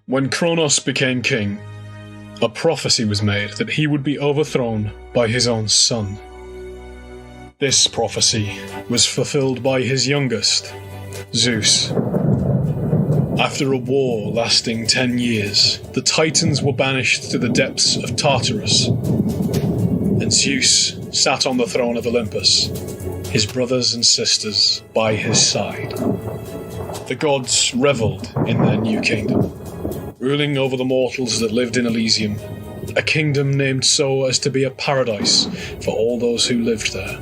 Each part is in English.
When Kronos became king, a prophecy was made that he would be overthrown by his own son. This prophecy was fulfilled by his youngest, Zeus. After a war lasting 10 years, the Titans were banished to the depths of Tartarus, and Zeus sat on the throne of Olympus, his brothers and sisters by his side. The gods revelled in their new kingdom, ruling over the mortals that lived in Elysium, a kingdom named so as to be a paradise for all those who lived there.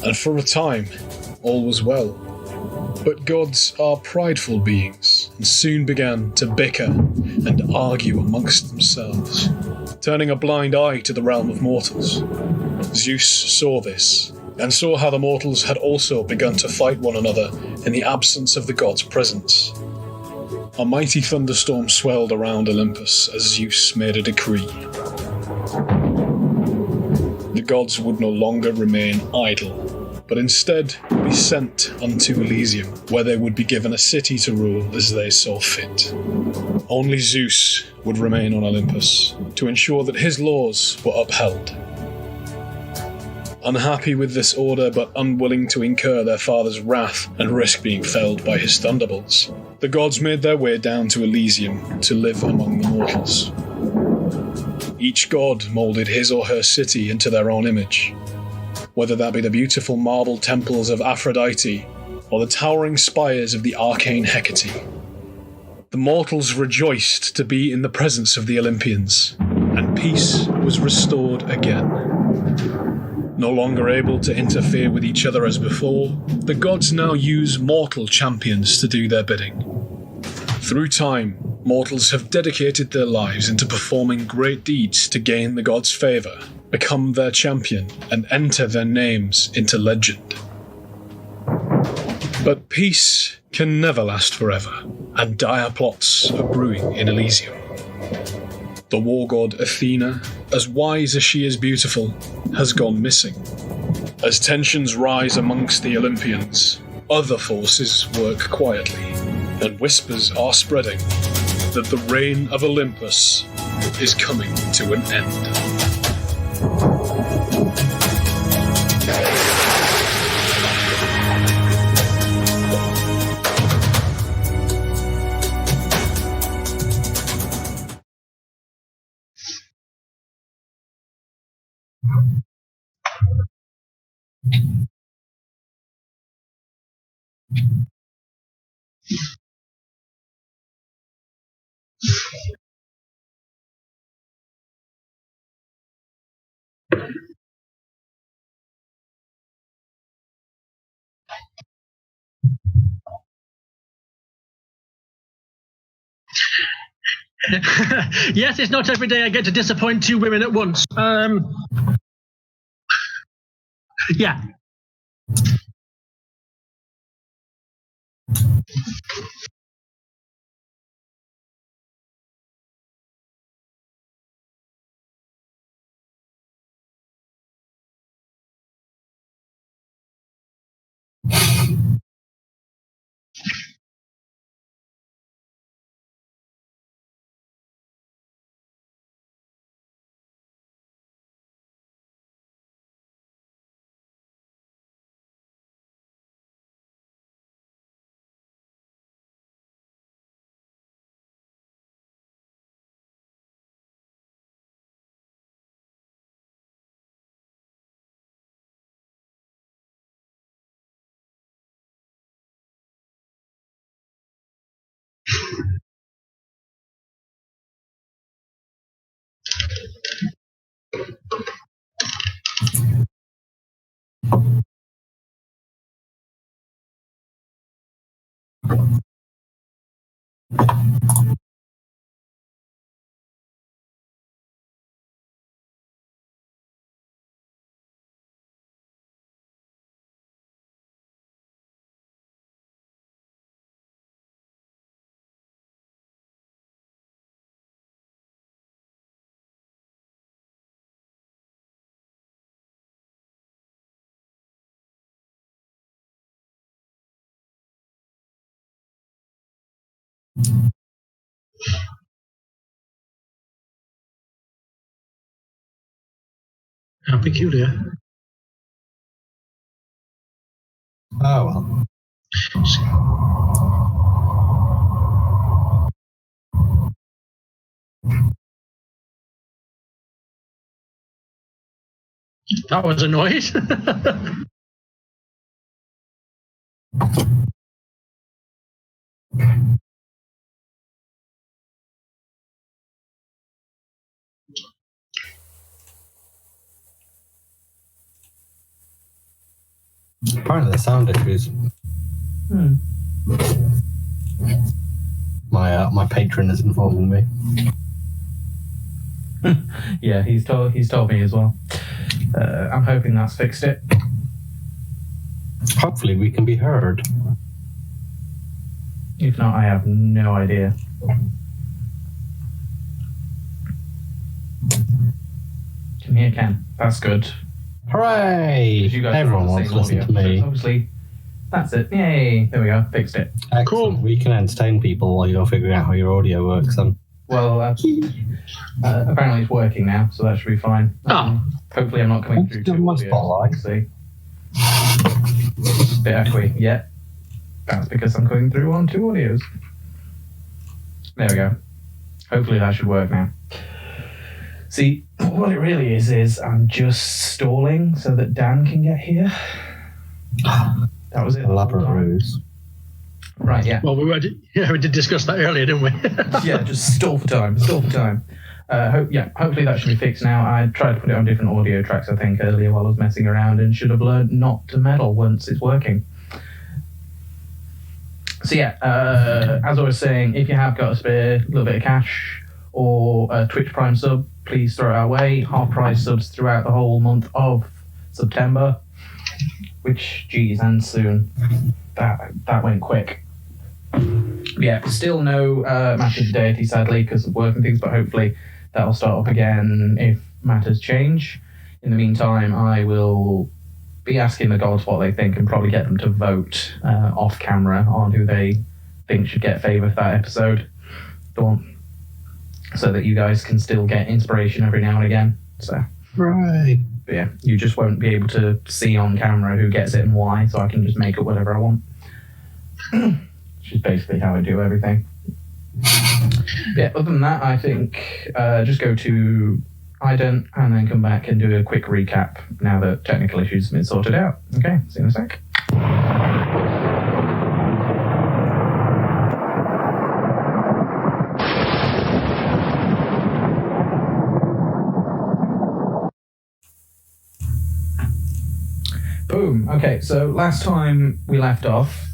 And for a time, all was well. But gods are prideful beings, and soon began to bicker and argue amongst themselves, turning a blind eye to the realm of mortals. Zeus saw this, and saw how the mortals had also begun to fight one another in the absence of the gods' presence. A mighty thunderstorm swelled around Olympus as Zeus made a decree. The gods would no longer remain idle, but instead be sent unto Elysium, where they would be given a city to rule as they saw fit. Only Zeus would remain on Olympus to ensure that his laws were upheld. Unhappy with this order, but unwilling to incur their father's wrath and risk being felled by his thunderbolts, the gods made their way down to Elysium to live among the mortals. Each god moulded his or her city into their own image, whether that be the beautiful marble temples of Aphrodite or the towering spires of the arcane Hecate. The mortals rejoiced to be in the presence of the Olympians, and peace was restored again. No longer able to interfere with each other as before, the gods now use mortal champions to do their bidding. Through time, mortals have dedicated their lives into performing great deeds to gain the gods' favour, become their champion, and enter their names into legend. But peace can never last forever, and dire plots are brewing in Elysium. The war god Athena, as wise as she is beautiful, has gone missing. As tensions rise amongst the Olympians, other forces work quietly, and whispers are spreading that the reign of Olympus is coming to an end. Yes, it's not every day I get to disappoint two women at once. Yeah. How peculiar. Oh, well. That was a noise. Apparently, the sound issues. My patron is informing me. Yeah, he's told me as well. I'm hoping that's fixed it. Hopefully, we can be heard. If not, I have no idea. Can hear Ken. That's good. Hooray! 'Cause you guys Everyone are on the wants to same listen audio, to so me. obviously, that's it. Yay! There we go. Fixed it. Excellent. Cool. We can entertain people while you're figuring out how your audio works then. Well, apparently it's working now, so that should be fine. Hopefully I'm not coming through Give two my audios. spotlight. We'll see. Bit echoey. Yeah. That's because I'm coming through on two audios. There we go. Hopefully that should work now. See, what it really is I'm just stalling so that Dan can get here. That was it. Elaborate ruse. Right, yeah. Well, we did discuss that earlier, didn't we? Yeah, just stall for time. Hopefully that should be fixed now. I tried to put it on different audio tracks, I think, earlier while I was messing around, and should have learned not to meddle once it's working. So yeah, as I was saying, if you have got a spare little bit of cash or a Twitch Prime sub, please throw it our way. Half price subs throughout the whole month of September, which, geez, and soon. That went quick. Yeah, still no Matches of Deity, sadly, because of work and things, but hopefully that'll start up again if matters change. In the meantime, I will be asking the gods what they think and probably get them to vote off camera on who they think should get favour for that episode. So that you guys can still get inspiration every now and again. So, Right. but yeah, you just won't be able to see on camera who gets it and why, so I can just make up whatever I want. Which is basically how I do everything. Yeah, other than that, I think just go to ident and then come back and do a quick recap now that technical issues have been sorted out. Okay, see you in a sec. Boom. Okay, so last time we left off,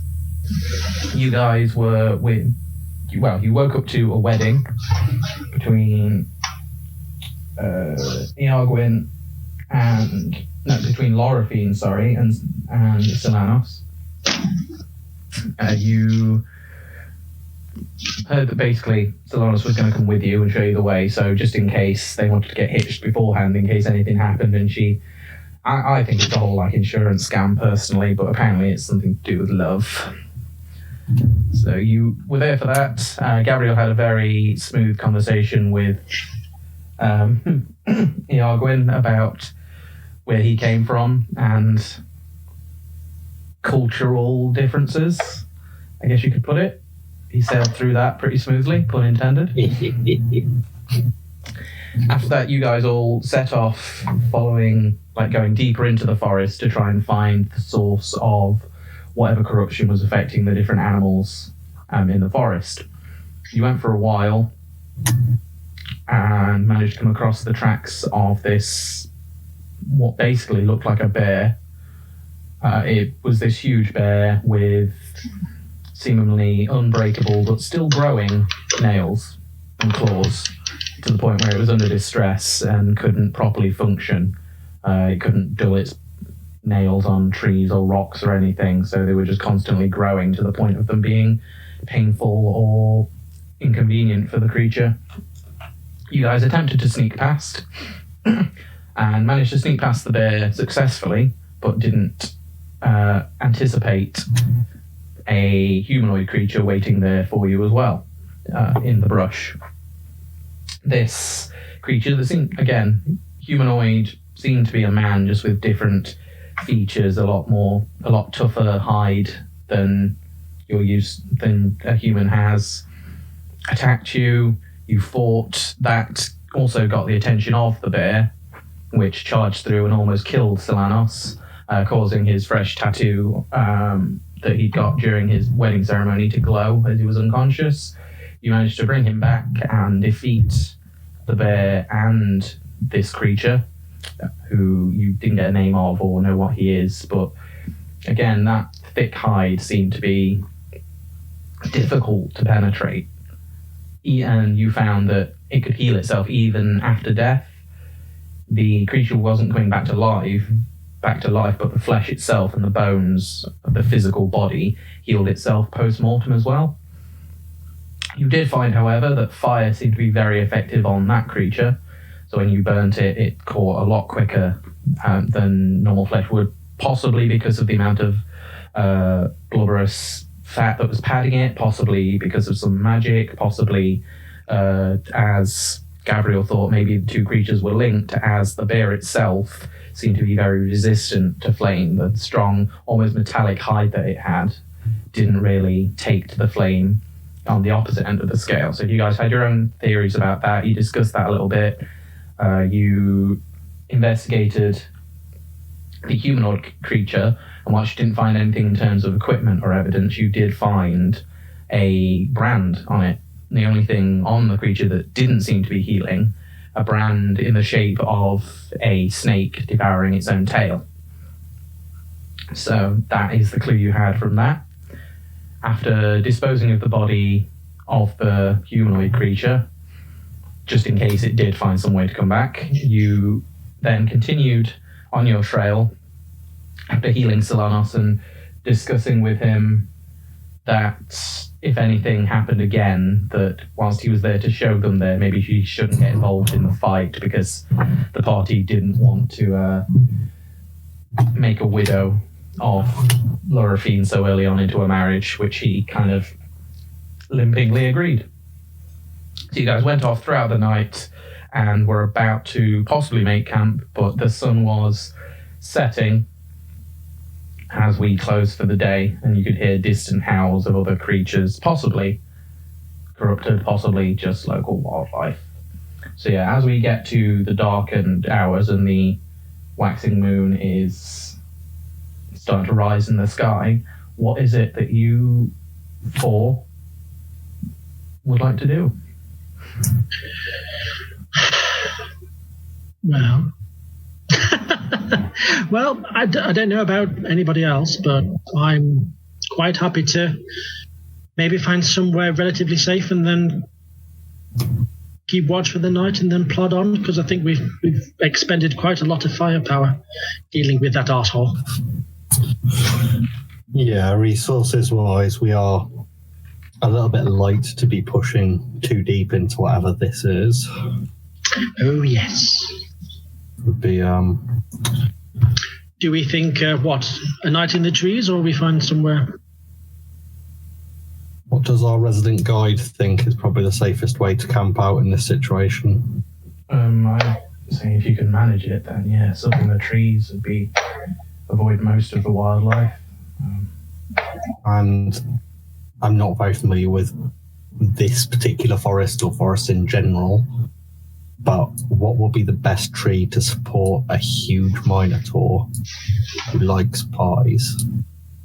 you guys were you woke up to a wedding between Iargwyn between Lorifine, and Silanos. You heard that basically Silanos was going to come with you and show you the way, so just in case they wanted to get hitched beforehand, in case anything happened, and I think it's a whole insurance scam personally, but apparently it's something to do with love. So you were there for that. Gabriel had a very smooth conversation with Iargwyn about where he came from and cultural differences, I guess you could put it. He sailed through that pretty smoothly, pun intended. After that, you guys all set off following, going deeper into the forest to try and find the source of whatever corruption was affecting the different animals in the forest. You went for a while and managed to come across the tracks of this, what basically looked like a bear. It was this huge bear with seemingly unbreakable but still growing nails and claws, to the point where it was under distress and couldn't properly function. It couldn't dull its nails on trees or rocks or anything, so they were just constantly growing to the point of them being painful or inconvenient for the creature. You guys attempted to sneak past and managed to sneak past the bear successfully, but didn't anticipate a humanoid creature waiting there for you as well in the brush. This creature that seemed, again, humanoid seemed to be a man, just with different features, a lot tougher hide than than a human has. Attacked you. You fought. That also got the attention of the bear, which charged through and almost killed Solanos, causing his fresh tattoo that he got during his wedding ceremony to glow as he was unconscious. You managed to bring him back and defeat the bear and this creature, who you didn't get a name of or know what he is. But again, that thick hide seemed to be difficult to penetrate. And you found that it could heal itself even after death. The creature wasn't coming back to life, but the flesh itself and the bones of the physical body healed itself post-mortem as well. You did find, however, that fire seemed to be very effective on that creature. So when you burnt it, it caught a lot quicker than normal flesh would, possibly because of the amount of blubberous fat that was padding it, possibly because of some magic, possibly as Gabriel thought maybe the two creatures were linked, as the bear itself seemed to be very resistant to flame. The strong, almost metallic hide that it had didn't really take to the flame on the opposite end of the scale. So you guys had your own theories about that. You discussed that a little bit. You investigated the humanoid creature, and whilst you didn't find anything in terms of equipment or evidence, you did find a brand on it. The only thing on the creature that didn't seem to be healing, a brand in the shape of a snake devouring its own tail. So that is the clue you had from that. After disposing of the body of the humanoid creature, just in case it did find some way to come back, you then continued on your trail after healing Solanos and discussing with him that if anything happened again, that whilst he was there to show them there, maybe he shouldn't get involved in the fight because the party didn't want to make a widow of Lorafine so early on into a marriage, which he kind of limpingly agreed. So you guys went off throughout the night and were about to possibly make camp, but the sun was setting as we closed for the day, and you could hear distant howls of other creatures, possibly corrupted, possibly just local wildlife. So yeah, as we get to the darkened hours and the waxing moon is starting to rise in the sky, what is it that you four would like to do? Well, well, I don't know about anybody else, but I'm quite happy to maybe find somewhere relatively safe and then keep watch for the night and then plod on, because I think we've expended quite a lot of firepower dealing with that arsehole. Yeah, resources-wise, we are a little bit light to be pushing too deep into whatever this is. Oh, yes. Would be, Do we think, a night in the trees, or we find somewhere? What does our resident guide think is probably the safest way to camp out in this situation? I'd say if you can manage it, then yes, up in the trees would be avoid most of the wildlife. And I'm not very familiar with this particular forest or forest in general, but what will be the best tree to support a huge minotaur who likes pies?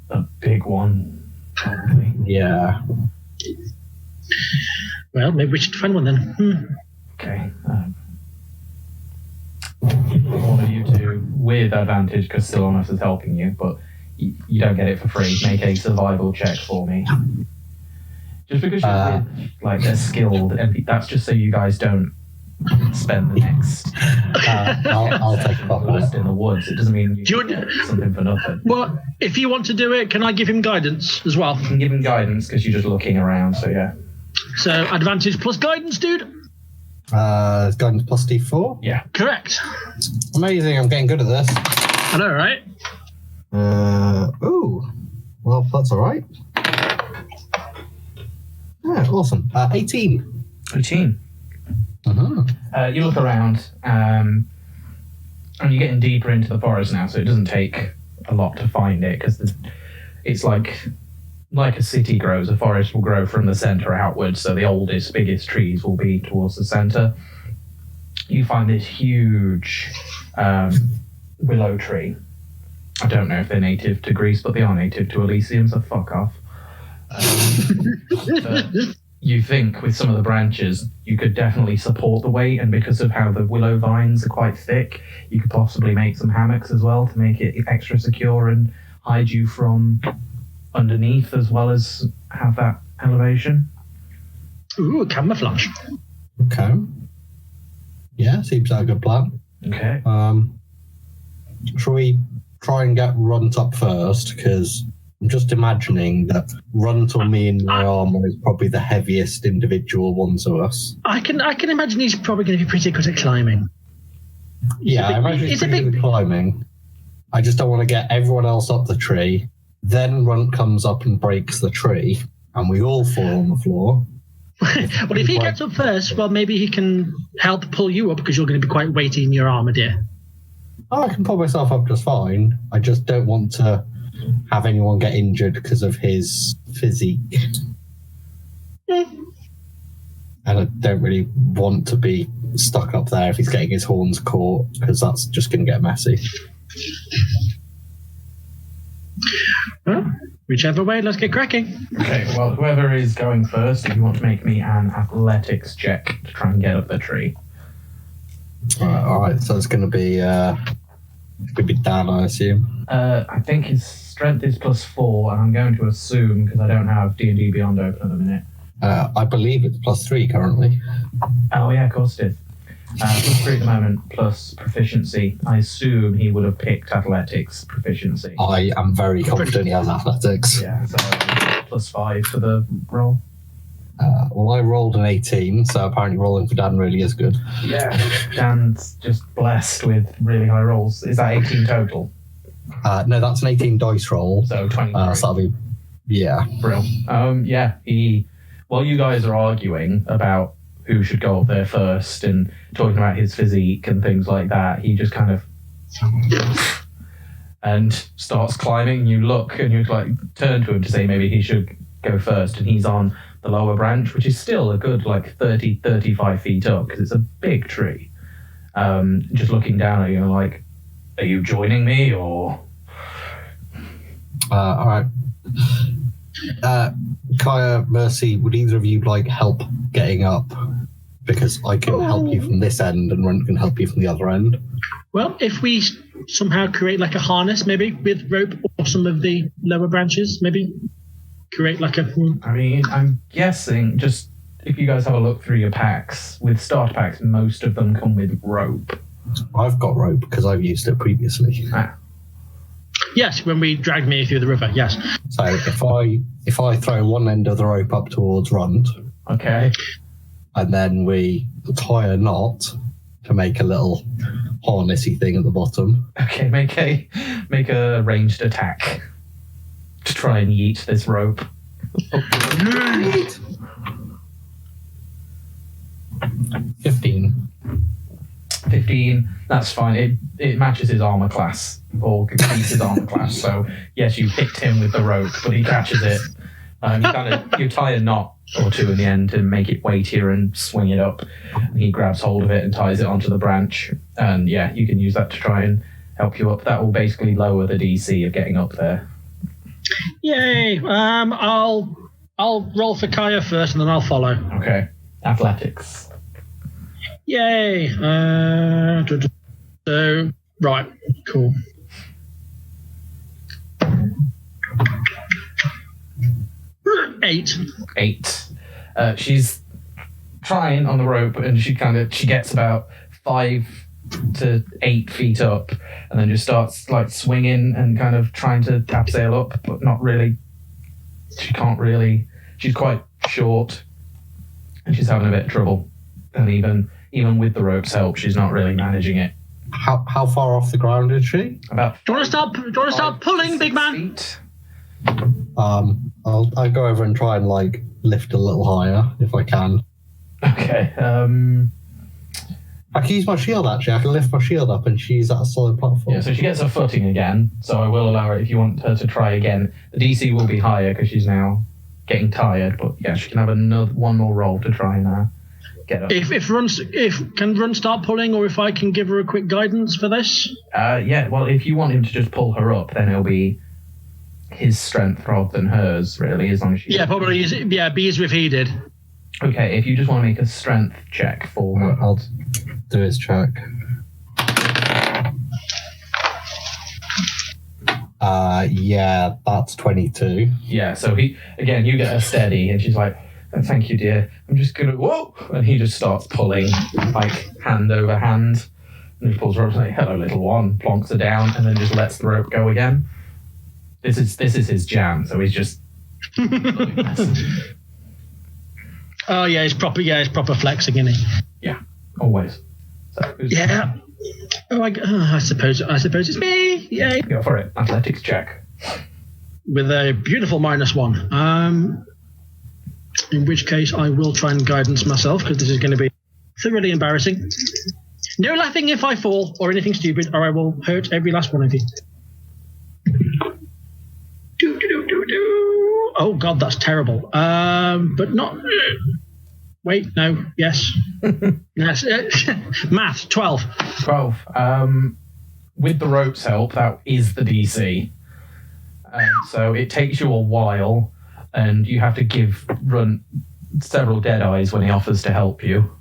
A big one, probably. Yeah. Well, maybe we should find one then. Okay. One of you two, with advantage, because Sylvanas is helping you, but you don't get it for free. Make a survival check for me. Just because you're they're skilled, and that's just so you guys don't spend the next I'll take a pop left in the woods. It doesn't mean you get something for nothing. Well, if you want to do it, can I give him guidance as well? You can give him guidance because you're just looking around, so yeah. So advantage plus guidance, dude? Guidance plus D4? Yeah. Correct. Amazing, I'm getting good at this. I know, right? Well, that's all right. Yeah, awesome. 18. 18. Uh-huh. You look around. And you're getting deeper into the forest now, so it doesn't take a lot to find it, because it's like a city grows, a forest will grow from the centre outwards, so the oldest, biggest trees will be towards the centre. You find this huge willow tree. I don't know if they're native to Greece, but they are native to Elysium, so fuck off. But you think with some of the branches, you could definitely support the weight, and because of how the willow vines are quite thick, you could possibly make some hammocks as well to make it extra secure and hide you from underneath, as well as have that elevation. Ooh, camouflage. Okay. Yeah, seems like a good plan. Okay. Shall we try and get Runt up first? Because I'm just imagining that Runt or me in my armour is probably the heaviest individual ones of us. I can imagine he's probably going to be pretty good at climbing. I imagine he's pretty good at climbing. I just don't want to get everyone else up the tree. Then Runt comes up and breaks the tree, and we all fall on the floor. Well, if he gets up first, well, maybe he can help pull you up, because you're going to be quite weighty in your armour, dear. Oh, I can pull myself up just fine. I just don't want to have anyone get injured because of his physique. And I don't really want to be stuck up there if he's getting his horns caught, because that's just going to get messy. Well, whichever way, let's get cracking. Okay, well, whoever is going first, if you want to make me an athletics check to try and get up the tree. All right, so it's going to be Dan, I assume. I think his strength is +4, and I'm going to assume, because I don't have D&D Beyond open at the minute. I believe it's +3 currently. Oh yeah, of course it is. +3 at the moment, plus proficiency. I assume he would have picked athletics proficiency. I am very confident he has athletics. Yeah, so +5 for the roll. Well, I rolled an 18, so apparently rolling for Dan really is good. Yeah, Dan's just blessed with really high rolls. Is that 18 total? No, that's an 18 dice roll. So 23. So that'll be, yeah. Brill. While you guys are arguing about who should go up there first and talking about his physique and things like that, he just kind of and starts climbing. You look and you like turn to him to say maybe he should go first, and he's on the lower branch, which is still a good 35 feet up, because it's a big tree. Just looking down at you like, are you joining me, or? All right. Kaya, Mercy, would either of you help getting up? Because I can help you from this end, and Runt can help you from the other end. Well, if we somehow create a harness, maybe with rope or some of the lower branches, maybe create I mean, I'm guessing, just if you guys have a look through your packs, with starter packs, most of them come with rope. I've got rope because I've used it previously. Yes, when we dragged me through the river, yes. So if I throw one end of the rope up towards Runt, okay, and then we tie a knot to make a little harnessy thing at the bottom. Okay, make a ranged attack to try and yeet this rope. 15. 15, that's fine. It matches his armor class, or completes his armor class. So yes, you hit him with the rope, but he catches it. You tie a knot or two in the end and make it weightier and swing it up. And he grabs hold of it and ties it onto the branch. And yeah, you can use that to try and help you up. That will basically lower the DC of getting up there. Yay! I'll roll for Kaya first, and then I'll follow. Okay, athletics. Yay! So right, cool. Eight. She's trying on the rope, and she gets about 5 to 8 feet up, and then just starts swinging and kind of trying to abseil up, but not really. She can't really. She's quite short, and she's having a bit of trouble. And even with the rope's help, she's not really managing it. How far off the ground is she? About. Do you want to start pulling, big man? Feet. I'll go over and try and lift a little higher if I can. Okay. I can use my shield, actually. I can lift my shield up and she's at a solid platform. Yeah, so she gets her footing again, so I will allow her if you want her to try again. The DC will be higher because she's now getting tired, but yeah, she can have one more roll to try and get up. Can Run start pulling, or if I can give her a quick guidance for this? Yeah, well, if you want him to just pull her up, then it'll be his strength rather than hers, really, as long as she... Yeah, probably. Be as if he did. Okay, if you just want to make a strength check for her. I'll do his check. Yeah, that's 22. Yeah, so you get her steady, and she's like, thank you, dear. I'm just gonna, whoa! And he just starts pulling, like, hand over hand. And he pulls her up and like, hello, little one, plonks her down, and then just lets the rope go again. This is his jam, so he's just... Oh, yeah, it's proper flexing, isn't he? Yeah, always. So, yeah. I suppose it's me. Yay. Go for it. Athletics check. With a beautiful -1. In which case I will try and guidance myself, because this is going to be thoroughly embarrassing. No laughing if I fall or anything stupid, or I will hurt every last one of you. Oh God, that's terrible. But not... Wait, no, yes. Yes. Math, 12. 12. With the rope's help, that is the DC. So it takes you a while, and you have to give Run several dead eyes when he offers to help you.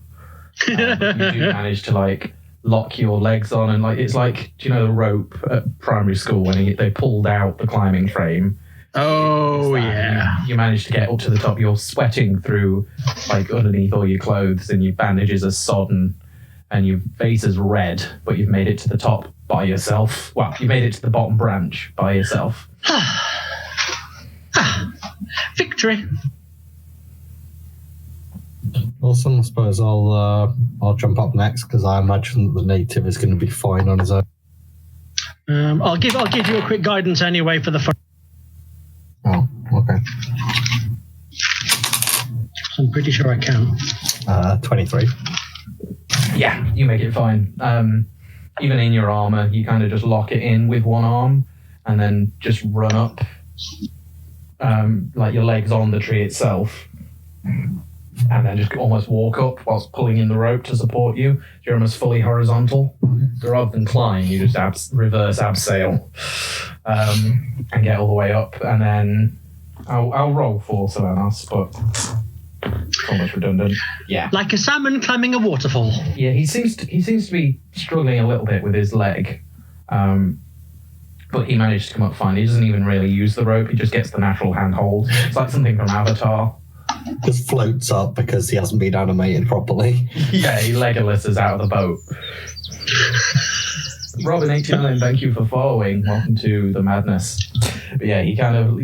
But you do manage to, like, lock your legs on, and it's like, do you know the rope at primary school when they pulled out the climbing frame? Oh, yeah. You managed to get up to the top. You're sweating through, like, underneath all your clothes, and your bandages are sodden, and your face is red, but you've made it to the top by yourself. Well, you made it to the bottom branch by yourself. Victory. Awesome. I suppose I'll jump up next, because I imagine that the native is going to be fine on his own. I'll give you a quick guidance anyway for the first. Oh, okay. I'm pretty sure I can. 23. Yeah, you make it fine. Even in your armor, you kind of just lock it in with one arm and then just run up, like your legs on the tree itself, and then just almost walk up whilst pulling in the rope to support you. You're almost fully horizontal. So rather than climb, you just reverse abseil and get all the way up. And then I'll roll for Solanas, but almost redundant. Yeah, like a salmon climbing a waterfall. Yeah, he seems to be struggling a little bit with his leg, but he managed to come up fine. He doesn't even really use the rope; he just gets the natural handhold. It's like something from Avatar. Just floats up because he hasn't been animated properly. Yeah, Legolas is out of the boat. Robin89, thank you for following. Welcome to the madness. But yeah, he kind of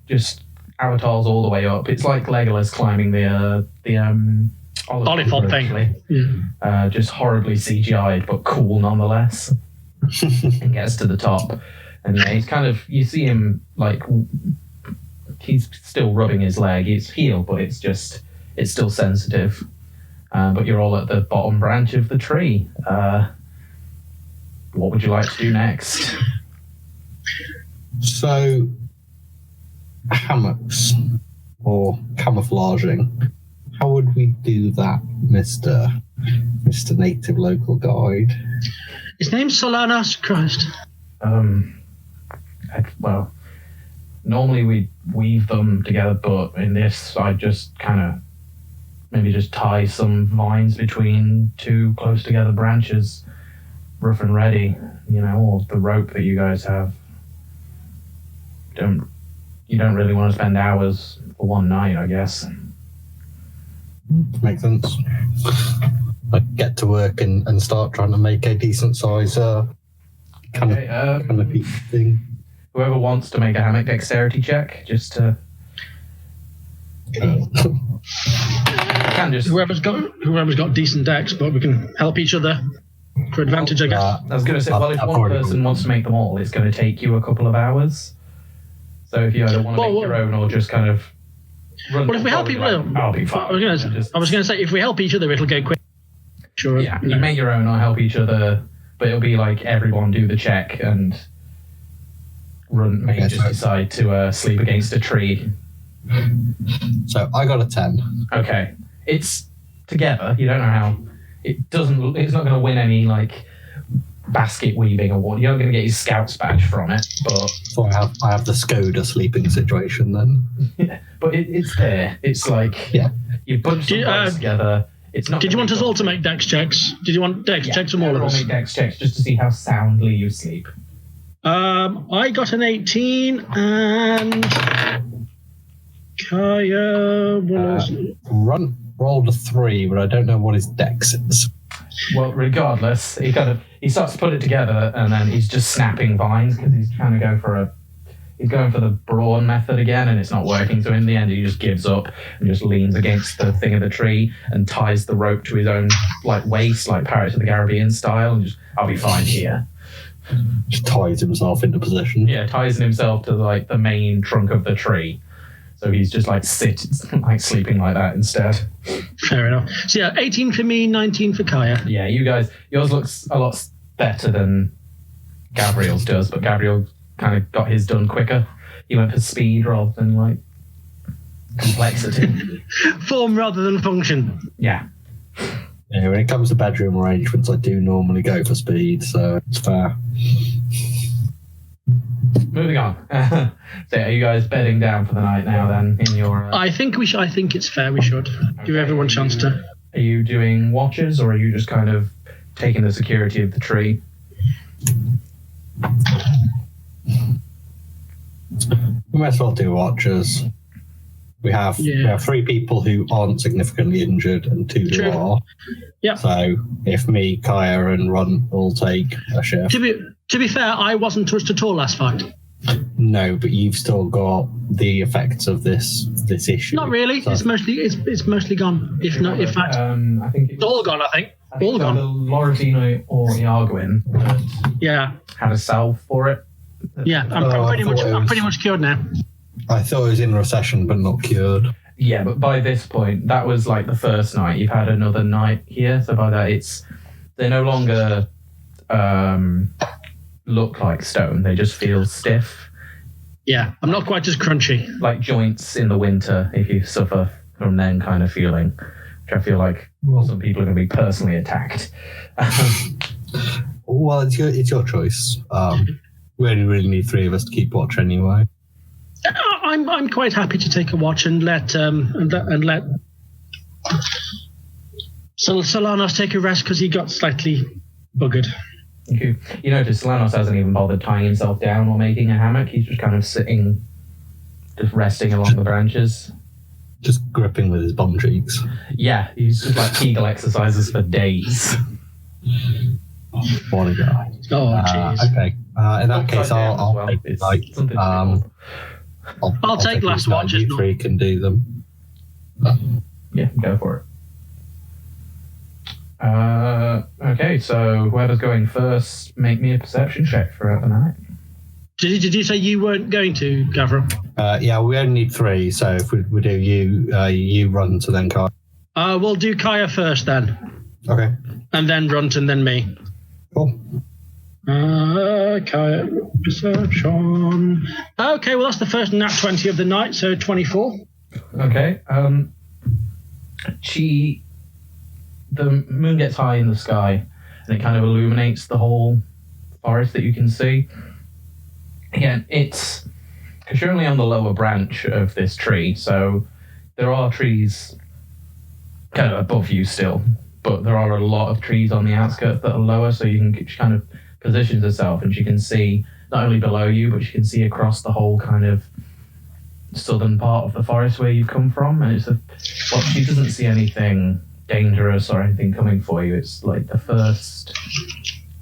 just avatars all the way up. It's like Legolas climbing the Oliphant thing. Yeah. Just horribly CGI'd, but cool nonetheless. And gets to the top, and yeah, he's kind of, you see him like, he's still rubbing his leg. It's healed, but it's still sensitive. But you're all at the bottom branch of the tree. What would you like to do next? So, hammocks or camouflaging. How would we do that, Mr. Native Local Guide? His name's Solanas. Christ. Well, normally we weave them together, but in this, I just kind of maybe just tie some vines between two close together branches, rough and ready, or the rope that you guys have. You don't really want to spend hours for one night, I guess. Makes sense. I get to work and start trying to make a decent size canopy thing. Whoever wants to make a hammock dexterity check, just to... Whoever's got decent decks, but we can help each other for advantage, I guess. I was going to say, well, if one person wants to make them all, it's going to take you a couple of hours. So if you either want to make your own or just kind of run... Well, if we help people... I'll be fine. I was going to say, if we help each other, it'll go quick. sure. Yeah, you make your own or help each other, but it'll be like everyone do the check and just decide to sleep against a tree. So I got a 10. Okay. It's together. You don't know how. It's not going to win any, like, basket weaving award. You're not going to get your Scouts badge from it, but... So I have the Skoda sleeping situation then. Yeah, but it's there. It's like... Yeah. You bunch some guys together. It's not. Did you want us all to make dex checks? Did you want dex checks from all of us? Make dex checks just to see how soundly you sleep. I got an 18 and Kaya was rolled a 3, but I don't know what his dex is. Well, regardless, he starts to put it together, and then he's just snapping vines because he's trying to go for he's going for the brawn method again, and it's not working. So in the end, he just gives up and just leans against the thing of the tree and ties the rope to his own like waist, like Pirates of the Caribbean style, and just, I'll be fine here. Just ties himself into position. Yeah, ties himself to like the main trunk of the tree. So he's just like sleeping like that instead. Fair enough. So yeah, 18 for me, 19 for Kaya. Yeah, you guys, yours looks a lot better than Gabriel's does, but Gabriel kind of got his done quicker. He went for speed rather than like complexity. Form rather than function. Yeah. Yeah, when it comes to bedroom arrangements, I do normally go for speed, so it's fair. Moving on. So are you guys bedding down for the night now then in your... I think we should. I think it's fair we should. Give everyone a chance to... Are you doing watches or are you just kind of taking the security of the tree? We might as well do watches. We have 3 people who aren't significantly injured and 2 who are. Yeah. So if me, Kaya, and Ron all take a shift. To be fair, I wasn't touched at all last fight. No, but you've still got the effects of this issue. Not really. So. It's mostly gone. If fact, I think it's all gone. I think all gone. Loredino or Iarguin had a salve for it. Yeah, I'm pretty much cured now. I thought it was in recession, but not cured. Yeah, but by this point, that was like the first night. You've had another night here, so by that, they no longer look like stone. They just feel stiff. Yeah, I'm not quite as crunchy. Like joints in the winter, if you suffer from them kind of feeling, which I feel like some people are going to be personally attacked. Well, it's your choice. We only really need 3 of us to keep watch anyway. I'm quite happy to take a watch and let Solanos take a rest because he got slightly buggered. You notice Solanos hasn't even bothered tying himself down or making a hammock. He's just kind of sitting, just resting along the branches. Just gripping with his bum cheeks. Yeah, he's just like Kegel exercises for days. What a guy. Oh, jeez. Okay. In that case, I'll take this night. I'll take last watch. You 3 can do them. Yeah, go for it. Okay, so whoever's going first, make me a perception check throughout the night. Did you say you weren't going to, Gavro? Yeah, we only need 3, so if we do you run to then Kaya. We'll do Kaya first then. Okay. And then Runt and then me. Cool. Kaya, perception. Okay, well that's the first nat 20 of the night, so 24. Okay. The moon gets high in the sky and it kind of illuminates the whole forest that you can see. Again, because you're only on the lower branch of this tree, so there are trees kind of above you still, but there are a lot of trees on the outskirts that are lower, so you can kind of positions herself and she can see not only below you, but she can see across the whole kind of southern part of the forest where you've come from. And she doesn't see anything dangerous or anything coming for you. It's like the first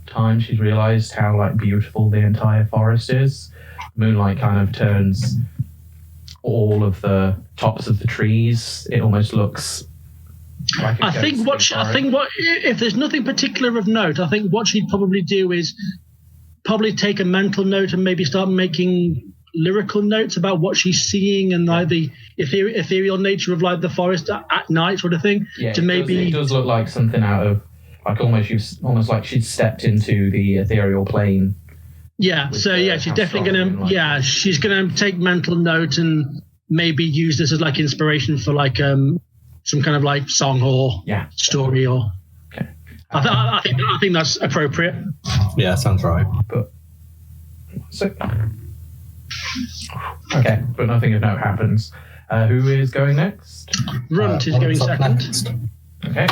time she's realized how like beautiful the entire forest is. Moonlight kind of turns all of the tops of the trees. It almost looks like I think if there's nothing particular of note, I think what she'd probably do is probably take a mental note and maybe start making lyrical notes about what she's seeing and like the ethereal nature of like the forest at night sort of thing. Yeah, it does look like something out of Like almost like she'd stepped into the ethereal plane. Yeah, so yeah, she's definitely gonna she's gonna take mental note and maybe use this as like inspiration for like some kind of like song or story or. Okay. I think that's appropriate. Yeah, sounds right. But but nothing of note happens. Who is going next? Runt is going second. Next. Okay.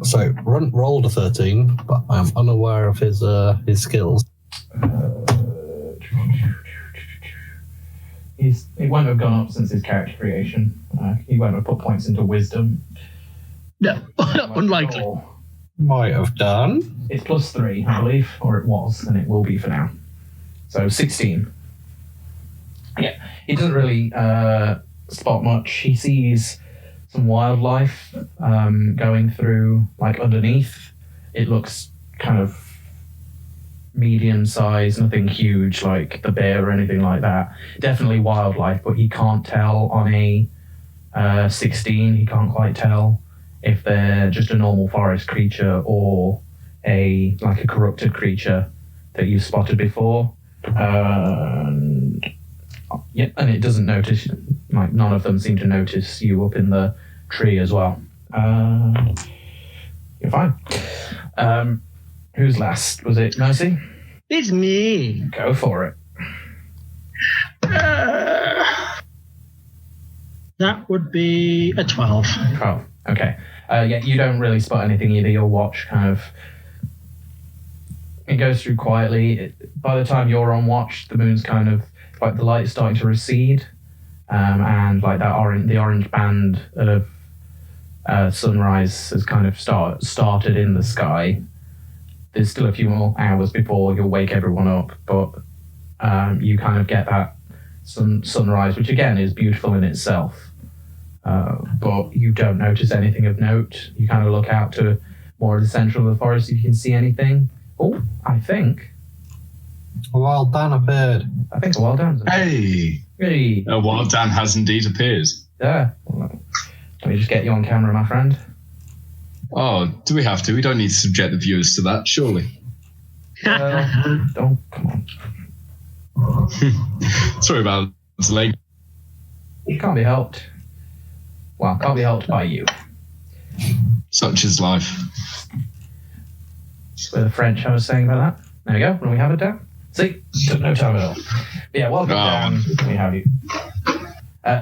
So Runt rolled a 13, but I'm unaware of his skills. He won't have gone up since his character creation. He won't have put points into wisdom. No, unlikely. Might have done. It's +3, I believe, or it was, and it will be for now. So 16. Yeah, he doesn't really spot much. He sees some wildlife going through, like underneath. It looks kind of medium size, nothing huge like the bear or anything like that. Definitely wildlife, but he can't tell on a 16. He can't quite tell if they're just a normal forest creature or a corrupted creature that you've spotted before. And it doesn't notice, like none of them seem to notice you up in the tree as well. You're fine. Who's last? Was it Mercy? It's me. Go for it. That would be a 12. 12. Okay. You don't really spot anything either. Your watch kind of... It goes through quietly. By the time you're on watch, the moon's kind of... Like the light is starting to recede. And like that the orange band of sunrise has kind of started in the sky. There's still a few more hours before you'll wake everyone up, but you kind of get that sunrise, which again is beautiful in itself. But you don't notice anything of note. You kind of look out to more of the center of the forest if you can see anything. Oh, I think A wild Dan appeared. a wild dan's Hey! Hey. A wild Dan has indeed appeared. Yeah. Let me just get you on camera, my friend. Oh, do we have to? We don't need to subject the viewers to that, surely. Don't, come on. Sorry about the delay. It can't be helped. Well, can't be helped by you. Such is life. With the French I was saying about that. There we go. When we have it down. See? Took no time at all. But yeah, welcome down. We have you.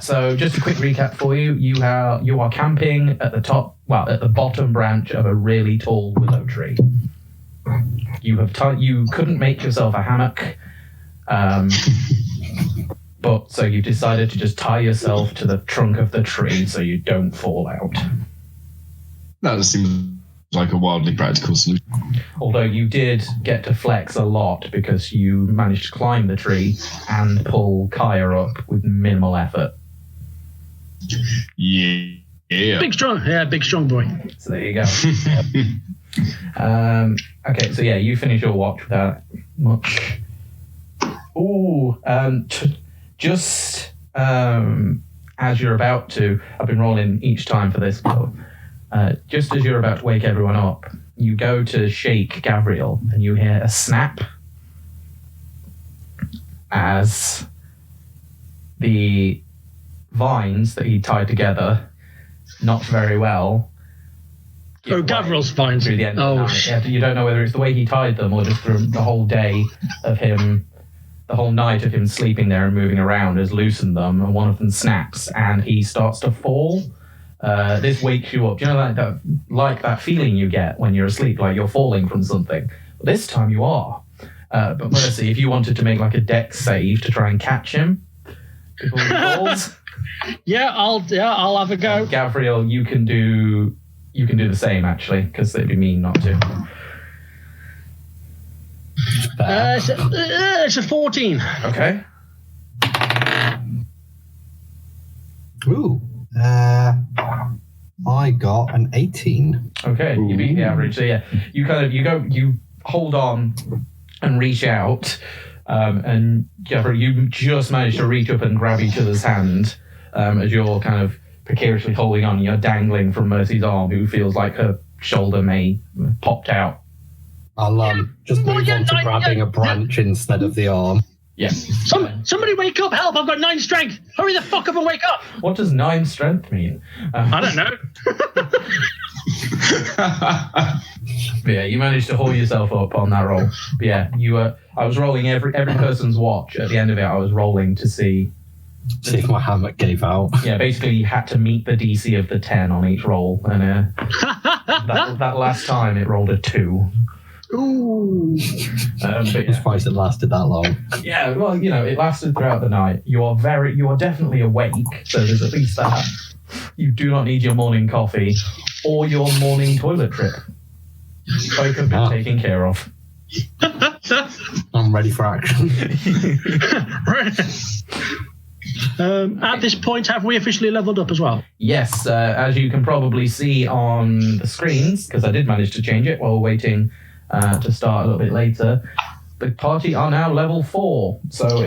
So just a quick recap for you. You are camping at the bottom branch of a really tall willow tree. You couldn't make yourself a hammock. But so you've decided to just tie yourself to the trunk of the tree so you don't fall out. That seems like a wildly practical solution. Although you did get to flex a lot because you managed to climb the tree and pull Kaya up with minimal effort. Yeah. Big strong boy. So there you go. Okay, so yeah, you finish your watch without much. Ooh, just as you're about to, I've been rolling each time for this, but just as you're about to wake everyone up, you go to shake Gabriel and you hear a snap as the vines that he tied together, not very well. Oh, Gabriel's vines. Through the end of the night. You don't know whether it's the way he tied them or just the whole day of him, the whole night of him sleeping there and moving around has loosened them, and one of them snaps and he starts to fall. This wakes you up. Do you know like that feeling you get when you're asleep, like you're falling from something? Well, this time you are. But Mercy, if you wanted to make like a dex save to try and catch him before he falls. I'll have a go. Gabriel, you can do the same actually, because it'd be mean not to. It's a 14. Okay. Ooh. I got an 18. Okay, you beat the average. So yeah, you hold on and reach out, and Gabriel, you just manage to reach up and grab each other's hand as you're kind of precariously holding on. You're dangling from Mercy's arm, who feels like her shoulder may have popped out. I'll just move on to grabbing a branch instead of the arm. Yeah. Somebody wake up! Help! I've got 9 strength. Hurry the fuck up and wake up! What does 9 strength mean? I don't know. But yeah, you managed to haul yourself up on that roll. But yeah, I was rolling every person's watch. At the end of it, I was rolling to see if my hammock gave out. Yeah, basically you had to meet the DC of the 10 on each roll, and that last time it rolled a 2. Ooh. I'm surprised it lasted that long. Yeah, well, it lasted throughout the night. You are definitely awake, so there's at least that. You do not need your morning coffee or your morning toilet trip. Both have been taken care of. I'm ready for action. At this point, have we officially leveled up as well? Yes, as you can probably see on the screens, because I did manage to change it while waiting to start a little bit later, the party are now level 4. So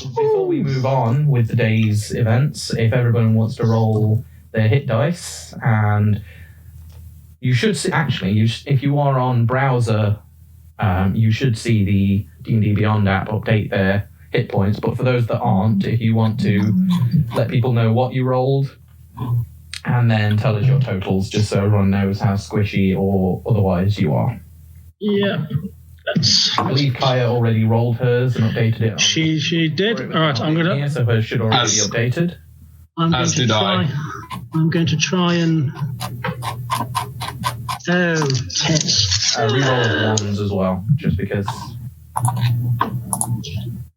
before we move on with the day's events, if everyone wants to roll their hit dice, and you should see, actually, if you are on browser, you should see the D&D Beyond app update their hit points, but for those that aren't, if you want to let people know what you rolled and then tell us your totals, just so everyone knows how squishy or otherwise you are. Yeah. I believe Kaya already rolled hers and updated it. She did. All right, I'm gonna. Yeah, so hers should already be updated. I'm going to try and. Oh, tits. Reroll of 1s as well, just because.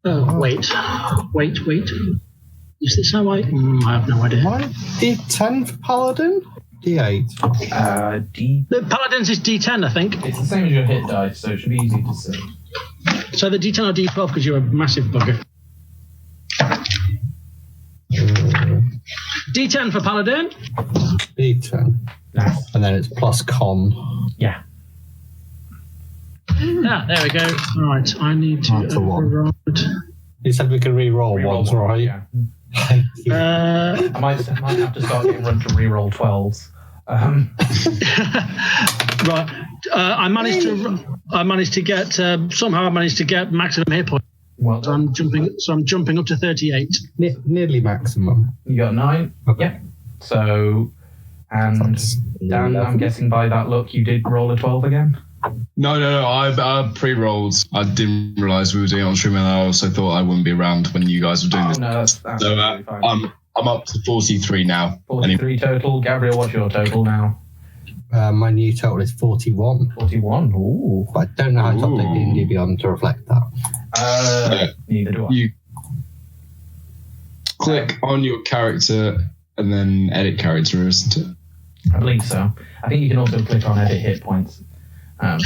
Oh, wait. Is this how I have no idea. Why D10 for Paladin? D8. The Paladin's is D10, I think. It's the same as your hit dice, so it should be easy to see. So the D10 or D12 because you're a massive bugger. D10 for Paladin. D10. Nice. And then it's plus con. Yeah. There we go. All right, I need to override. You said we can re-roll ones, right? Yeah. Thank you. I might have to start getting run to re-roll 12s. Right. I managed to get somehow I managed to get maximum hit points. Well, so I'm jumping up to 38. Nearly maximum. You got 9. Okay. Yep. So, and Dan, I'm guessing by that look, you did roll a 12 again. No. I pre-rolled. I didn't realise we were doing it on stream, and I also thought I wouldn't be around when you guys were doing this. No, that's absolutely fine. I'm up to 43 now. 43 total. Gabriel, what's your total now? My new total is 41. 41. Ooh. But I don't know how to update D&D Beyond to reflect that. Neither do I. You click on your character and then edit character, isn't it? I believe so. I think you can also click on edit hit points. I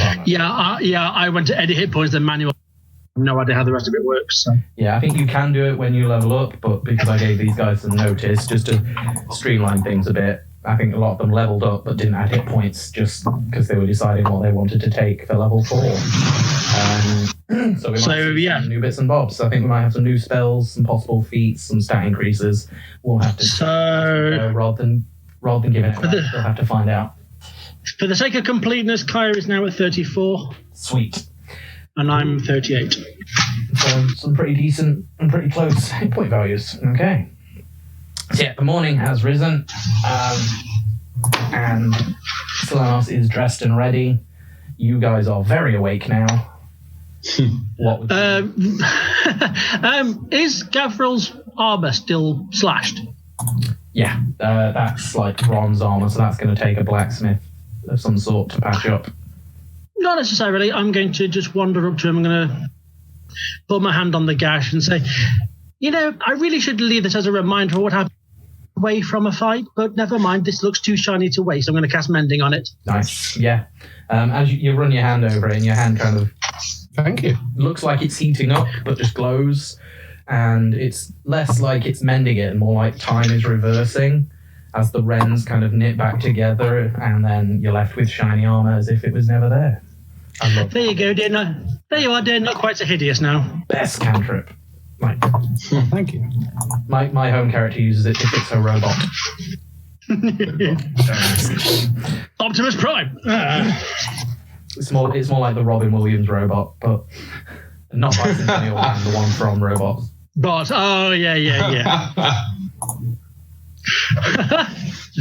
went to edit hit points, then manual. I have no idea how the rest of it works. So. Yeah, I think you can do it when you level up, but because I gave these guys some notice just to streamline things a bit, I think a lot of them leveled up but didn't add hit points just because they were deciding what they wanted to take for level 4. So we might see some new bits and bobs. I think we might have some new spells, some possible feats, some stat increases. We'll have to rather than giving it away, we'll have to find out. For the sake of completeness, Kaya is now at 34. Sweet. And I'm 38. So some pretty decent and pretty close hit point values. Okay. So yeah, the morning has risen, and Solanos is dressed and ready. You guys are very awake now. What would is Gavril's armor still slashed? Yeah, that's like bronze armor, so that's going to take a blacksmith of some sort to patch up. Not necessarily. I'm going to just wander up to him. I'm going to put my hand on the gash and say, I really should leave this as a reminder of what happened away from a fight, but never mind. This looks too shiny to waste. I'm going to cast Mending on it. Nice. Yeah. As you run your hand over it, and your hand kind of... Thank you. Looks like it's heating up, but just glows. And it's less like it's mending it and more like time is reversing as the wrens kind of knit back together, and then you're left with shiny armor as if it was never there. There you go, dear. There you are, dear. Not quite so hideous now. Best cantrip. Like, Oh, thank you. my home character uses it to fix her robot. Optimus Prime. It's more like the Robin Williams robot, but not Bicentennial Man, the one from Robots. Boss. Oh yeah.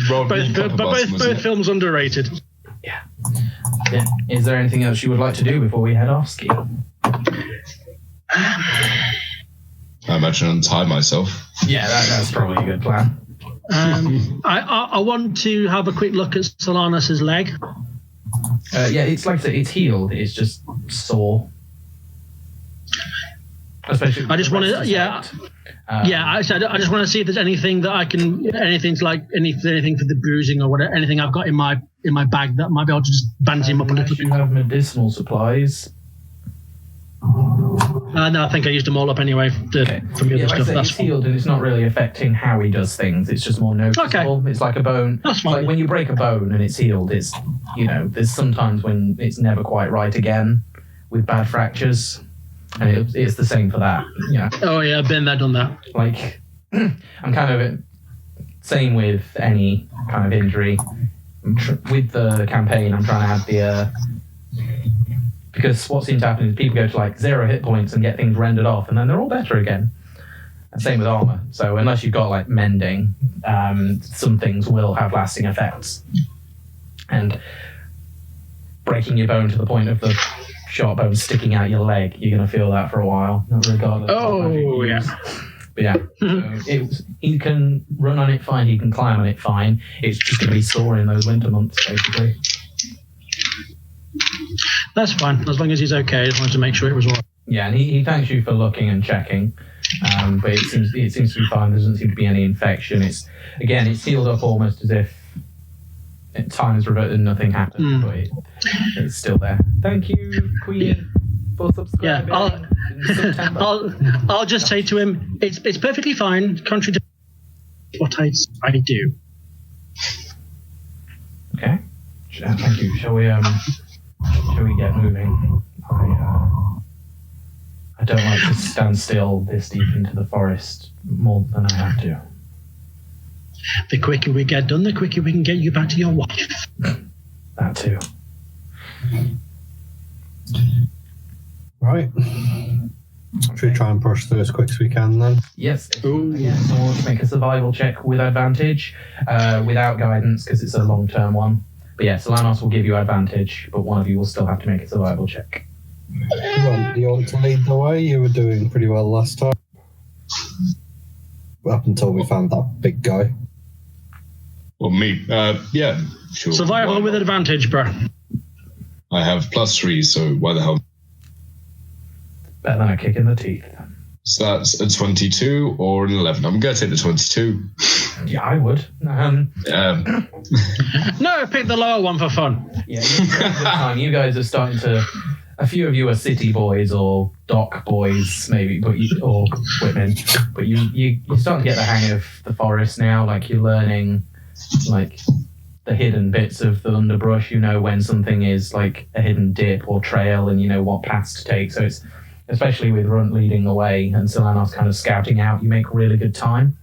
Both films underrated. Yeah. Is there anything else you would like to do before we head off, Ski? I imagine untie myself. Yeah, that's probably a good plan. I want to have a quick look at Solanus' leg. Yeah, it's like I said, it's healed. It's just sore. Especially. I just want to, I just want to see if there's anything that I can, anything for the bruising or whatever, anything I've got in my bag that might be able to just bandage him up a little bit. You have medicinal supplies. No, I think I used them all up anyway from the other stuff. That's healed and it's not really affecting how he does things. It's just more noticeable. Okay. It's like a bone. That's fine. Like when you break a bone and it's healed, it's, there's sometimes when it's never quite right again with bad fractures. And it's the same for that. Yeah. Oh yeah, I've been there, done that. Like, I'm kind of same with any kind of injury. With the campaign, I'm trying to add the because what seems to happen is people go to like 0 hit points and get things rendered off, and then they're all better again. And same with armor. So unless you've got like mending, some things will have lasting effects. And breaking your bone to the point of the sharp bone sticking out your leg, you're going to feel that for a while, regardless. Oh, yeah. But yeah, so he can run on it fine, he can climb on it fine. It's just going to be sore in those winter months, basically. That's fine, as long as he's okay. I just wanted to make sure it was all right. Yeah, and he thanks you for looking and checking, but it seems to be fine. There doesn't seem to be any infection. It's healed up almost as if time has reverted and nothing happened, but it's still there. Thank you, Queen, for subscribing. Yeah, I'll just say to him, it's perfectly fine, contrary to what I do. Okay. Thank you. Shall we get moving? I don't like to stand still this deep into the forest more than I have to. The quicker we get done, the quicker we can get you back to your wife. That too. Right. Should we try and push through as quick as we can then? Yes. Again, someone wants to make a survival check with advantage, without guidance because it's a long-term one. But yeah, Solanos will give you advantage, but one of you will still have to make a survival check. You want to lead the way? You were doing pretty well last time. Up until we found that big guy. Well, me. Yeah, sure. Survival with advantage, bro. I have +3, so why the hell? Better than a kick in the teeth. So that's a 22 or an 11. I'm going to take the 22. Yeah, I would. No, pick the lower one for fun. Yeah, you guys are starting to... A few of you are city boys or dock boys, maybe, or women. But you're starting to get the hang of the forest now. Like, you're learning, like, the hidden bits of the underbrush. You know when something is, like, a hidden dip or trail, and you know what paths to take. So it's... Especially with Runt leading the way and Solanos kind of scouting out, you make really good time.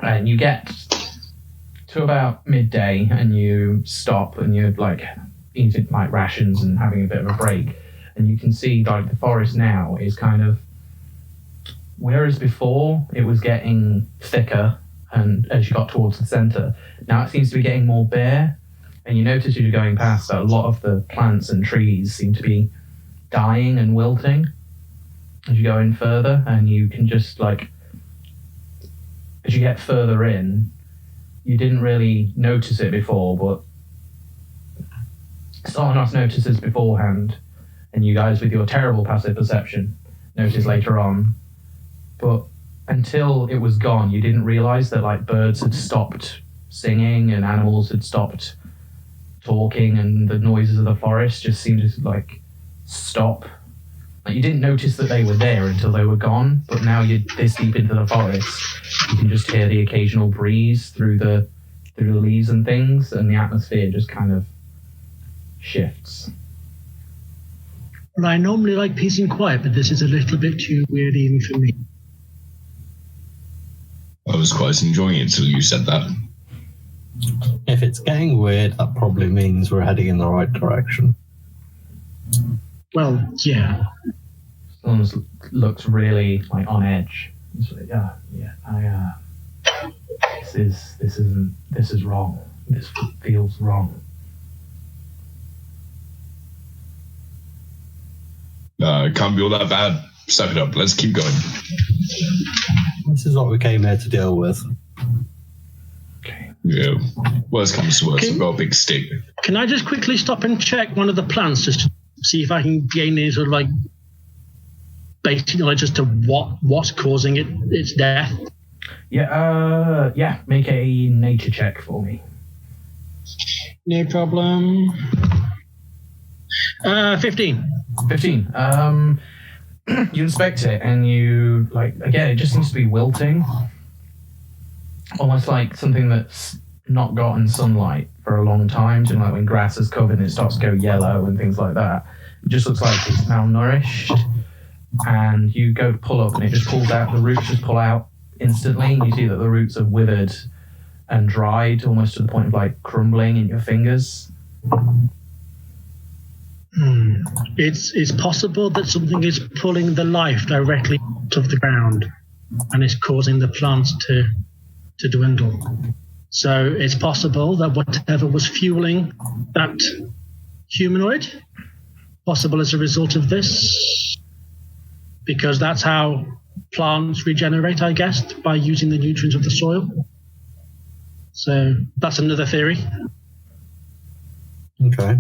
And you get to about midday and you stop and you're like eating like rations and having a bit of a break. And you can see like the forest now is kind of, whereas before it was getting thicker and as you got towards the center, now it seems to be getting more bare. And you notice as you're going past that a lot of the plants and trees seem to be dying and wilting as you go in further, and you can just like, as you get further in, you didn't really notice it before, but Solanos notices beforehand, and you guys with your terrible passive perception notice later on, but until it was gone, you didn't realize that like birds had stopped singing and animals had stopped talking, and the noises of the forest just seemed to like stop. Like you didn't notice that they were there until they were gone, but now you're this deep into the forest, you can just hear the occasional breeze through the leaves and things, and the atmosphere just kind of shifts. Well, I normally like peace and quiet, but this is a little bit too weird even for me. I was quite enjoying it till you said that. If it's getting weird, that probably means we're heading in the right direction. Well, yeah. Someone looks really like on edge. He's like, this is wrong. This feels wrong. It can't be all that bad. Suck it up. Let's keep going. This is what we came here to deal with. Okay. Yeah. Worst comes to worst, Okay. I've got a big stick. Can I just quickly stop and check one of the plants just to see if I can gain any sort of like basic knowledge as to what's causing its death? Yeah, make a nature check for me. No problem. 15. 15. You inspect it and you, again, it just seems to be wilting. Almost like something that's not gotten sunlight for a long time. So like when grass is covered and it starts to go yellow and things like that. It just looks like it's malnourished. And you go to pull up and it just pulls out, the roots just pull out instantly. And you see that the roots are withered and dried almost to the point of crumbling in your fingers. It's possible that something is pulling the life directly out of the ground and is causing the plants to dwindle. So it's possible that whatever was fueling that humanoid, possible as a result of this, because that's how plants regenerate, I guess, by using the nutrients of the soil. So that's another theory. Okay.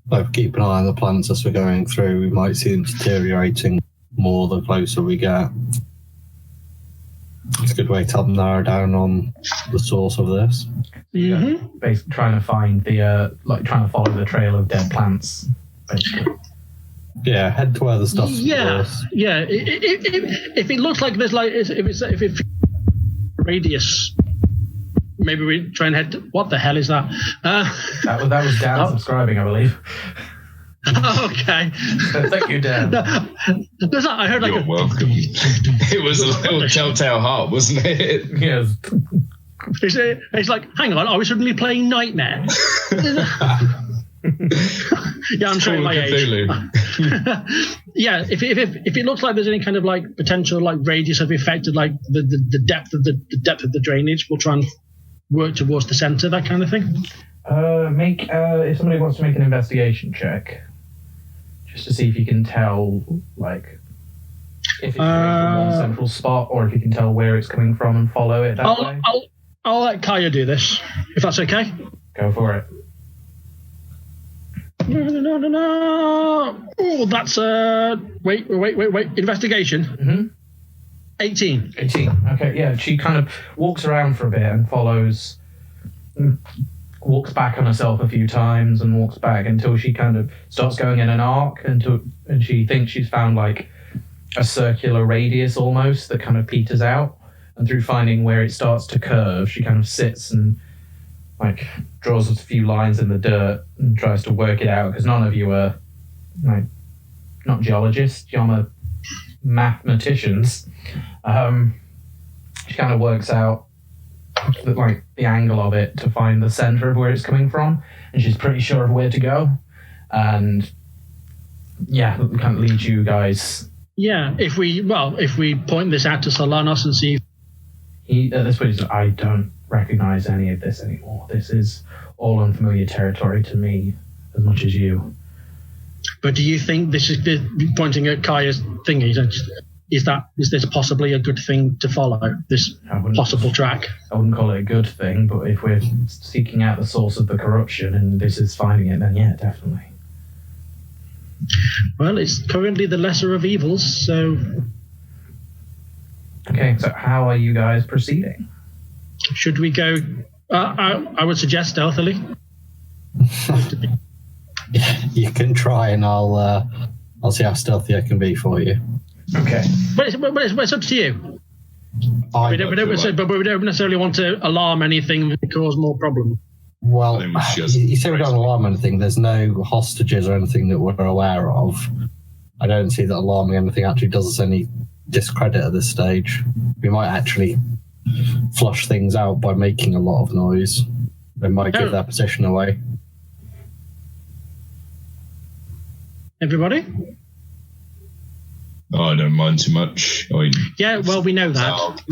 So keep an eye on the plants as we're going through. We might see them deteriorating more the closer we get. It's a good way to help narrow down on the source of this. Mm-hmm. Basically trying to find the, trying to follow the trail of dead plants, basically. Yeah, head to where the stuff's Yeah, worse. yeah. If it looks like there's if it's radius, maybe we try and head to, what the hell is that? That was Dan subscribing, I believe. Okay. Thank you, Dan. I heard You're welcome. It was a little telltale heart, wasn't it? Yes. It's like, hang on, are we suddenly playing Nightmare? Yeah, I'm showing my age. Yeah, if it looks like there's any kind of potential radius of effect of the depth of the drainage, we'll try and work towards the center, that kind of thing. If somebody wants to make an investigation check, just to see if you can tell if it's coming from one central spot or if you can tell where it's coming from and follow it that way. I'll let Kaya do this, if that's okay. Go for it. No. Oh, that's wait. Investigation. Mm-hmm. 18. 18. Okay, yeah. She kind of walks around for a bit and walks back on herself a few times and walks back until she kind of starts going in an arc and she thinks she's found a circular radius almost that kind of peters out. And through finding where it starts to curve, she kind of sits and draws a few lines in the dirt and tries to work it out, because none of you are not geologists, you're mathematicians. She kind of works out the angle of it to find the center of where it's coming from, and she's pretty sure of where to go. And yeah, it kind of leads you guys. Yeah, if we point this out to Solanos and see. At this point, he's like, I don't recognize any of this anymore. This is all unfamiliar territory to me as much as you. But do you think this is pointing at Kaya's thingy? Is this possibly a good thing to follow, this possible track? I wouldn't call it a good thing, but if we're seeking out the source of the corruption and this is finding it, then yeah, definitely. Well, it's currently the lesser of evils, so. Okay, so how are you guys proceeding? Should we go? I would suggest stealthily. You can try, and I'll see how stealthy I can be for you. Okay. But it's up to you. We don't necessarily want to alarm anything that cause more problems. Well, I think she has you say we don't alarm anything. There's no hostages or anything that we're aware of. I don't see that alarming anything actually does us any discredit at this stage. We might actually flush things out by making a lot of noise. They might give their position away. Everybody? Oh, I don't mind too much. I mean, Yeah, well, we know that.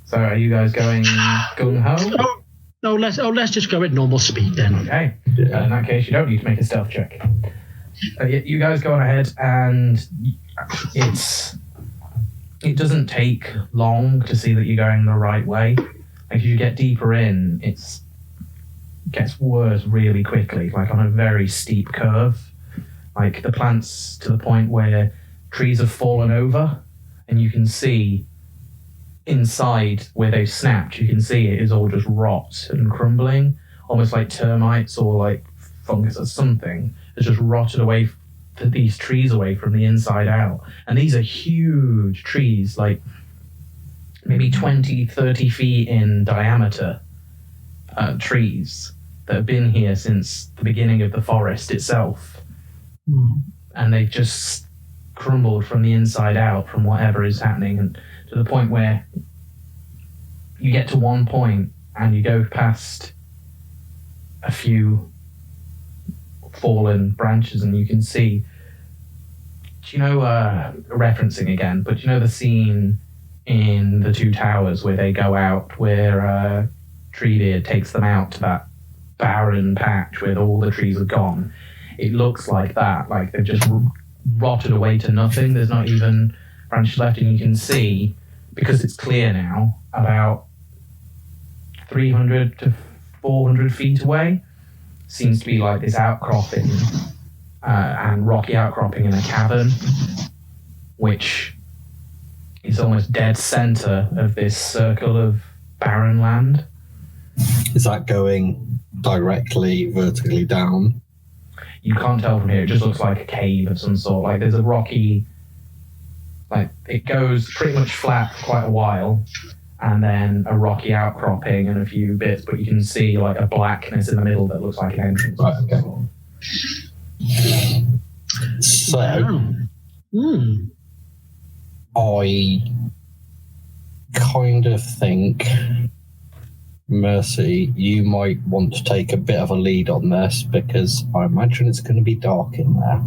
So are you guys going gung ho? Let's just go at normal speed then. Okay. In that case, you don't need to make a stealth check. You guys go on ahead, and it doesn't take long to see that you're going the right way. Like, as you get deeper in, it gets worse really quickly, like on a very steep curve. Like the plants to the point where trees have fallen over, and you can see inside where they've snapped, you can see it is all just rot and crumbling, almost like termites or like fungus or something has just rotted away these trees away from the inside out. And these are huge trees, like maybe 20, 30 feet in diameter trees that have been here since the beginning of the forest itself. And they've just crumbled from the inside out from whatever is happening, and to the point where you get to one point and you go past a few fallen branches and you can see, referencing again, but the scene in The Two Towers where they go out, where Treebeard takes them out to that barren patch where all the trees are gone. It looks like that, like they've just rotted away to nothing. There's not even branches left, and you can see, because it's clear now, about 300 to 400 feet away seems to be like this outcropping and rocky outcropping in a cavern, which is almost dead center of this circle of barren land. Is that going directly vertically down? You can't tell from here. It just looks like a cave of some sort. Like there's a rocky, like it goes pretty much flat for quite a while, and then a rocky outcropping and a few bits, but you can see like a blackness in the middle that looks like an entrance. Right, okay. So, I kind of think, Mercy, you might want to take a bit of a lead on this, because I imagine it's going to be dark in there.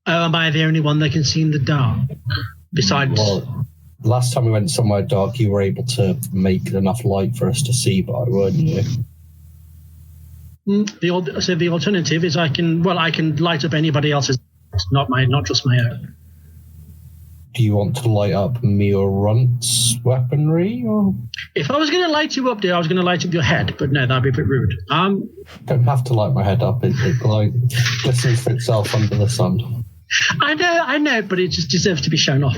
Oh, am I the only one that can see in the dark? Besides... Well, last time we went somewhere dark, you were able to make enough light for us to see by, weren't you? The alternative is I can light up anybody else's, not just my own. Do you want to light up me or Runt's weaponry? Or? If I was going to light you up, dear, I was going to light up your head, but no, that'd be a bit rude. Don't have to light my head up. It glistens for itself under the sun. I know, but it just deserves to be shown off.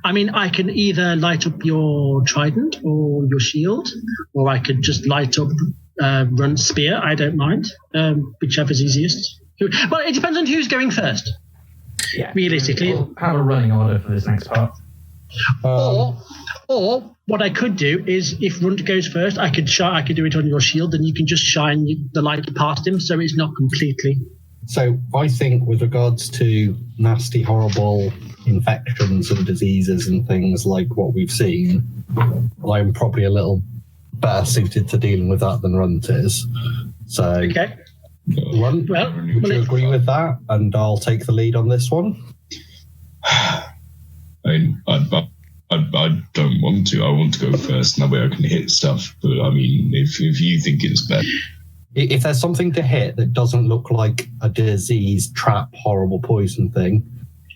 I mean, I can either light up your trident or your shield, or I could just light up Runt's spear. I don't mind, whichever's easiest. Well, it depends on who's going first. Yeah, realistically, we'll have a running order for this next part. Or what I could do is, if Runt goes first, I could do it on your shield, and you can just shine the light past him, so it's not completely. So I think, with regards to nasty, horrible infections and diseases and things like what we've seen, I'm probably a little better suited to dealing with that than Runt is. So, okay. Runt, would you agree with that? And I'll take the lead on this one. I don't want to. I want to go first, and that way I can hit stuff. But I mean, if you think it's better. If there's something to hit that doesn't look like a disease, trap, horrible poison thing,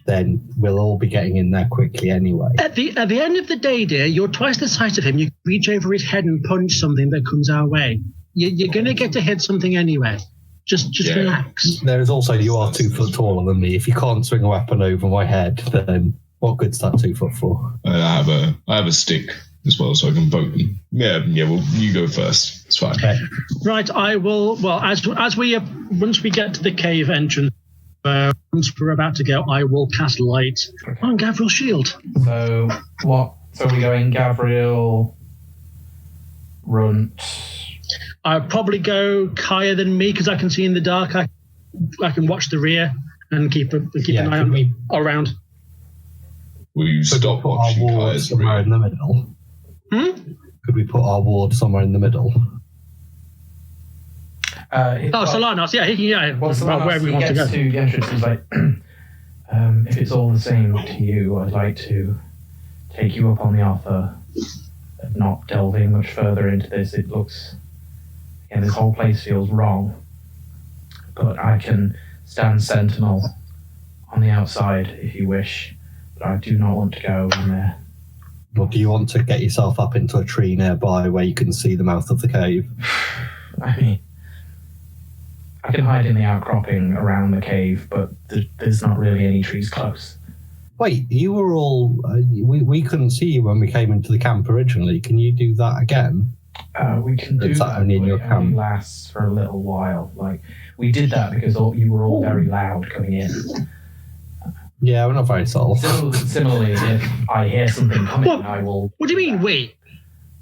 then we'll all be getting in there quickly anyway. At the end of the day, dear, you're twice the size of him. You reach over his head and punch something that comes our way. You're going to get to hit something anyway. Just relax. There is also, you are 2 foot taller than me. If you can't swing a weapon over my head, then what good's that 2 foot for? I have a stick as well, so I can poke them. Yeah. Well, you go first. It's fine. Okay. Right, I will. Well, once we get to the cave entrance, Once we're about to go, I will cast light on Gavriel's shield. So what? So we're going Gavriel, Runt. I'd probably go higher than me because I can see in the dark. I can watch the rear and keep an eye on around. Will you stop Put our watching ward Kaya's somewhere in the middle. Could we put our ward somewhere in the middle? Solanos, Well, Solanos, wherever we want to go. To the entrance, he's like, if it's all the same to you, I'd like to take you up on the offer of not delving much further into this. It looks, again, this whole place feels wrong, but I can stand sentinel on the outside if you wish, but I do not want to go in there. Or do you want to get yourself up into a tree nearby where you can see the mouth of the cave? I mean, I can hide in the outcropping around the cave, but there's not really any trees close. Wait, you were all... we couldn't see you when we came into the camp originally. Can you do that again? We can do that, only in but your it only camp? lasts for a little while. Like, we did that because you were all very loud coming in. Yeah, we're not very subtle. Similarly, if I hear something coming, What? I will... What do you mean, we?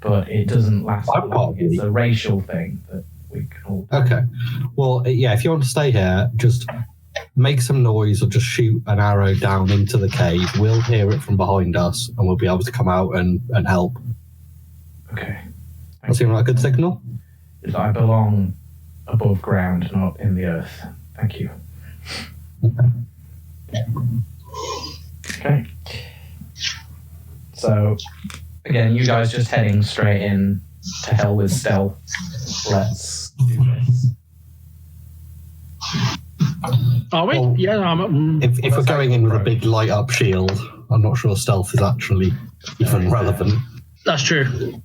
But it doesn't last I'm long. It's probably- a racial thing that we can all... Okay. Well, yeah, if you want to stay here, just make some noise or just shoot an arrow down into the cave. We'll hear it from behind us and we'll be able to come out and help. Okay. That seem like a good signal? I belong above ground, not in the earth. Thank you. Okay. So, again, you guys just heading straight in to hell with stealth. Let's do this. Are we? Well, I'm... If we're going in with a big light up shield, I'm not sure stealth is actually even relevant. That's true.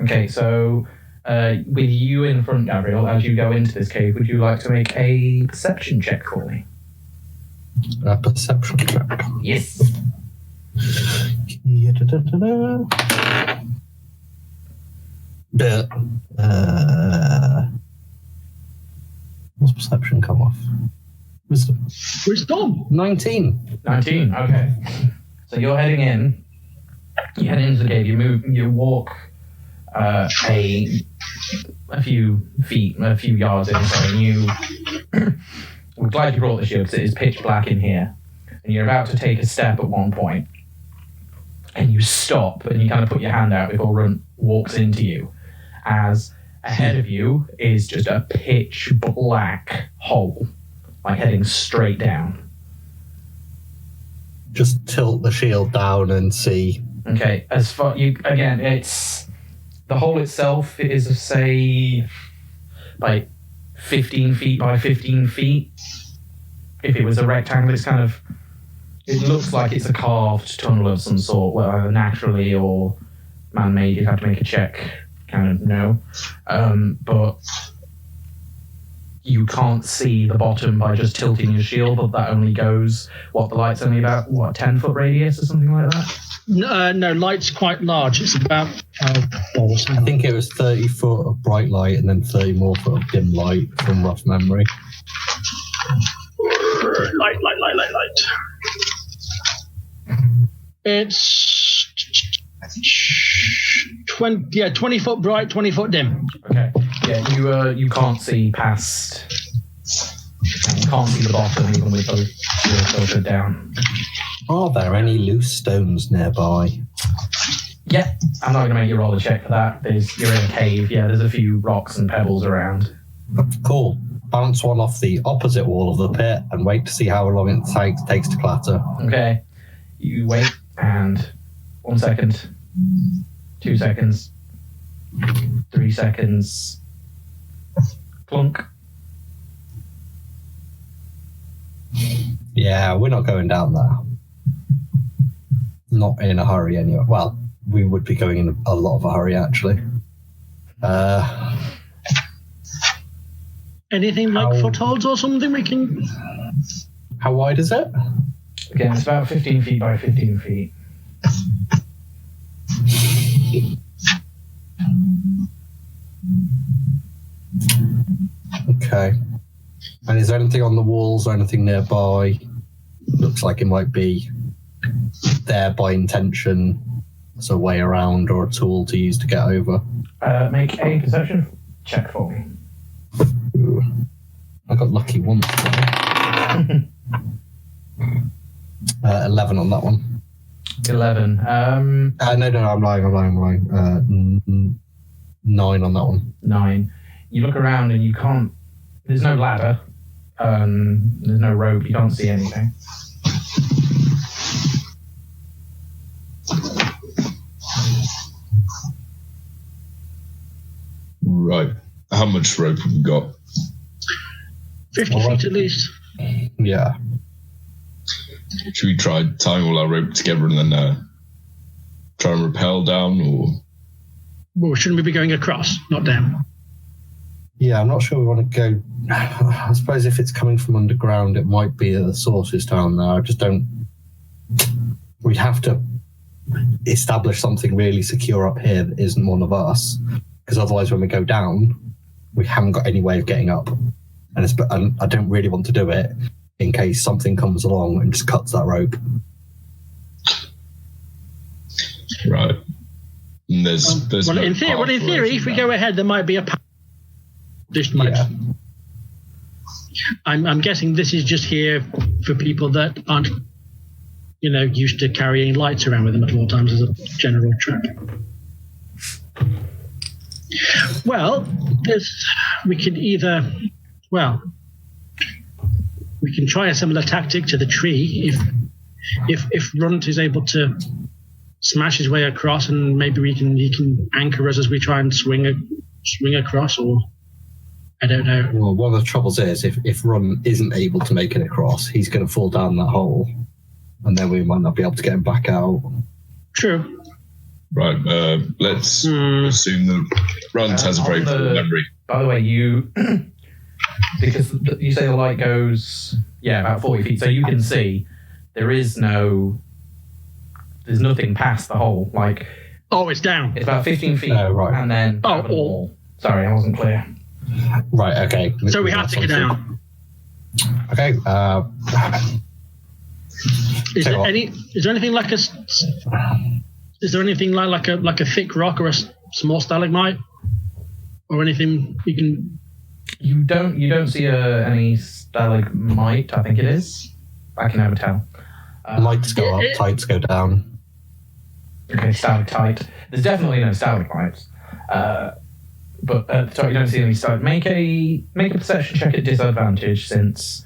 Okay, so with you in front, Gabriel, as you go into this cave, would you like to make a perception check for me? A perception check. Yes. What's perception come off? Wisdom. Wisdom. 19. 19, okay. So you're heading in. You head into the cave, you walk a few feet, a few yards in, and you... We're glad you brought the shield because it is pitch black in here. And you're about to take a step at one point, and you stop and you kind of put your hand out before Runt walks into you, as ahead of you is just a pitch black hole, like heading straight down. Just tilt the shield down and see. Okay, as far again, it's the hole itself is say like 15 feet by 15 feet. If it was a rectangle, it's kind of, it looks like it's a carved tunnel of some sort, whether naturally or man-made. You'd have to make a check, kind of know. But you can't see the bottom by just tilting your shield, but that only goes, the light's only about, 10-foot radius or something like that? No, light's quite large. It's about 12 balls. I think it was 30 foot of bright light and then 30 more foot of dim light from rough memory. Light. It's 20 foot bright, 20 foot dim. Okay. Yeah, you can't see past. You can't see the bottom even with both shields filtered down. Are there any loose stones nearby? Yeah, I'm not going to make you roll a check for that. You're in a cave. Yeah, there's a few rocks and pebbles around. Cool. Bounce one off the opposite wall of the pit and wait to see how long it takes to clatter. Okay. You wait, and 1 second, 2 seconds, 3 seconds. Clunk. Yeah, we're not going down there. Not in a hurry anyway. Well, we would be going in a lot of a hurry actually. Anything like footholds or something we can... How wide is it? Again, it's about 15 feet by 15 feet. Okay. And is there anything on the walls or anything nearby? Looks like it might be there by intention as a way around or a tool to use to get over. Make a perception check for me. Ooh. I got lucky once. 11 on that one. 11. No, I'm lying. 9 on that one. 9. You look around and you can't. There's no ladder. There's no rope. You can't see anything. Right. How much rope have we got? 50 feet at least. Yeah. Should we try tying all our rope together and then try and rappel down, or? Well, shouldn't we be going across, not down? Yeah, I'm not sure we want to go. I suppose if it's coming from underground, it might be the source is down there. I just don't. We have to establish something really secure up here that isn't one of us, because otherwise, when we go down, we haven't got any way of getting up, and I don't really want to do it in case something comes along and just cuts that rope. Right. And there's well, no in theory, if we go ahead, there might be a path. This might. Yeah. I'm guessing this is just here for people that aren't, used to carrying lights around with them at all times as a general trap. Well, we can try a similar tactic to the tree if Runt is able to smash his way across, and maybe he can anchor us as we try and swing across, or I don't know. Well, one of the troubles is if Run isn't able to make it across, he's going to fall down that hole, and then we might not be able to get him back out. True. Right. Let's assume that Runt has a very full memory. By the way, because you say the light goes, about 40 feet, so you can see there's nothing past the hole. Like, it's down. It's about 15 feet, right. and then the wall. Sorry, I wasn't clear. Right. Okay. So we have to get down. Okay. Is there anything like a? Is there anything like a thick rock or a small stalagmite, or anything you can? You don't see any stalagmite. I think it is. I can never tell. Lights go up, tights go down. Okay, stalactite. There's definitely no stalagmites. But at the top you don't see any stalagmites. Make a perception check at disadvantage, since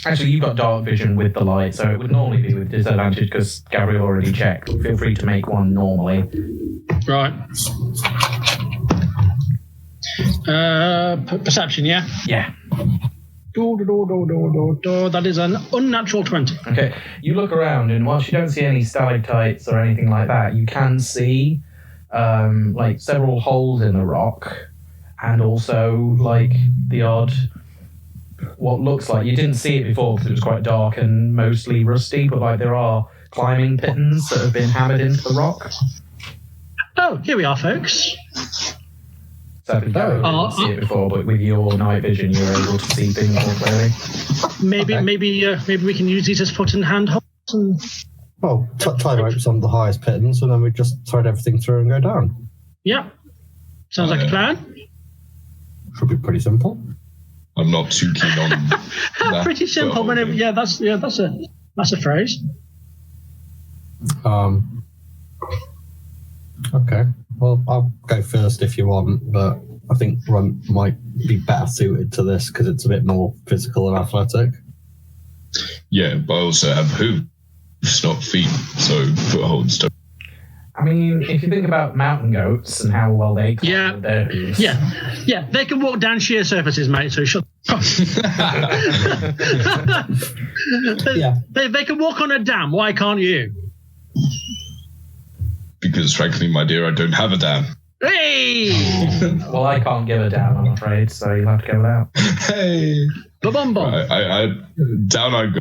actually you've got dark vision with the light, so it would normally be with disadvantage because Gabriel already checked. Feel free to make one normally. Right. Perception, yeah? Yeah. That is an unnatural 20. Okay. You look around, and whilst you don't see any stalactites or anything like that, you can see several holes in the rock, and also the odd, what looks like, you didn't see it before because it was quite dark and mostly rusty, but there are climbing pittons that have been hammered into the rock. Oh, here we are, folks. Sadly, Gary didn't see it before, but with your night vision, you were able to see things more clearly. Maybe we can use these as foot and hand holes. And... Well, tie ropes on the highest pittons, and then we just thread everything through and go down. Yeah, sounds like a plan. Should be pretty simple. I'm not too keen on that. Pretty simple. Whenever, that's a phrase. Okay. Well, I'll go first if you want, but I think Runt might be better suited to this because it's a bit more physical and athletic. Yeah, but I also have hooves, not feet, so footholds don't. I mean, if you think about mountain goats and how well they climb with their hooves. Yeah, they can walk down sheer surfaces, mate, so shut up. They can walk on a dam, why can't you? Because frankly, my dear, I don't have a dam. Hey! Well, I can't give a damn, I'm afraid, so you'll have to go without. Hey! Ba-bum-bum. I down I go.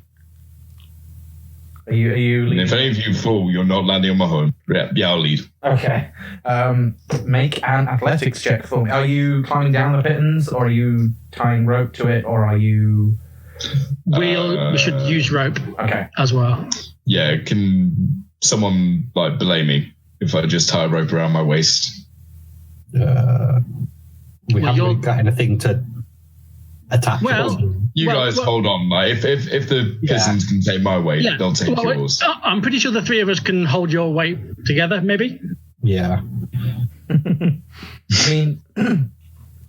Are you And leading? if any of you fall, you're not landing on my home. Yeah, I'll lead. Okay. Make an athletics check for me. Are you climbing down the pittance, or are you tying rope to it, or are you... We should use rope Okay. as well. Yeah, can someone belay me if I just tie a rope around my waist? We haven't really got anything to attach it Well, to. You guys hold on. If the pistons can take my weight, they'll take yours. I'm pretty sure the three of us can hold your weight together, maybe. Yeah. I mean,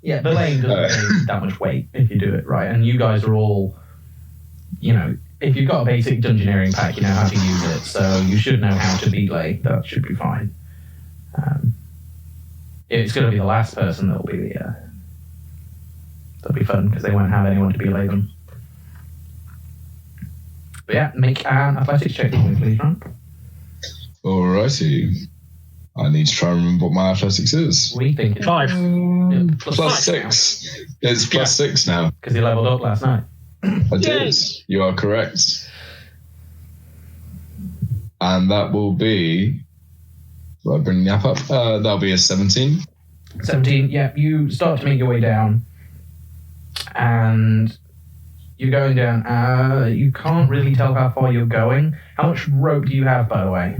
yeah, belaying doesn't need that much weight if you do it right. And you guys are all, if you've got a basic dungeoneering pack, you know how to use it. So you should know how to belay. That should be fine. It's going to be the last person that'll be that'll be fun because they won't have anyone to belay them. But yeah, make an athletics check for me, please, Frank. Alrighty. I need to try and remember what my athletics is. We think it's 5. Plus 6. It's plus 6 now. because you leveled up last night. I did. You are correct. And that will be... Do I bring the app up? That'll be a 17. 17, yeah, you start to make your way down. And you're going down. You can't really tell how far you're going. How much rope do you have, by the way?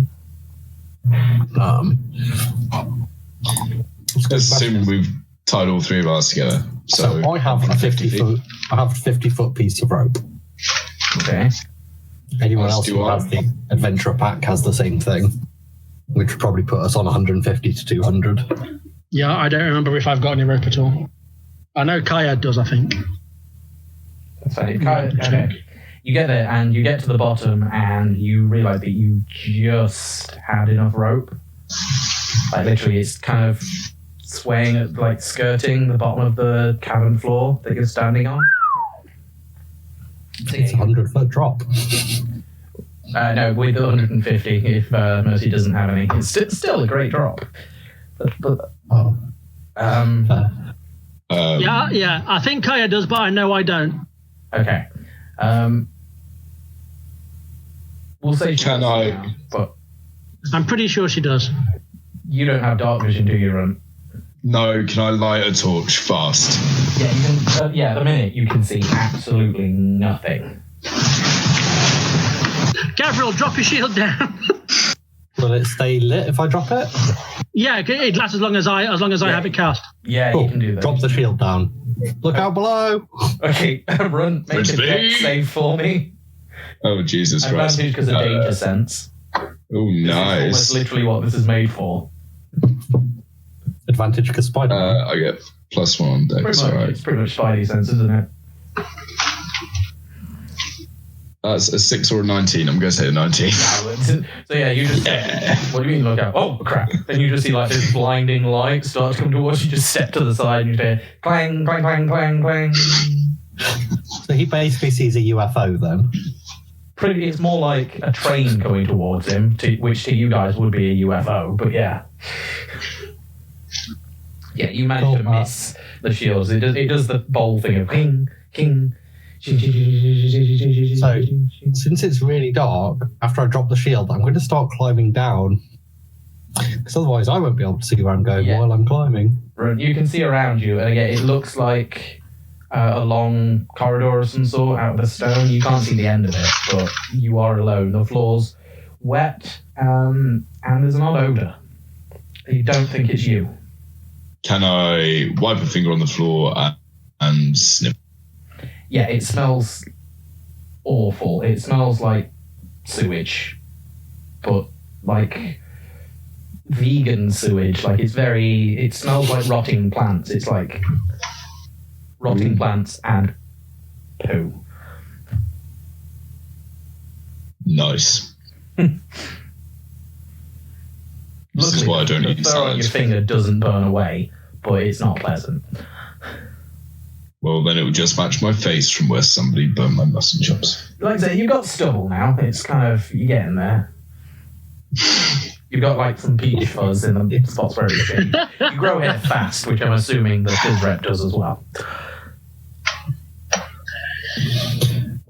Assuming we've tied all three of ours together. So I have a 50 foot. I have a 50-foot piece of rope. Okay. Anyone As else do who I. has the adventurer pack has the same thing, which would probably put us on 150 to 200. Yeah, I don't remember if I've got any rope at all. I know Kaya does, I think. That's fine. Okay. You get there and you get to the bottom and you realise that you just had enough rope. Like literally it's kind of swaying, like skirting the bottom of the cavern floor that you're standing on. It's a 100-foot drop. No, with 150 if Mercy doesn't have any. It's still a great drop. But Oh, Yeah, I think Kaya does, but I know I don't. okay. We'll say she Can does I- now, but I'm pretty sure she does. you don't have dark vision, do you, Run? No, can I light a torch fast? Yeah, you can. The minute you can see absolutely nothing. Gabriel, drop your shield down. will it stay lit if I drop it? Yeah, it lasts as long as I have it cast. Yeah, Cool. you can do that. Drop the shield down. Look out below. Okay, Run, make a Crispy. dex save for me. Oh, Jesus Christ. Advantage because of danger sense. Oh, This is nice. almost literally what this is made for. Advantage because Spider. I get +1 on dex, Pretty much, alright. it's pretty much Spidey sense, isn't it? That's a 6 or a 19. I'm going to say a 19. So yeah, you just. What do you mean look out? Oh crap! Then you just see like this blinding light start to come towards you. Just step to the side and you hear clang, clang, clang, clang, clang. So he basically sees a UFO then. It's more like a train coming towards him, which to you guys would be a UFO. But yeah, you managed to miss the shields. It does the bowl thing of king, king. So, since it's really dark, after I drop the shield, I'm going to start climbing down. Because otherwise I won't be able to see where I'm going while I'm climbing. You can see around you, and again, it looks like a long corridor of some sort out of the stone. You can't see the end of it, but you are alone. The floor's wet, and there's an odd odour. You don't think it's you. Can I wipe a finger on the floor and sniff? Yeah, it smells awful. It smells like sewage, but like vegan sewage. Like it smells like rotting plants. It's like rotting plants and poo. Nice. This is why I don't eat the fur on your salads. finger doesn't burn away, but it's not pleasant. Well, then it would just match my face from where somebody burned my mutton chops. Like I say, you've got stubble now. It's kind of, you're getting there. You've got like some peach fuzz in the spots where it's shaved. You grow hair fast, which I'm assuming the Fizz rep does as well.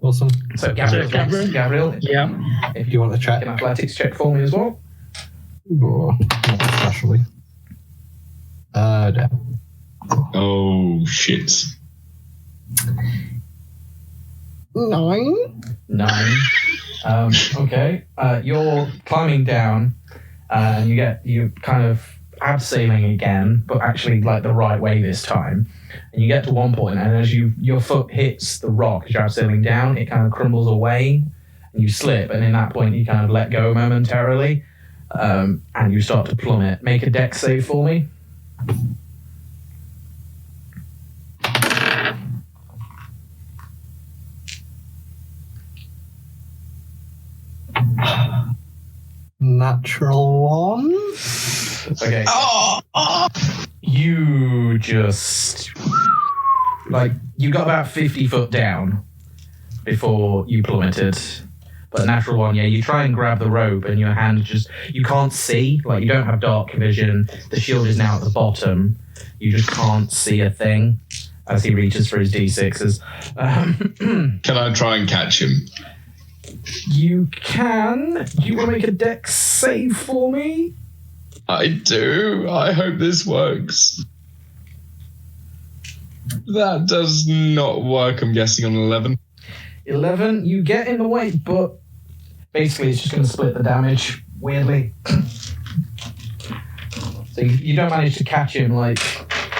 Awesome. So Gabriel, Gabriel, Yeah. if Do you want to check? an athletics check for me as well. Or not especially. Damn. Oh, shit. 9. 9. Okay. You're climbing down, and you kind of abseiling again, but actually like the right way this time. And you get to one point, and as your foot hits the rock as you're abseiling down, it kind of crumbles away, and you slip. And in that point, you kind of let go momentarily, and you start to plummet. Make a dex save for me. Natural 1. Okay. You just you got about 50 foot down before you plummeted. But natural 1, yeah, you try and grab the rope and your hand you can't see, you don't have dark vision. The shield is now at the bottom. You just can't see a thing as he reaches for his D6s. Can I try and catch him? You can. Do you want to make a dex save for me? I do. I hope this works. That does not work, I'm guessing, on 11. 11, you get in the way, but basically it's just going to split the damage, weirdly. So you don't manage to catch him like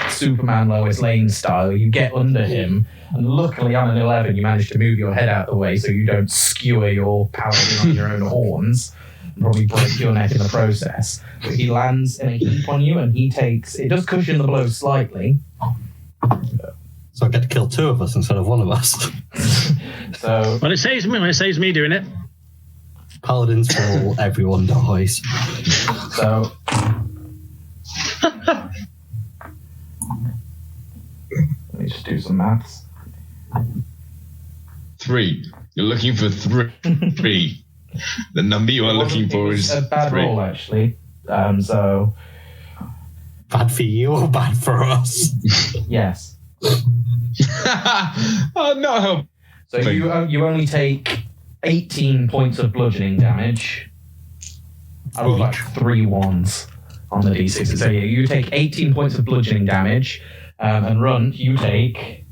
Superman Lois Lane style. You get under him, and luckily on an 11 you manage to move your head out of the way so you don't skewer your paladin on your own horns and probably break your neck in the process. But he lands in a heap on you, and it does cushion the blow slightly. So I get to kill 2 of us instead of 1 of us. So, Well, it saves me doing it. Paladins fall, everyone dies. so let me just do some maths. 3. You're looking for 3. The number you are looking for is a bad 3. roll, actually. So Bad for you or bad for us? yes. Not help. So you only take 18 points of bludgeoning damage. I rolled like 3 1s on the d6. So yeah, you take 18 points of bludgeoning damage, and Run, you take.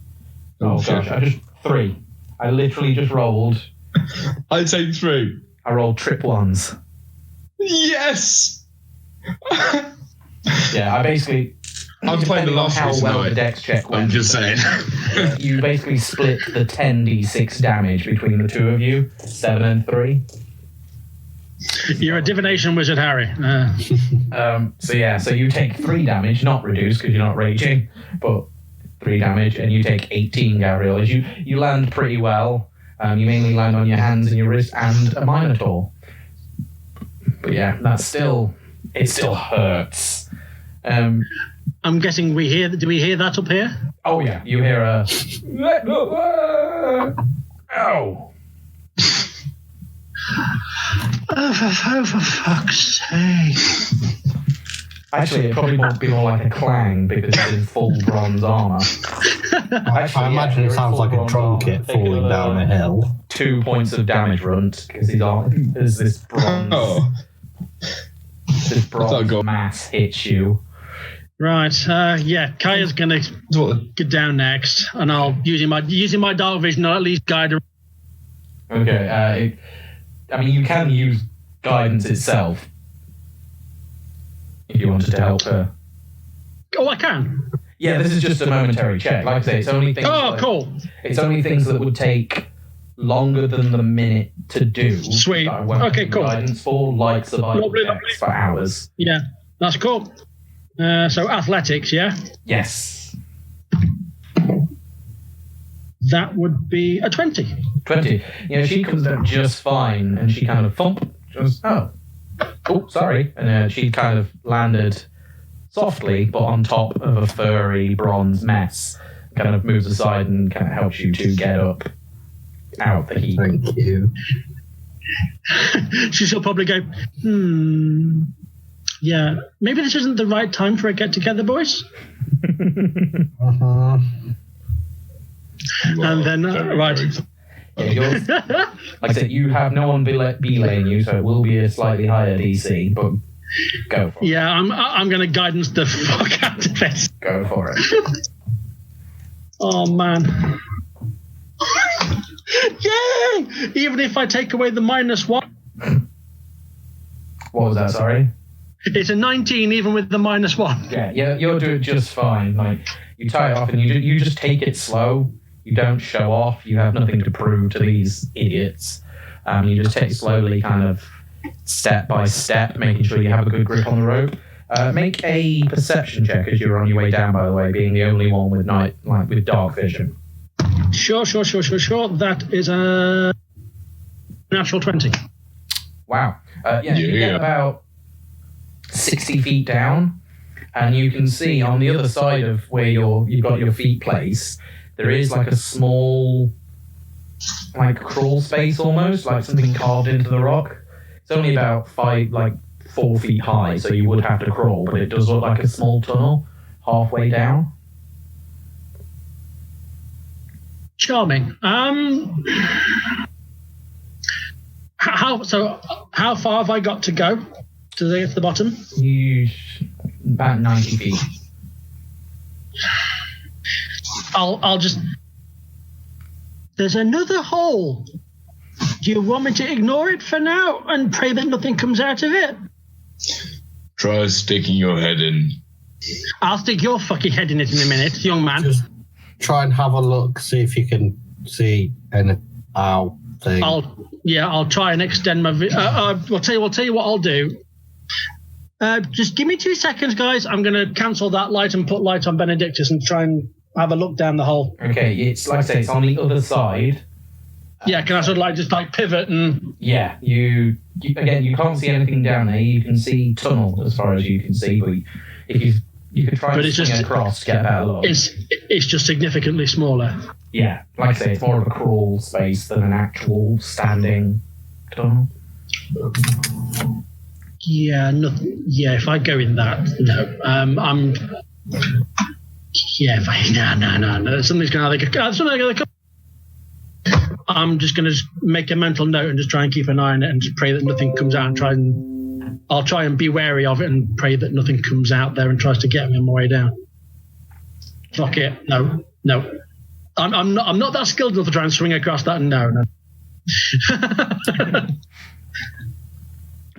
Oh gosh, 3. I literally just rolled. I take 3. I rolled trip 1s. Yes. Yeah, I basically. I'm playing the depending on last how one well tonight. the dex check went. I'm just saying. You basically split the 10d6 damage between the two of you, 7 and 3. You're a divination wizard, Harry. So you take 3 damage, not reduced because you're not raging, but 3 damage, and you take 18, Gabriel. As you land pretty well. You mainly land on your hands and your wrist and a Minotaur. But yeah, it still hurts. I'm guessing do we hear that up here? Oh yeah, you hear a ow. Oh, for fuck's sake. Actually, it probably won't be more like a clang because it's in full bronze armor. I imagine it sounds like a drum kit falling down a hill. 2 points of damage runt because there's this bronze. This bronze mass hits you. Right, Kaya's gonna get down next, and I'll using my dark vision, I'll at least guide her. Okay, you can use guidance itself if you wanted to help her. Oh, I can. Yeah, this is just a momentary check. Like I say, it's only things. Oh, cool. It's only things that would take longer than the minute to do. Sweet. That I won't Okay, give cool. Guidance for like survival checks for hours. Yeah, that's cool. So athletics, yeah? Yes. That would be a 20. 20. She comes down just fine, and she kind of thump. Just, oh, sorry. And she kind of landed softly, but on top of a furry bronze mess. Kind of moves aside and kind of helps you to get up out the heap. Thank you. She'll probably go, yeah, maybe this isn't the right time for a get-together, boys. Uh-huh. And then, right. Yeah, yours, like I said, you have no one belaying you, so it will be a slightly higher DC, but go for it. Yeah, I'm going to guidance the fuck out of it. Go for it. Oh, man. Yay! Even if I take away the -1. What was that, sorry? It's a 19 even with the -1. Yeah, you'll do it just fine. Like, you tie it off and you just take it slow. You don't show off. You have nothing to prove to these idiots. You just take it slowly, kind of step by step, making sure you have a good grip on the rope. Make a perception check as you're on your way down, by the way, being the only one with with dark vision. Sure. That is a natural 20. Wow. You get about 60 feet down, and you can see on the other side of where you've got your feet placed, there is like a small, like crawl space almost, like something carved into the rock. It's only about 4 feet high, so you would have to crawl, but it does look like a small tunnel halfway down. Charming. How far have I got to go to get to the bottom? About 90 feet. I'll just. There's another hole. Do you want me to ignore it for now and pray that nothing comes out of it? Try sticking your head in. I'll stick your fucking head in it in a minute, young man. Just try and have a look, see if you can see any thing. I'll try and extend my. I'll tell you what I'll do. Just give me 2 seconds, guys. I'm going to cancel that light and put light on Benedictus and try and have a look down the hole. Okay, it's like I say, it's on the other side. Yeah, can I sort of just pivot and... Yeah, you can't see anything down there. You can see tunnel as far as you can see, but if you could try and swing across to get a better look. It's just significantly smaller. Yeah, like I say, it's more of a crawl space than an actual standing tunnel. Yeah, if I go in that, no. No. Something's going to come. I'm just going to make a mental note and just try and keep an eye on it and just pray that nothing comes out I'll try and be wary of it and pray that nothing comes out there and tries to get me on my way down. Fuck it. No. I'm not that skilled enough to try and swing across that. No.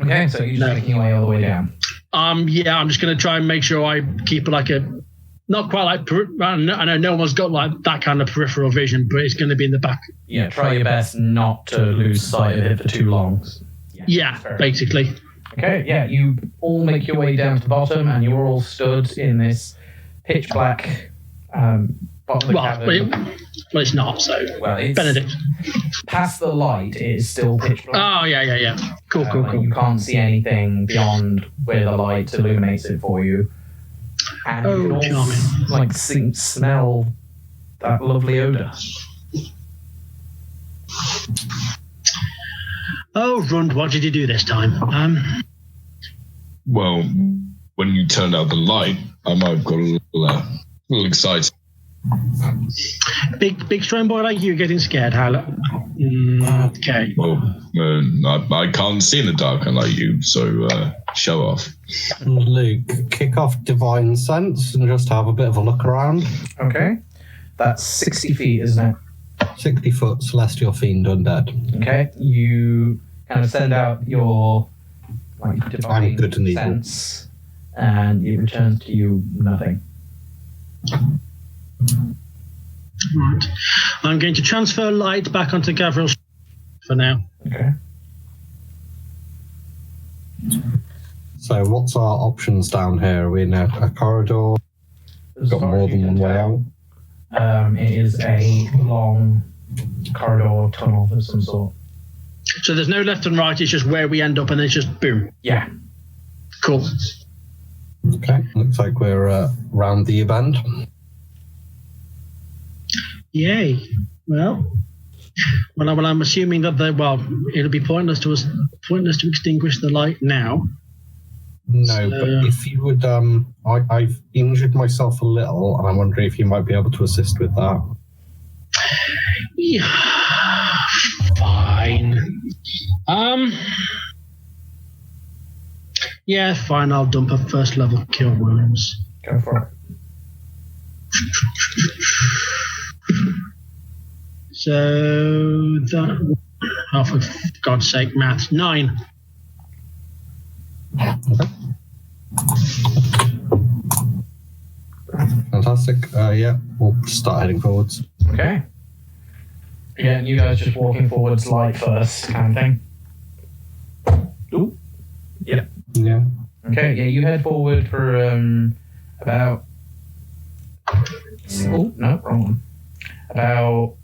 Okay, so you're just making your way all the way down. I'm just going to try and make sure I keep not quite like, I know no one's got like that kind of peripheral vision, but it's going to be in the back. Yeah, try your best not to lose sight of it for too long. Yeah, basically. Okay, yeah, you all make your way down to the bottom, and you're all stood in this pitch black bottom of the cavern. Well, it's not, so... Well, it's... Benedict. Past the light, it is still pitch black. Oh, yeah. Cool. You can't see anything beyond where the light illuminates it for you. And you can all, smell that lovely odour. Oh, Rund, what did you do this time? Well, when you turned out the light, I might have got a little excited. Big strong boy like you getting scared, Harlow. Okay. Well, I can't see in the dark unlike you, so show off. Luke, kick off Divine Sense and just have a bit of a look around. Okay. That's 60 feet, isn't it? 60 foot Celestial Fiend Undead. Okay. You kind of send out your Divine good and Sense, and it returns to you nothing. Right. I'm going to transfer light back onto Gavriel's for now. Okay. So what's our options down here? Are we in a corridor? Got more than one way out? It is a long corridor tunnel of some sort. So there's no left and right, it's just where we end up and it's just boom. Yeah. Cool. Okay, looks like we're round the bend. Yay. Well, I'm assuming that it'll be pointless to extinguish the light now. No, but if you would, I've injured myself a little, and I'm wondering if you might be able to assist with that. Yeah. Fine. Yeah, fine. I'll dump a first level cure wounds. Go for it. So that, oh, for God's sake, maths. 9. Okay. Fantastic. Yeah, we'll start heading forwards. Okay. Again, you guys just walking forwards light first kind of thing. Ooh. Yeah. Yeah. Okay, yeah, you head forward for about... Oh, no, wrong one. About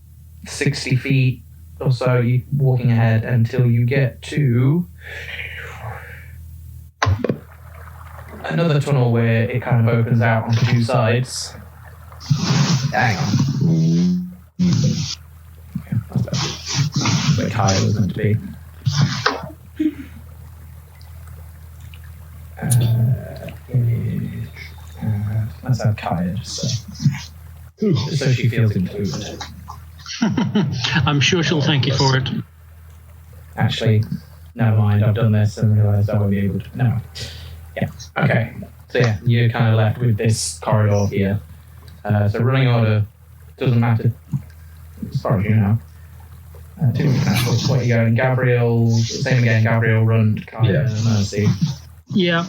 60 feet or so, you walking ahead until you get to another tunnel where it kind of opens out onto two sides. Hang on. Okay, that's better. Where Kyle was meant to be. Let's have Kaya just so she feels included. I'm sure she'll thank you for it. Actually, never mind, I've done this and realised I won't be able to. No. Yeah. Okay. So yeah, you're kind of left with this corridor here. So running order doesn't matter as far as you know. Too much natural. Where you going? Gabriel, same again, Gabriel, Runt, Kaya, Mercy. Yeah.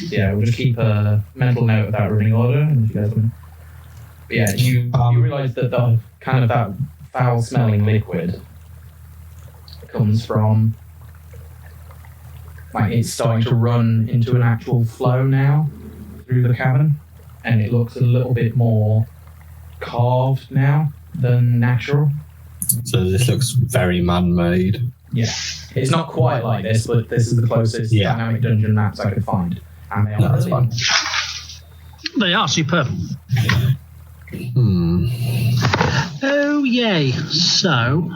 Yeah, we'll just keep a mental note of that running order. And if you guys want. But yeah, you realise that the kind of that foul-smelling liquid comes from, like, it's starting to run into an actual flow now through the cavern, and it looks a little bit more carved now than natural. So this looks very man-made. Yeah, it's not quite like this, but this is the closest dynamic dungeon maps I could find, and they are No, that's fine. They are superb. Oh, yay. So,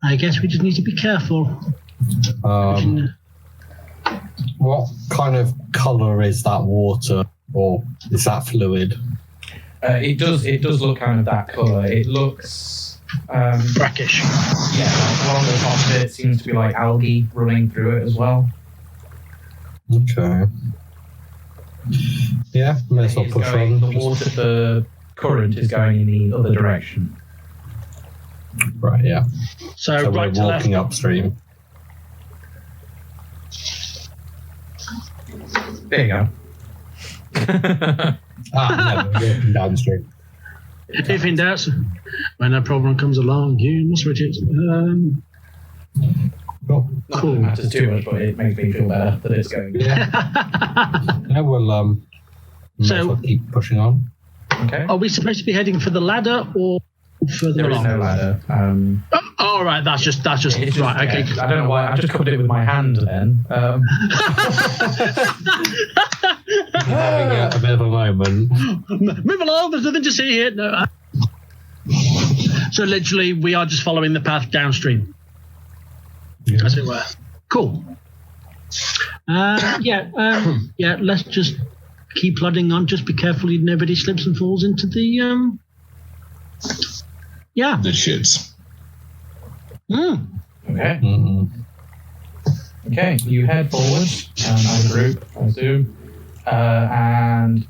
I guess we just need to be careful. What kind of colour is that water, or is that fluid? It does look kind of that colour. It looks brackish. Yeah, like along the top of it seems to be like algae running through it as well. Okay. Yeah, may as well push on. The current is going in the other direction. Right, yeah. So we're right to left. walking upstream. There you go. No, we're walking downstream. If in doubt, when a problem comes along, you must reach it. Cool. Not that it matters too much, but it makes me feel better that it's going. Yeah, we'll may as well keep pushing on. Okay. Are we supposed to be heading for the ladder or further There is along? no ladder. Oh, right, that's just It's just, right. Okay. I don't know why. I just covered it with my hand then. Having a bit of a moment. Move along. There's nothing to see here. No. So literally, we are just following the path downstream, as it were. Cool. Yeah. Let's just keep plodding on. Just be careful nobody slips and falls into the The shits. Okay. Mm-hmm. Okay. You head forward as a group, I assume, and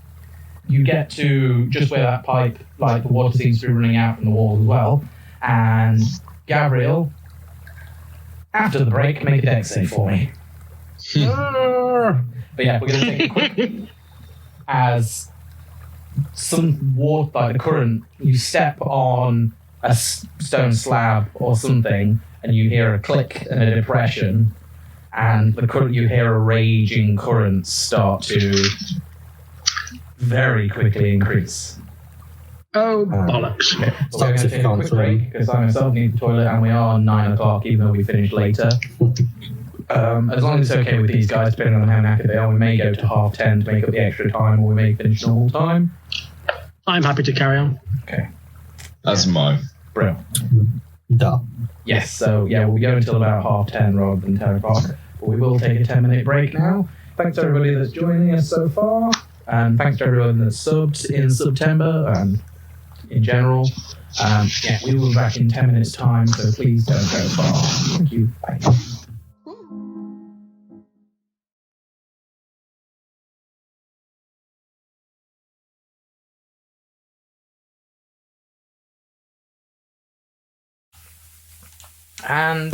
you get to just where that pipe, like the water seems to be running out from the walls as well. And Gabriel, after the break, make a dex save for me. But yeah, we're going to take a quick as some water, like the current, you step on a stone slab or something, and you hear a click and a depression, and the current, you hear a raging current start to very quickly increase. Oh, bollocks. Okay, so we're going to take a quick break because I myself need the toilet, and we are 9 o'clock, even though we finished later. As long as it's okay with these guys, depending on how knackered they are, we may go to 10:30 to make up the extra time, or we may finish normal time. I'm happy to carry on. Okay. That's mine. Brilliant. Duh. Yes, so yeah, we'll go until about 10:30 rather than 10 o'clock. But we will take a 10-minute break now. Thanks to everybody that's joining us so far. And thanks to everyone that's subbed in September. And in general. Yeah, we will be back in 10 minutes' time, so please don't go far. Thank you. Bye. And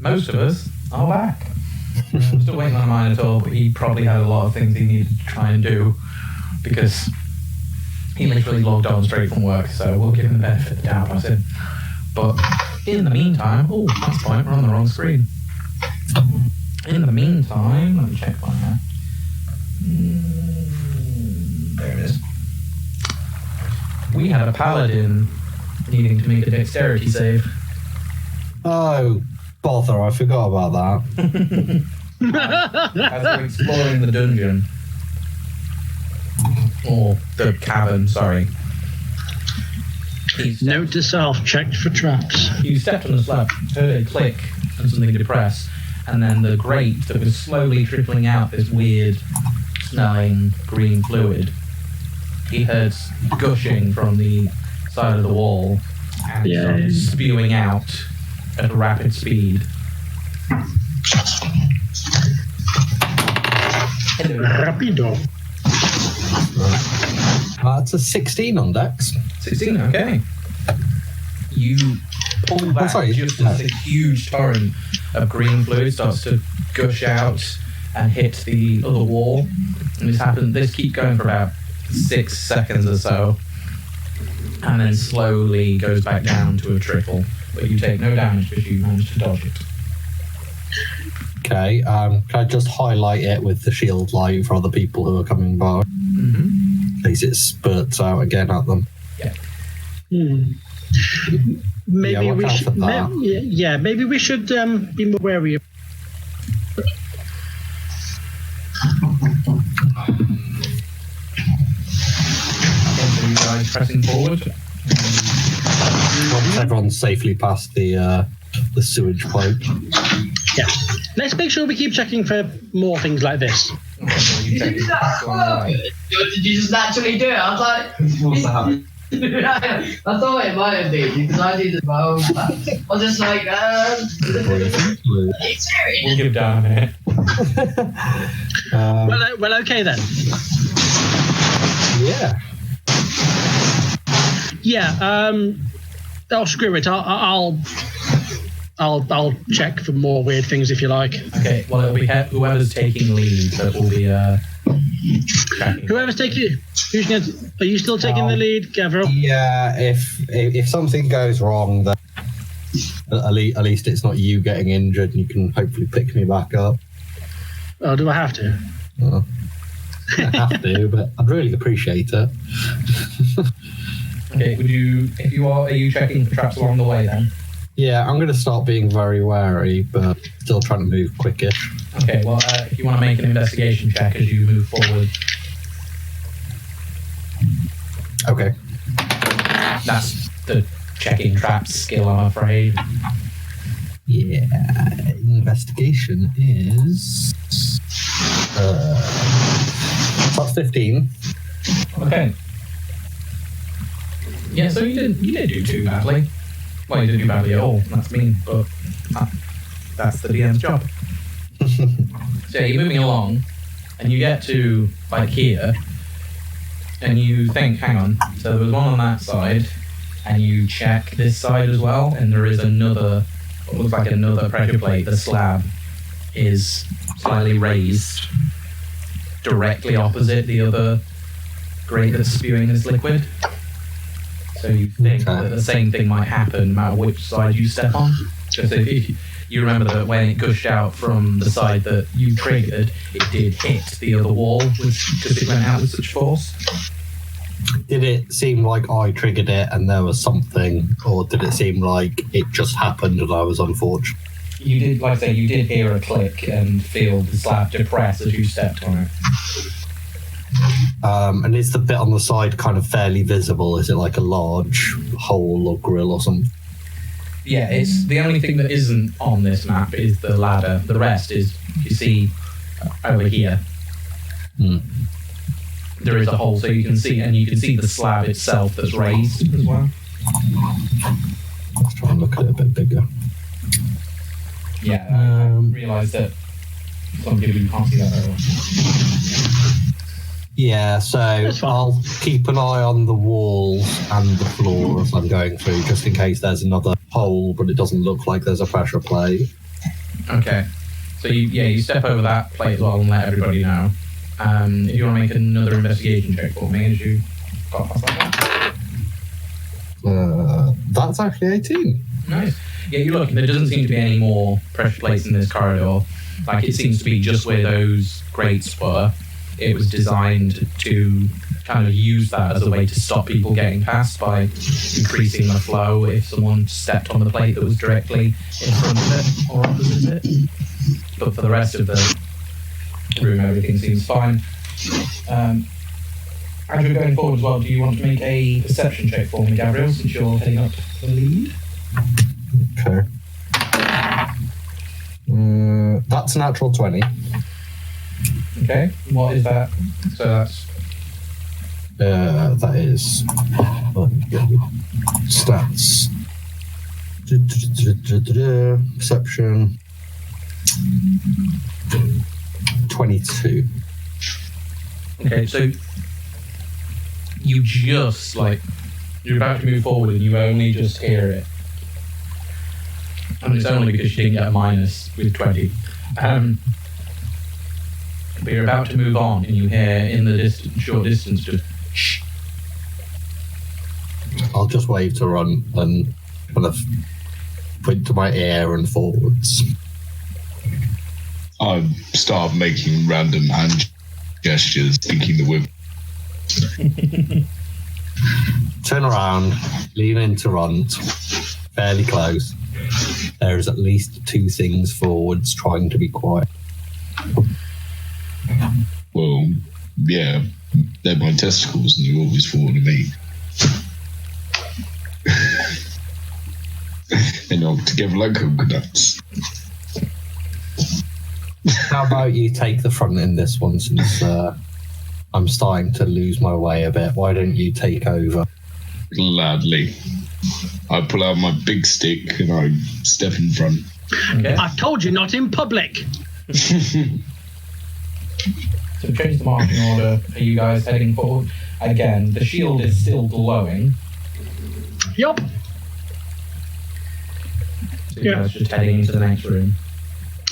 most of us are back. I'm still waiting on Minotaur, but he probably had a lot of things he needed to try and do because he literally logged on straight from work, so we'll give him the benefit of the doubt, I said. But in the meantime, oh, that's fine, we're on the wrong screen. In the meantime, let me check my there it is. We had a paladin needing to make a dexterity save. Oh, bother, I forgot about that. As we're exploring the dungeon. Or the cavern, sorry. Note to self, checked for traps. You stepped on the slab, heard a click and something depress, and then the grate that was slowly trickling out this weird smelling green fluid. He heard gushing from the side of the wall and it started spewing out at a rapid speed. Rapido. That's a 16 on Dex. 16, okay. You pull back just as a huge torrent of green fluid starts to gush out and hit the other wall. And this keeps going for about 6 seconds or so. And then slowly goes back down to a trickle. But you take no damage because you managed to dodge it. Okay, can I just highlight it with the shield light for other people who are coming by? Mm-hmm. In case it spurts out again at them. Yeah. Maybe watch we out should. for that. Maybe we should be more wary of. So you guys pressing forward. Once everyone's safely past the sewage pipe. Yeah. Let's make sure we keep checking for more things like this. Okay, you check Did you just naturally do it? I was like, I thought it might have been because I did it my own. I was just like, We'll give down a minute. Well, okay then. Yeah. Yeah. Oh, screw it. I'll check for more weird things if you like. Okay. Well, it'll be whoever's taking lead that will be tracking. Whoever's taking. Are you still taking the lead, Gavril? Yeah. If something goes wrong, then at least it's not you getting injured, and you can hopefully pick me back up. Oh, do I have to? I have to, but I'd really appreciate it. Okay. Are you checking for traps along the way then? Yeah, I'm going to start being very wary, but still trying to move quickish. Okay, well, if you want to make an investigation check as you move forward. Okay. That's the checking traps skill, I'm afraid. Yeah, investigation is... Plus 15. Okay. Yeah, so you didn't do too badly. Well, you didn't do badly at all. That's mean, but that's the DM's job. So yeah, you're moving along, and you get to like here, and you think, hang on. So there was one on that side, and you check this side as well, and there is another. What looks like another pressure plate. The slab is slightly raised, directly opposite the other grate that's spewing this liquid. So you think that the same thing might happen no matter which side you step on. Because if you remember that when it gushed out from the side that you triggered, it did hit the other wall because it went out with such force. Did it seem like I triggered it and there was something, or did it seem like it just happened and I was unfortunate? You did, like I say, you did hear a click and feel the slab depress as you stepped on it. And is the bit on the side kind of fairly visible? Is it like a large hole or grill or something? Yeah, it's the only thing that isn't on this map is the ladder. The rest is, you see, over here. there is a hole, so you can see the slab itself that's raised as well. Let's try and look at it a bit bigger. Yeah, I realised that some people you can't see that very well. Yeah, so I'll keep an eye on the walls and the floor as I'm going through, just in case there's another hole, but it doesn't look like there's a pressure plate. Okay. So you step over that plate as well and let everybody know. If you want to make another investigation check for me, as you got past that. That's actually 18. Nice. Yeah, you look, there doesn't seem to be any more pressure plates in this corridor. Like, it seems to be just where those grates were. It was designed to kind of use that as a way to stop people getting past by increasing the flow if someone stepped on the plate that was directly in front of it or opposite it. But for the rest of the room, everything seems fine. As we're going forward as well, do you want to make a perception check for me, Gabriel, since you're heading up the lead? Okay. That's a natural 20. Okay, what is that? So that's... That is... Stats. Perception. 22. Okay, so you just, you're about to move forward and you only just hear it. And it's only because you didn't get a minus with 20. But you're about to move on and you hear in the short distance just shh. I'll just wave to run and kind of point to my ear and forwards. I start making random hand gestures, thinking that we're... Turn around, lean into Runt, fairly close. There is at least 2 things forwards trying to be quiet. Well, yeah, they're my testicles and they're always falling to me. They knock together like coconuts. How about you take the front in this one, since I'm starting to lose my way a bit. Why don't you take over? Gladly. I pull out my big stick and I step in front. Okay. I've told you, not in public. So change the marching order. Are you guys heading forward? Again, the shield is still glowing. Yup. So you guys just heading into the next room.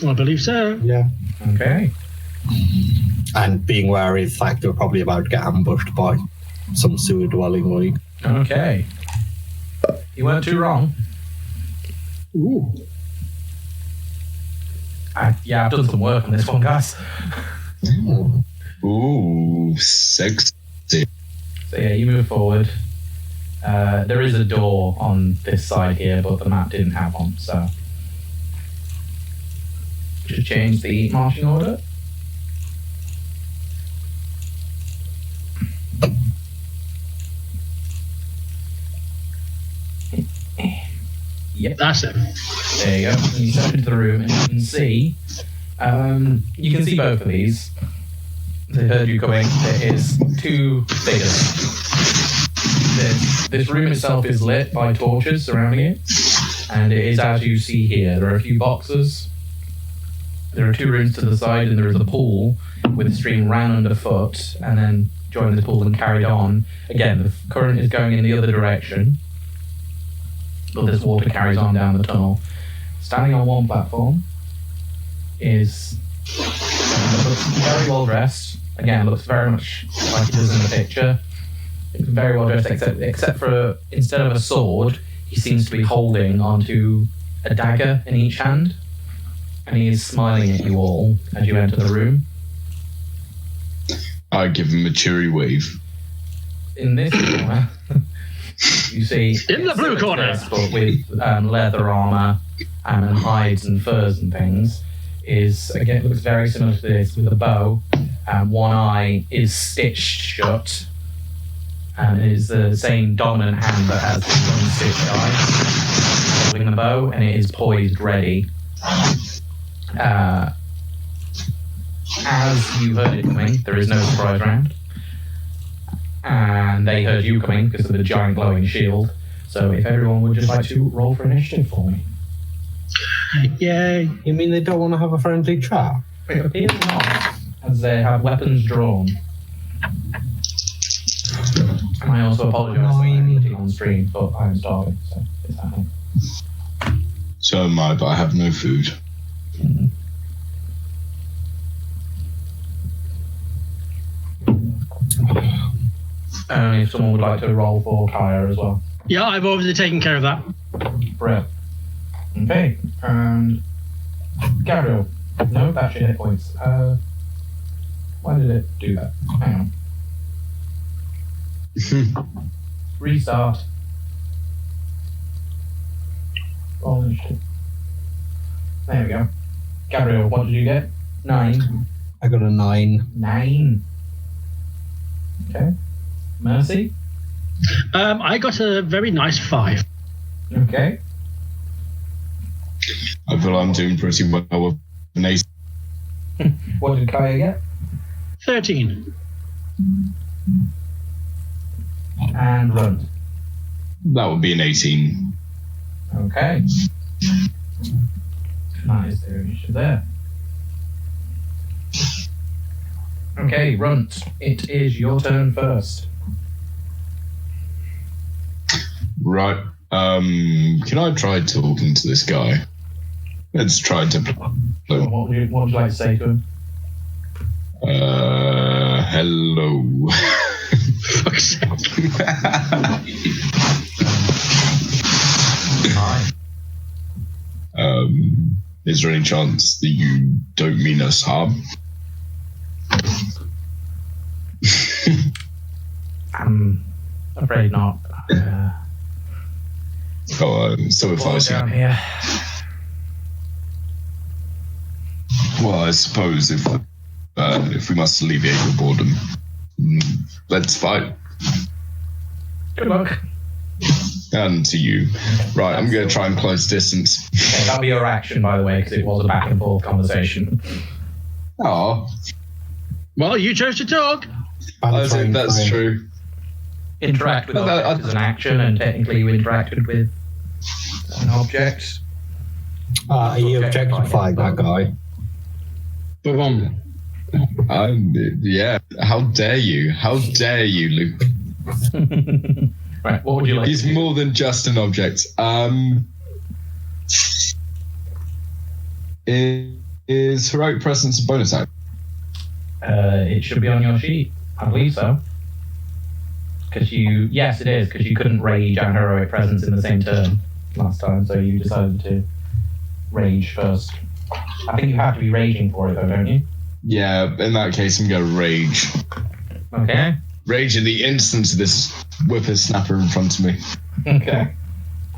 I believe so. Yeah. Okay. And being wary of the fact we're probably about to get ambushed by some sewer dwelling league. Okay. You weren't too wrong. Ooh. I've done some work on this one, guys. Ooh, sexy. So yeah, you move forward. There is a door on this side here, but the map didn't have one, so just change the marching order. Yep. That's it. There you go. You step into the room and you can see both of these. They heard you going. There is 2 figures. This room itself is lit by torches surrounding it, and it is as you see here. There are a few boxes. There are 2 rooms to the side, and there is a pool with a stream ran underfoot, and then joined the pool and carried on. Again, the current is going in the other direction, but this water carries on down the tunnel. Standing on one platform is looks very well dressed. Again, looks very much like it does in the picture. Very well dressed, except for instead of a sword, he seems to be holding onto a dagger in each hand, and he is smiling at you all as you enter the room. I give him a cheery wave. In this corner, you see In the blue corner, but with leather armor and hides and furs and things, is again looks very similar to this with a bow. One eye is stitched shut, and it is the same dominant hand that has the unstitched eye holding the bow, and it is poised ready. As you heard it coming, there is no surprise round. and they heard you coming because of the giant glowing shield. So if everyone would just like to roll for initiative for me. Yay. You mean they don't want to have a friendly chat? It appears not, as they have weapons drawn. And I also apologise for my ability on stream, but I'm starving, so it's happening. So am I, but I have no food. Only if someone would like to roll for Kaya as well. Yeah, I've already taken care of that. Brilliant. Okay, and Gabriel. No, that's your hit points. Why did it do that? Hang on. Restart. Roll initiative. There we go. Gabriel, what did you get? 9. I got a 9. 9. Okay. Mercy? I got a very nice 5. Okay. I feel I'm doing pretty well with an 8. What did Kaya get? 13. And Runt. That would be an 18. Okay. Nice, there initiative there. Okay, Runt, it is your turn first. Right. Can I try talking to this guy? Let's try to. What would you like to say to him? Hello. Fuck's sake. Hi. Is there any chance that you don't mean us harm? I'm afraid not. So if I see. Down here. Well, I suppose if we must alleviate your boredom, let's fight. Good luck. And to you. Right, I'm going to try and close distance. Okay, that'll be your action, by the way, because it was a back and forth conversation. Oh, Well, you chose to talk. that's true. Interact with objects is an action, and technically you interacted with an object. Are you objectifying that guy? Boom. Yeah, how dare you? How dare you, Luke? Right, what would you like He's to do? more than just an object. Is heroic presence a bonus action? It should be on your sheet. I believe so. Yes, it is, because you couldn't rage and heroic presence in the same turn last time, so you decided to rage first. I think you have to be raging for it, though, don't you? Yeah, in that case, I'm going to rage. Okay. Rage in the instance of this whippersnapper in front of me. Okay.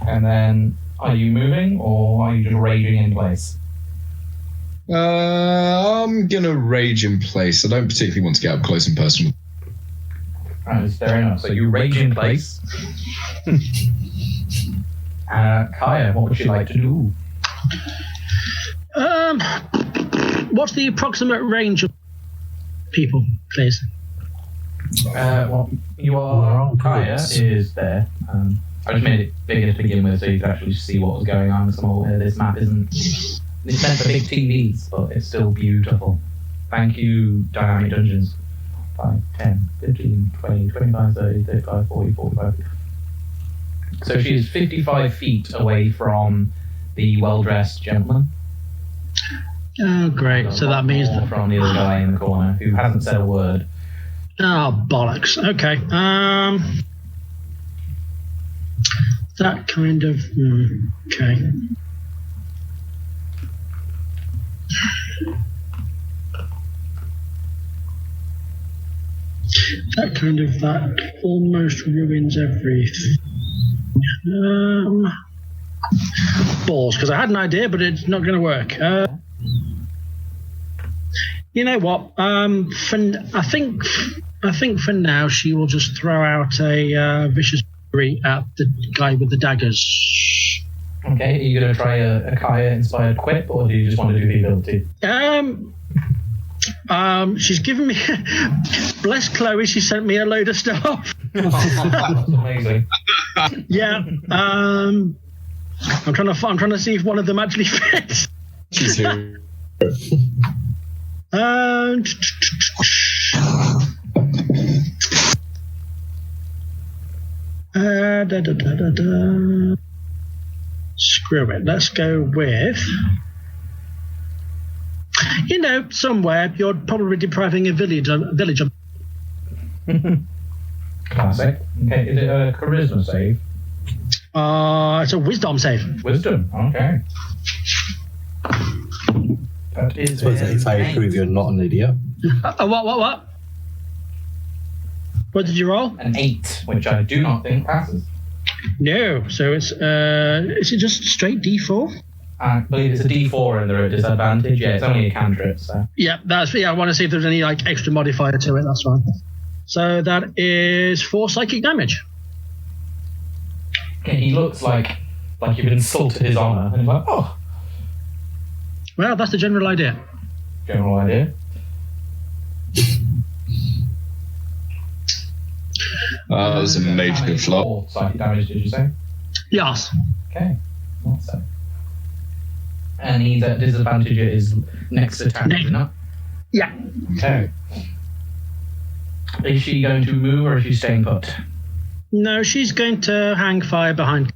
And then, are you moving, or are you just raging in place? I'm going to rage in place. I don't particularly want to get up close and personal. Right, fair enough. So you rage in place. Kaya, what would you like to do? What's the approximate range of people, please? Well, Kaya is there. I just made it bigger to begin with so you could actually see what was going on. This map isn't... It's meant for big TVs, but it's still beautiful. Thank you, Dynamic Dungeons. 5, 10, 15, 20, 25, 30, 35, 40, 45. So she is 55 feet away from the well-dressed gentleman. Oh, great. So that means that... From the other guy in the corner who hasn't said a word. Oh, bollocks. Okay. That kind of... okay. That almost ruins everything. Balls, because I had an idea, but it's not going to work. You know what? I think for now she will just throw out a vicious fury at the guy with the daggers. Okay, are you going to try a Kaya-inspired quip, or do you just want to do the ability? She's given me. Bless Chloe, she sent me a load of stuff. That's amazing. Yeah. I'm trying to see if one of them actually fits. She's here. Screw it. Let's go with. Somewhere you're probably depriving a village of. Classic. Okay, is it a charisma save? It's a wisdom save. Wisdom. Okay. That is So it's how you prove you're not an idiot. What? What did you roll? an 8, which I do not think passes. No. So it's is it just straight D4? I believe it's a D4 and they're at disadvantage. Yeah, it's only a cantrip, so. Yeah, I want to see if there's any extra modifier to it. That's fine. So that is 4 psychic damage. Okay, he looks like you've insulted his honor, and he's like, oh. Well, that's the general idea. General idea. That was a major flop. 4 psychic damage, did you say? Yes. Okay, not so. And he's at disadvantage at his next attack, isn't it? Yeah. Okay. Is she going to move or is she staying put? No, she's going to hang fire behind.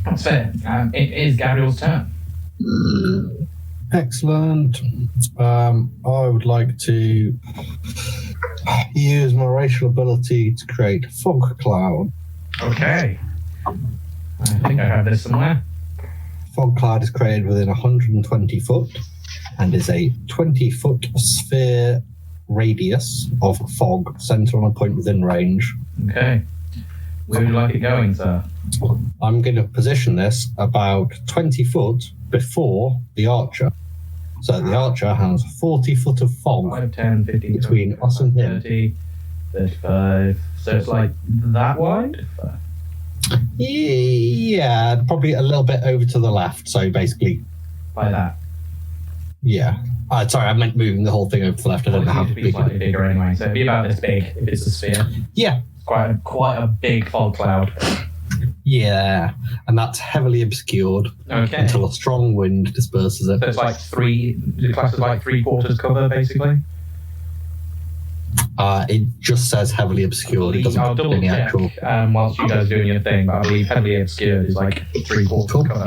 That's fair. It is Gabriel's turn. Excellent. I would like to use my racial ability to create fog cloud. Okay. I think I have this somewhere. Fog cloud is created within 120 foot and is a 20-foot sphere radius of fog centered on a point within range. Okay. Where would you like it going, sir? I'm going to position this about 20 foot before the archer. So the archer has 40 foot of fog 5, 10, 15, between us and him. 30, 35. So it's like that wide? Yeah, probably a little bit over to the left. So basically, By that. yeah. Sorry, I meant moving the whole thing over to the left. I don't know how It'd be big. slightly bigger anyway, so it'd be about this big if it's a sphere. Yeah, It's quite a big fog cloud. yeah, and that's heavily obscured Okay. until a strong wind disperses it. So it's like the class is like 3/4 cover, basically. It just says heavily obscured. It I'll doesn't put double any check actual. whilst you guys are doing your thing, but I believe heavily obscured is like 3/4 Cool. cover,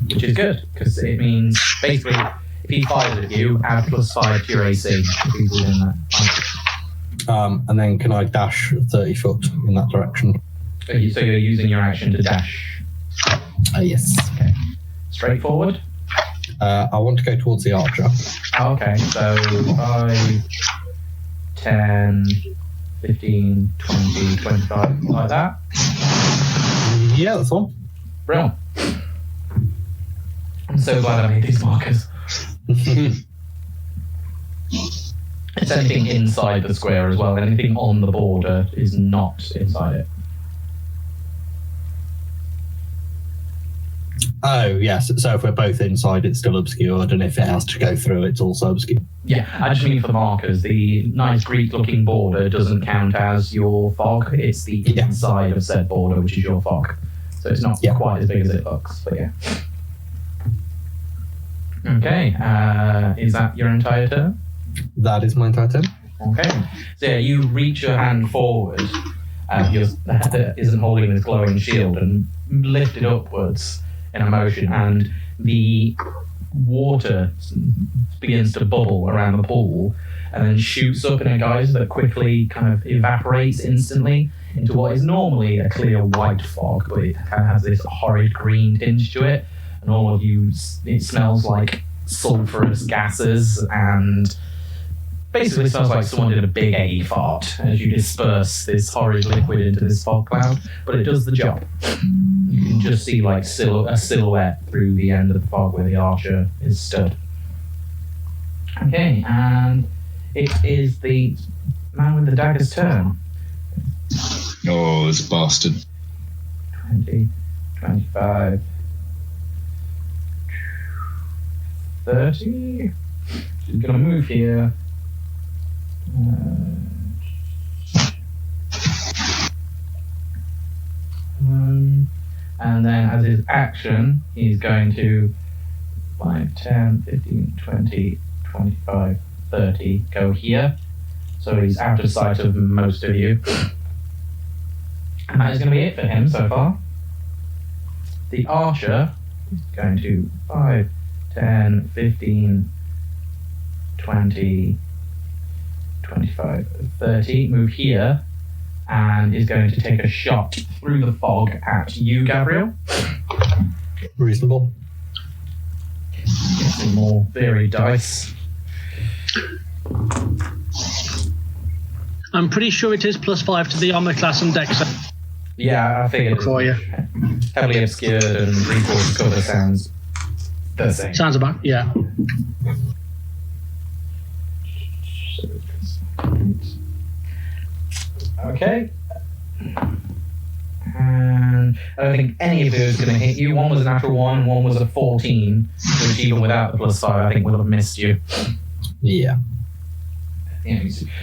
which is good because it means basically if he fires at you, add +5 to your AC. If he's within that. And then can I dash 30 foot in that direction? So you're using your action to dash. Yes. Okay. Straightforward. I want to go towards the archer. Oh, okay, so 5, 10, 15, 20, 25, like that. Yeah, that's one. Brilliant. I'm so glad I made these markers. It's anything inside the square as well. Anything on the border is not inside it. Oh, yes. So if we're both inside, it's still obscured, and if it has to go through, it's also obscured. Yeah, I just mean for the markers. The nice Greek-looking border doesn't count as your fog. It's the Yeah. inside of said border, which is your fog. So it's not Yeah. quite as big as it looks, but yeah. Okay, is that your entire turn? That is my entire turn. Okay. So yeah, you reach your hand forward, your isn't holding this glowing shield, and lift it upwards in a motion, and the water begins to bubble around the pool, and then shoots up in a geyser that quickly kind of evaporates instantly into what is normally a clear white fog, but it kind of has this horrid green tinge to it, and all of you, it smells like sulfurous gases, and basically smells like someone did a big eggy fart as you disperse this horrid liquid into this fog cloud, but it does the job. You can just see like a silhouette through the end of the fog where the archer is stood. Okay, and it is the man with the dagger's turn. Oh, this bastard. 20, 25, 30. She's going to move here. And then as his action, he's going to 5, 10, 15, 20, 25, 30, go here. So he's out of sight of most of you. And that is going to be it for him so far. The archer is going to 5, 10, 15, 20, 25, 30, move here, and is going to take a shot through the fog at you, Gabriel. Reasonable. Get some more varied dice. I'm pretty sure it is +5 to the armor class and dex. Yeah, I figured For you. heavily obscured and 3/4 cover sounds the same. Sounds about, yeah. Okay. And I don't think any of those are going to hit you. One was a natural 1, one was a 14, which even without the +5, I think would have missed you. Yeah.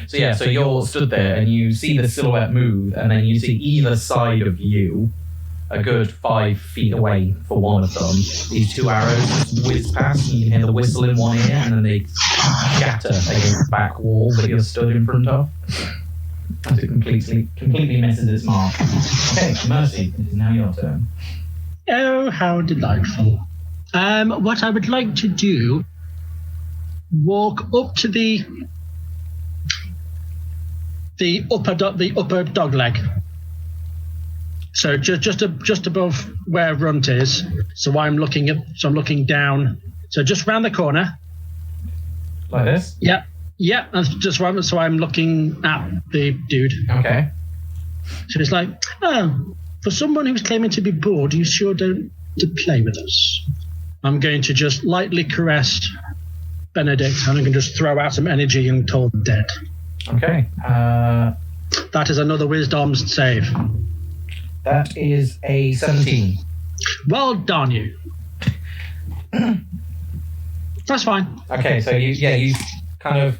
So you're stood there and you see the silhouette move, and then you see either side of you, a good 5 feet away for one of them, these 2 arrows just whiz past, and you can hear the whistle in one ear, and then they shatter against the back wall that you're stood in front of. As it completely misses its mark. Okay, Mercy, it is now your turn. Oh, how delightful. What I would like to do, walk up to the upper dog leg. So just above where Runt is. So I'm looking down. So just round the corner. Like this? Yep. Yeah, that's just right. So I'm looking at the dude. Okay. So it's like, oh, for someone who's claiming to be bored, you sure don't to play with us. I'm going to just lightly caress Benedict, and I can just throw out some energy and toll him dead. Okay. That is another wisdom save. That is a 17. Well done, you. That's fine. Okay, so you kind of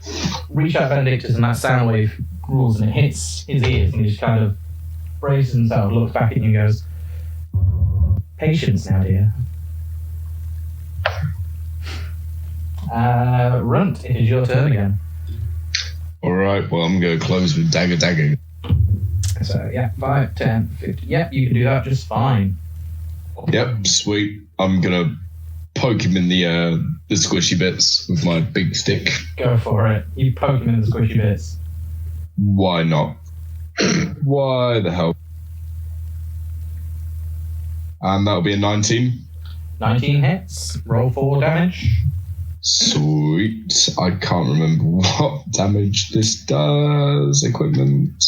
reach out Benedictus, and that sound wave rules, and it hits his ears, and he just kind of braces himself, looks back at you and goes, patience now, dear. Runt, it is your turn again. Alright, well, I'm going to close with dagger. So, 5, 10, 50. Yep, you can do that just fine. Yep, sweet. I'm going to poke him in the squishy bits with my big stick. Go for it. You poke him in the squishy bits. Why not? Why the hell? And that'll be a 19. 19 hits. Roll 4 damage. Sweet. I can't remember what damage this does. Equipment.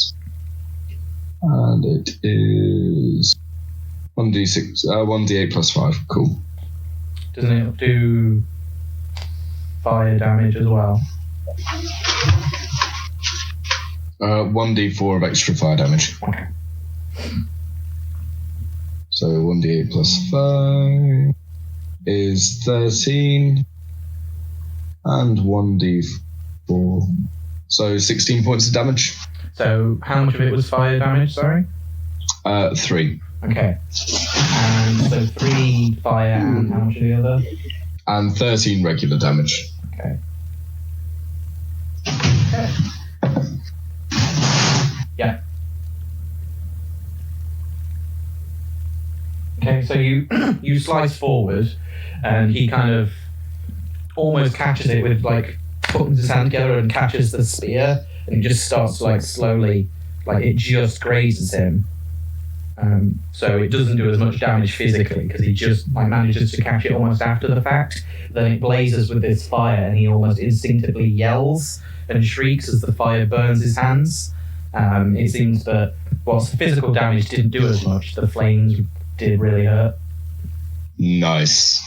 And it is 1d6, 1d8 plus 5. Cool. Doesn't it do fire damage as well? 1d4 of extra fire damage. Okay. So 1d8 plus 5 is 13. And 1d4. So 16 points of damage. So how much of it was fire damage, sorry? 3. Okay. And so 3 fire and how much of the other? And 13 regular damage. Okay. Yeah. Okay, so you slice forward, and he kind of almost catches it with, like, puts his hand together and catches the spear, and he just starts to, like, slowly, like, it just grazes him. So it doesn't do as much damage physically, because he just, like, manages to catch it almost after the fact. Then it blazes with this fire, and he almost instinctively yells and shrieks as the fire burns his hands. It seems that whilst the physical damage didn't do as much, the flames did really hurt. Nice.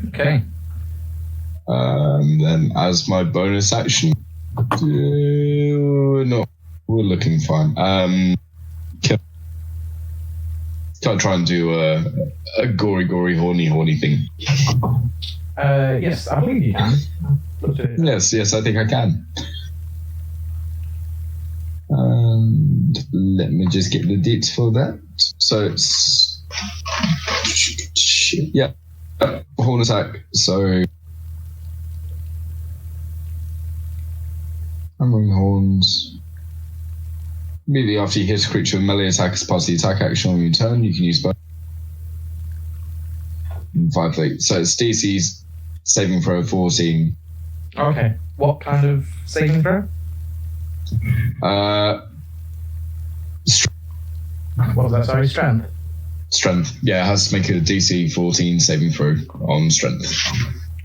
Okay. Then as my bonus action, we're looking fine. Can't try and do a gory, horny thing. Yes, I believe you can. Yes, I think I can. And let me just get the deets for that. So it's horn attack. So hammering horns. Immediately after you hit a creature with melee attack as part of the attack action on your turn, you can use both. 5 feet. So it's DC's saving throw 14. Okay. What kind of saving throw? What was that? Sorry, strength. Strength. Yeah, it has to make a DC 14 saving throw on strength.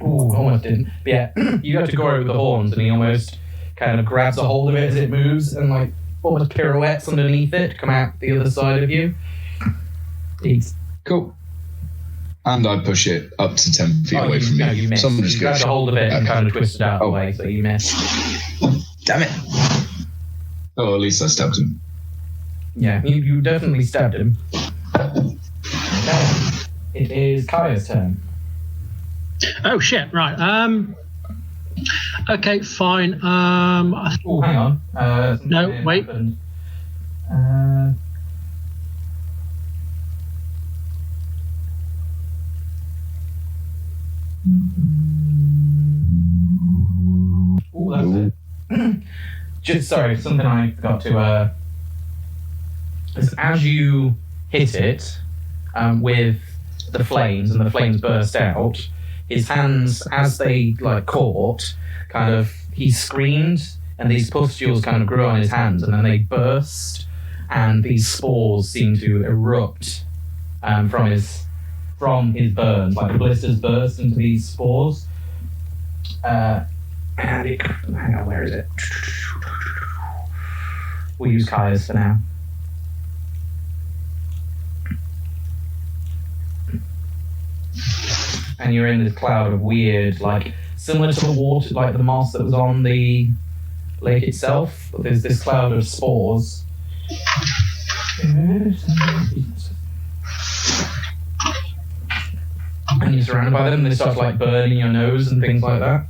Ooh, almost didn't. But yeah, you got to go over the horns, and he almost kind of grabs a hold of it as it moves, and like almost pirouettes underneath it to come out the other side of you. Cool. And I push it up to 10 feet away from me. No, you missed. Someone just You grabbed a hold of it and kind of twisted out of the way, so you missed. Damn it. Oh, at least I stabbed him. Yeah, you definitely stabbed him. Okay. It is Kaya's turn. Oh shit! Right. Okay, fine. Oh, hang on. No, wait. Happened. Oh, that's it. Just sorry, something I forgot to. As you hit it with the flames, and the flames burst out, his hands, as they like caught, kind of he screamed, and these pustules kind of grew on his hands, and then they burst, and these spores seem to erupt from his burns, like the blisters burst into these spores. And it, hang on, where is it? We'll use Kaya's for now. And you're in this cloud of weird, like, similar to the water, like the moss that was on the lake itself, but there's this cloud of spores. And you're surrounded by them, and they start, like, burning your nose and things like that.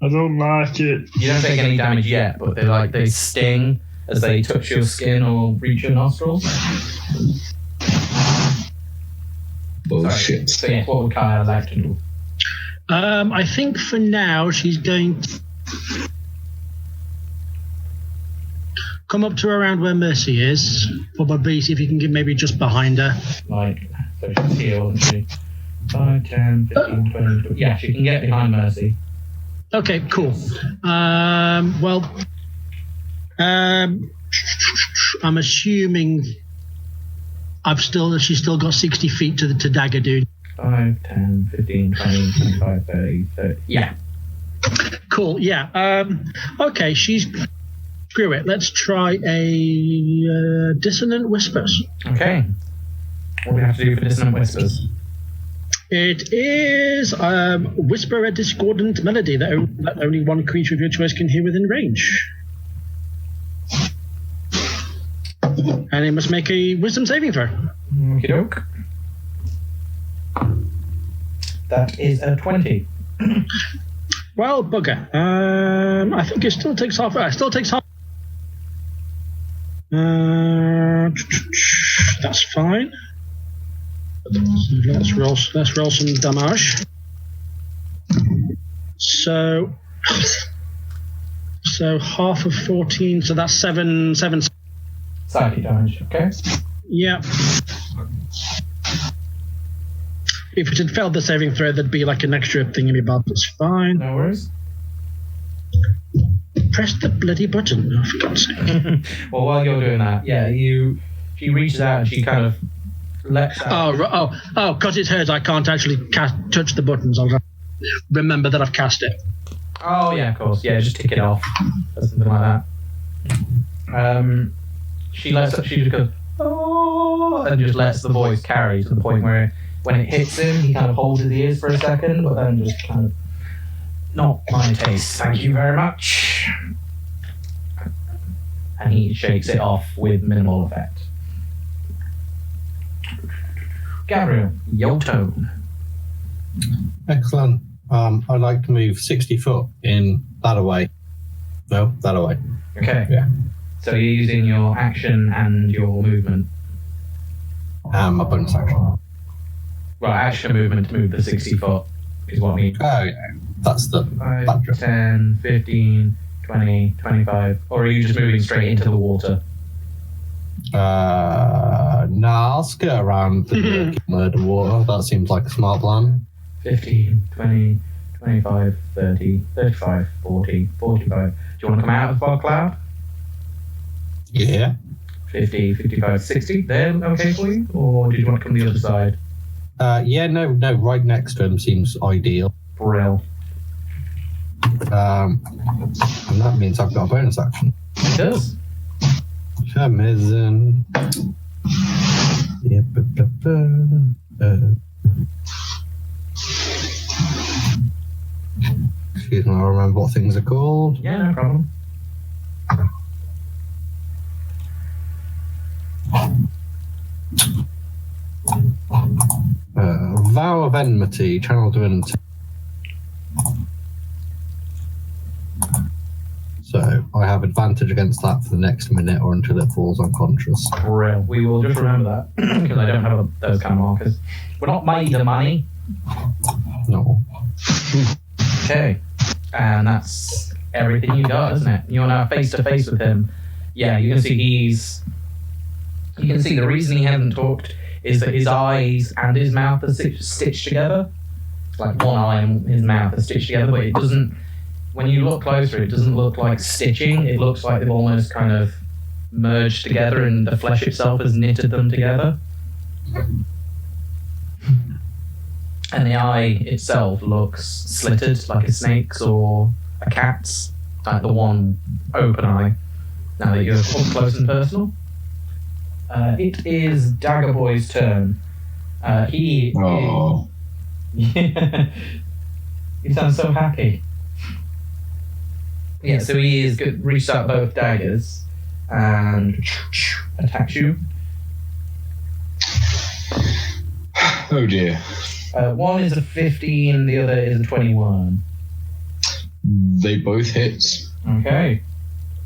I don't like it. You don't take any damage yet, but they sting as they touch your skin or reach your nostrils. Bullshit. So yeah, what would Kaya like to do? I think for now she's going to come up to around where Mercy is. Probably see if you can get maybe just behind her. Like, so she's here, wasn't she? 5, 10, 15, 20. Yeah, she can get behind Mercy. Okay, cool. I'm assuming she's still got 60 feet to dagger dude. 5, 10, 15, 20, 25, 30, 30. Yeah. Cool, yeah. Okay, screw it. Let's try a Dissonant Whispers. Okay. What do we have to do for Dissonant Whispers? It is whisper a discordant melody that only one creature of your choice can hear within range. And it must make a wisdom saving throw. Okie doke. That is a 20. Well, bugger. I think it still takes half. That's fine. Let's roll some damage. So half of 14. So that's 7. Psychic damage. Okay. Yeah. If it had failed the saving throw, there'd be like an extra thing in my bob. That's fine. No worries. Press the bloody button. Oh, for God's sake. Well, while you're doing that, yeah, she reaches out and she kind of lets out. Oh, because it's hers, I can't actually touch the buttons. I'll remember that I've cast it. Oh, yeah, of course. Yeah, just tick it off or something like that. She just goes, oh, and just lets the voice carry to the point where when it hits him, he kind of holds his ears for a second, but then just kind of, not my taste, thank you very much. And he shakes it off with minimal effect. Gabriel, your tone. Excellent. I'd like to move 60 foot in that away. No, that away. Okay. Yeah. So you're using your action and your movement. My bonus action. Well, action movement to move the 60 foot is what we... Oh, yeah. That's the... 5, 10, 15, 20, 25. Or are you just moving straight into the water? Nah, I'll skirt around the murder water. That seems like a smart plan. 15, 20, 25, 30, 35, 40, 45. Do you want to come out of the fog cloud? Yeah. 50, 55, 60. They're okay for you? Or did you want to come the other side? Yeah, no, right next to him seems ideal. Brill. And that means I've got a bonus action. It does. Amazing. Yeah, excuse me, I'll remember what things are called. Yeah, no problem. Vow of Enmity, channel to an. So I have advantage against that for the next minute or until it falls unconscious. Brill. We will just remember that because I don't have those kind of markers. We're not made of money. No. Okay. And that's everything you got, isn't it? You're now face to face with him. Yeah, you can see the reason he hasn't talked is that his eyes and his mouth are stitched together. Like one eye and his mouth are stitched together, but it doesn't, when you look closer, it doesn't look like stitching. It looks like they've almost kind of merged together and the flesh itself has knitted them together. And the eye itself looks slitted like a snake's or a cat's, like the one open eye, now that you're up close and personal. It is Dagger Boy's turn. He yeah. He sounds so happy. Yeah, so he is reached out both daggers and attacks you. Oh dear. One is a 15, the other is a 21. They both hit. Okay.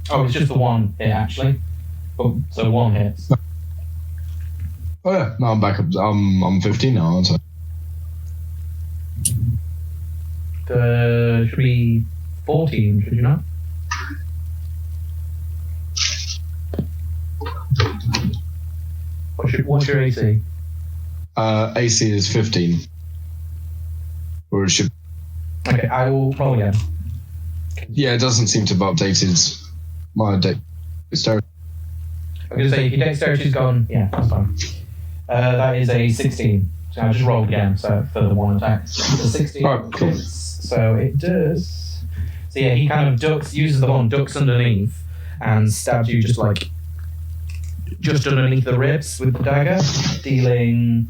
Oh, it's just the one hit actually. Oh, so one hits. Oh yeah, now I'm back up. I'm 15 now, aren't I? Should be 14, should you not? What's your AC? AC is 15. Or it should. Okay, I will roll again. Yeah, it doesn't seem to have updated my dexterity. I'm going to say if your dexterity's gone, yeah, that's fine. That is a 16. So I just rolled again, so for the one attack. So 16 Alright, cool. hits, so it does. So yeah, he kind of uses the one, ducks underneath, and stabs you just underneath the ribs with the dagger, dealing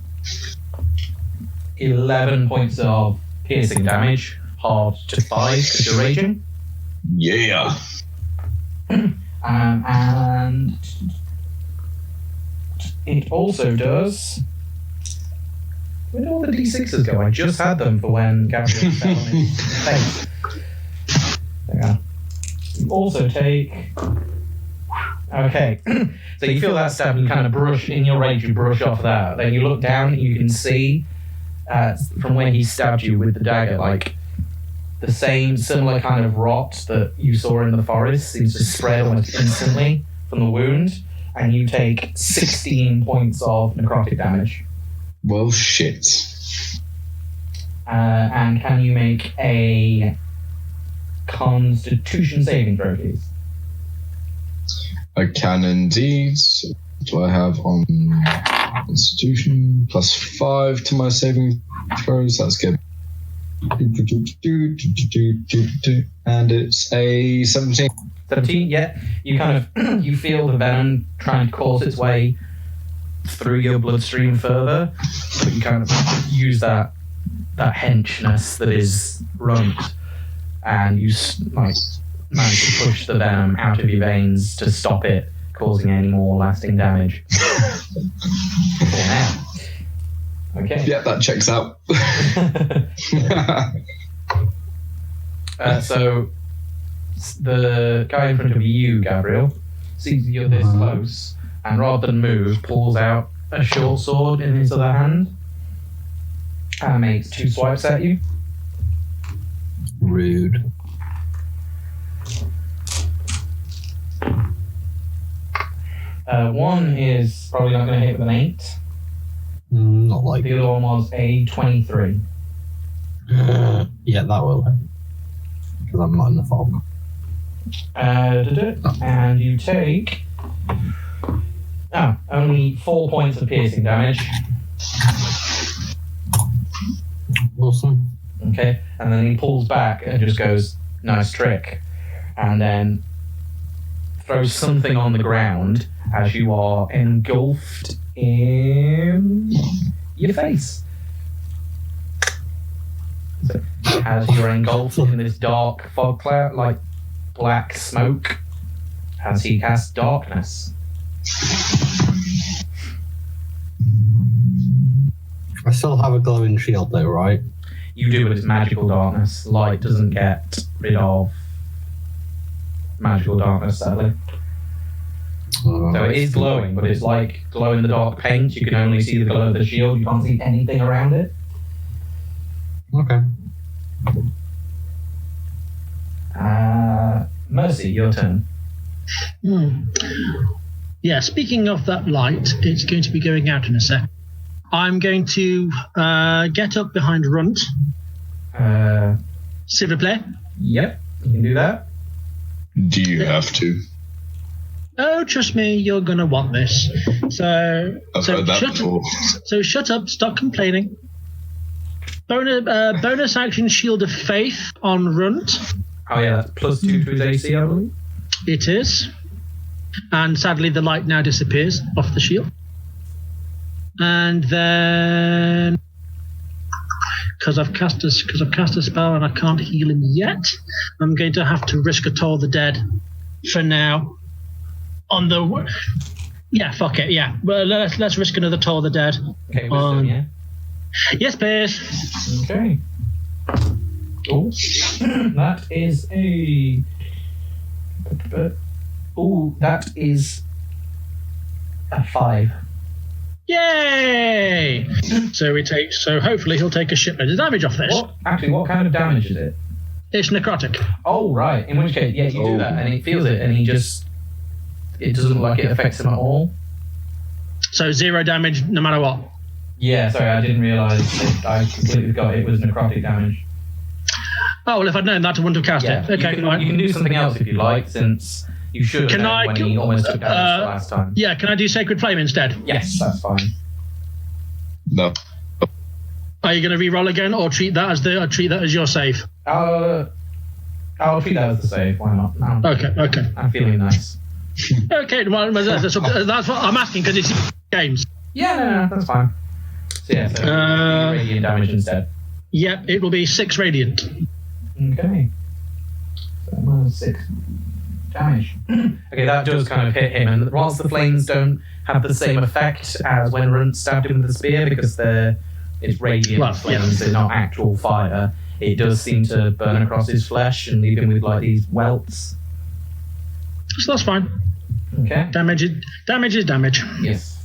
11 points of piercing damage, halved to 5 because you're raging. Yeah. And it also does. Where did all the D6s go? I just had them for when Gabriel fell on his face. There we are. You also take. Okay. So you feel that stab, you kind of brush, in your rage, you brush off that. Then you look down and you can see from where he stabbed you with the dagger, like the same similar kind of rot that you saw in the forest seems to spread almost instantly from the wound, and you take 16 points of necrotic damage. Well, shit. And can you make a Constitution saving throw, please? I can indeed. What do I have on Constitution? +5 to my saving throws. That's good. And it's a 17. 17, yeah. You kind of you feel the venom trying to course its way through your bloodstream further, but you kind of use that henchness that is runt, and you manage to push the venom out of your veins to stop it causing any more lasting damage. For now. Okay. Yeah, that checks out. So the guy in front of you, Gabriel, sees you're this close, and rather than move, pulls out a short sword in his other hand and makes 2 swipes at you. Rude. One is probably not going to hit with an 8. Not like The other one was a 23. Yeah, that will. Because I'm not in the fog. And you take only 4 points of piercing damage. Awesome. Okay, and then he pulls back and just goes, nice trick, and then throws something on the ground as you are engulfed in your face. So, as you're engulfed in this dark fog cloud, like black smoke, as he casts darkness. I still have a glowing shield though, right? You do, but it's magical darkness. Light doesn't get rid of magical darkness, sadly. So it is glowing, but it's like glow-in-the-dark paint. You can only see the glow of the shield. You can't see anything around it. Okay. Mercy, your turn. Yeah, speaking of that light, it's going to be going out in a sec. I'm going to get up behind Runt. S'il vous plaît. Yep, you can do that. Do you have to? Oh, trust me, you're going to want this. So Heard that before. So shut up, stop complaining. Bonus action Shield of Faith on Runt. Oh yeah, that's +2 to his AC, I believe. It is. And sadly, the light now disappears off the shield. And then, because I've cast a spell and I can't heal him yet, I'm going to have to risk a Toll the Dead for now. On the fuck it, yeah. Well, let's risk another Toll the Dead. Okay, wisdom, yeah. Yes, please. Okay. Oh, that is a. Oh, that is a 5. Yay! So hopefully he'll take a shitload of damage off this. What kind of damage is it? It's necrotic. Oh, right. In which case, yeah, you do that, and he feels it, and it doesn't look like it affects him at all. So 0 damage no matter what. Yeah, sorry, I didn't realise. I completely forgot it was necrotic damage. Oh, well, if I'd known that, I wouldn't have cast it. Okay, you can do something else if you like, since you should have known when he almost took damage the last time. Yeah, can I do Sacred Flame instead? Yes, that's fine. No. Are you going to re-roll again, or treat that as your save? I'll treat that as the save. Why not? Okay. I'm feeling nice. Okay, well, that's what I'm asking, because it's games. Yeah, no, that's fine. So yeah, radiant damage instead. Yep, it will be 6 radiant. Okay. So -6 damage. Okay, that does kind of hit him, and whilst the flames don't have the same effect as when Runt stabbed him with the spear, because it's radiant flames, they're not actual fire, it does seem to burn across his flesh and leave him with like these welts. So that's fine. Okay. Damage is damage. Yes.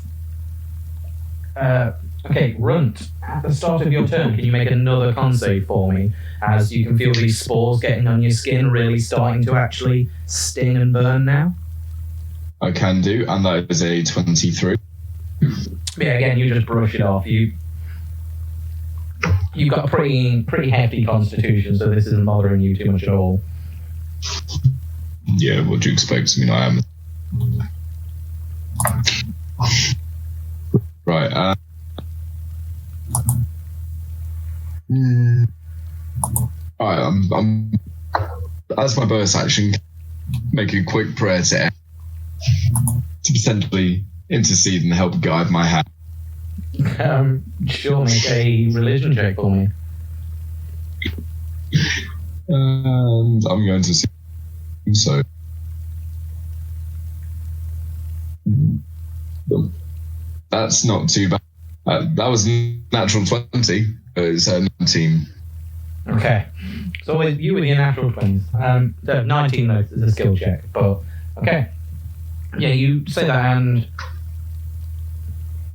Okay, Runt, at the start of your turn, can you make another con save for me? As you can feel these spores getting on your skin, really starting to actually sting and burn now. I can do, and that is a 23. Yeah, again, you just brush it off. You've got a pretty hefty constitution, so this isn't bothering you too much at all. Yeah, what do you expect? I mean, I am. Right. Alright, I'm as my bonus action, make a quick prayer to potentially intercede and help guide my hand. Sure, make a religion check for me. And I'm going to see. So. That's not too bad. That was natural 20. It's 19. Okay. So with you with your natural 20s. 19 though is a skill check, but okay. Yeah, you say that and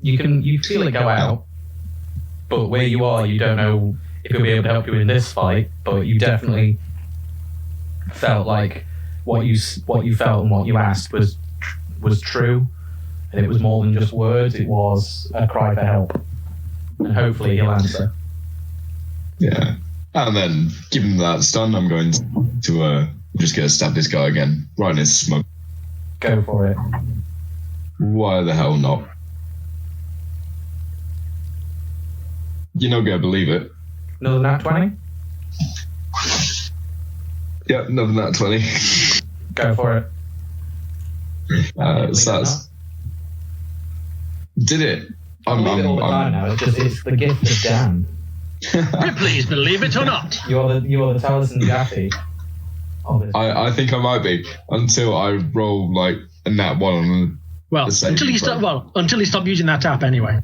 you feel it go out, but where you are, you don't know if he'll be able to help you in this fight, but you definitely felt like what you felt and what you asked was true, and it was more than just words. It was a cry for help, and hopefully he'll answer. Yeah, and then given that stun, I'm going to just gonna stab this guy again right in his smoke. Go for it. Why the hell not? You're not gonna believe it. Another nat 20. Yep, another nat 20. Go for it. So that's... Did it? I believe it all the time now. It's the gift of Dan. Please believe it or not. You're the Taliesin Jaffe. I think I might be until I roll like a nat 1 on Well, the same until you stop using that app anyway.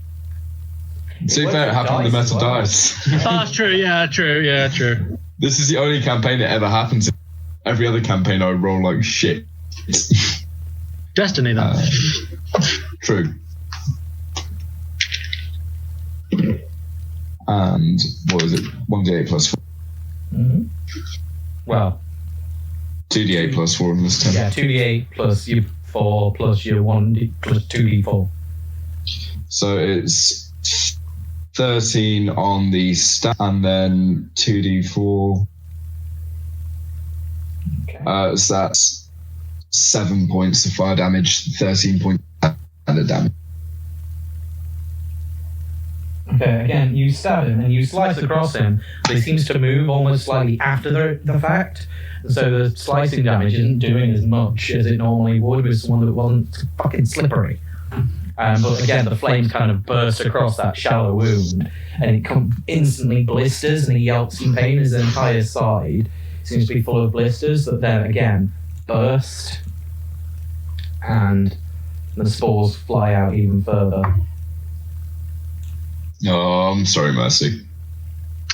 See if that happened in the metal dice. That's true. Yeah, true. This is the only campaign that ever happened to. Every other campaign I roll like shit. Destiny, then. True. And what was it? 1d8 plus 4. Mm-hmm. Well, 2d8 plus 4 on this time. Yeah, 2d8 plus your 4 plus your 1d plus 2d4. So it's 13 on the stat and then 2d4. Okay. So that's 7 points of fire damage, 13 points of damage. Okay, again, you stab him and you slice across him, but he seems to move almost slightly after the fact. So the slicing damage isn't doing as much as it normally would with someone that wasn't fucking slippery. But again, the flames kind of burst across that shallow wound, and it instantly blisters, and he yelps in pain. His entire side seems to be full of blisters that then again burst, and the spores fly out even further. Oh, I'm sorry, Mercy.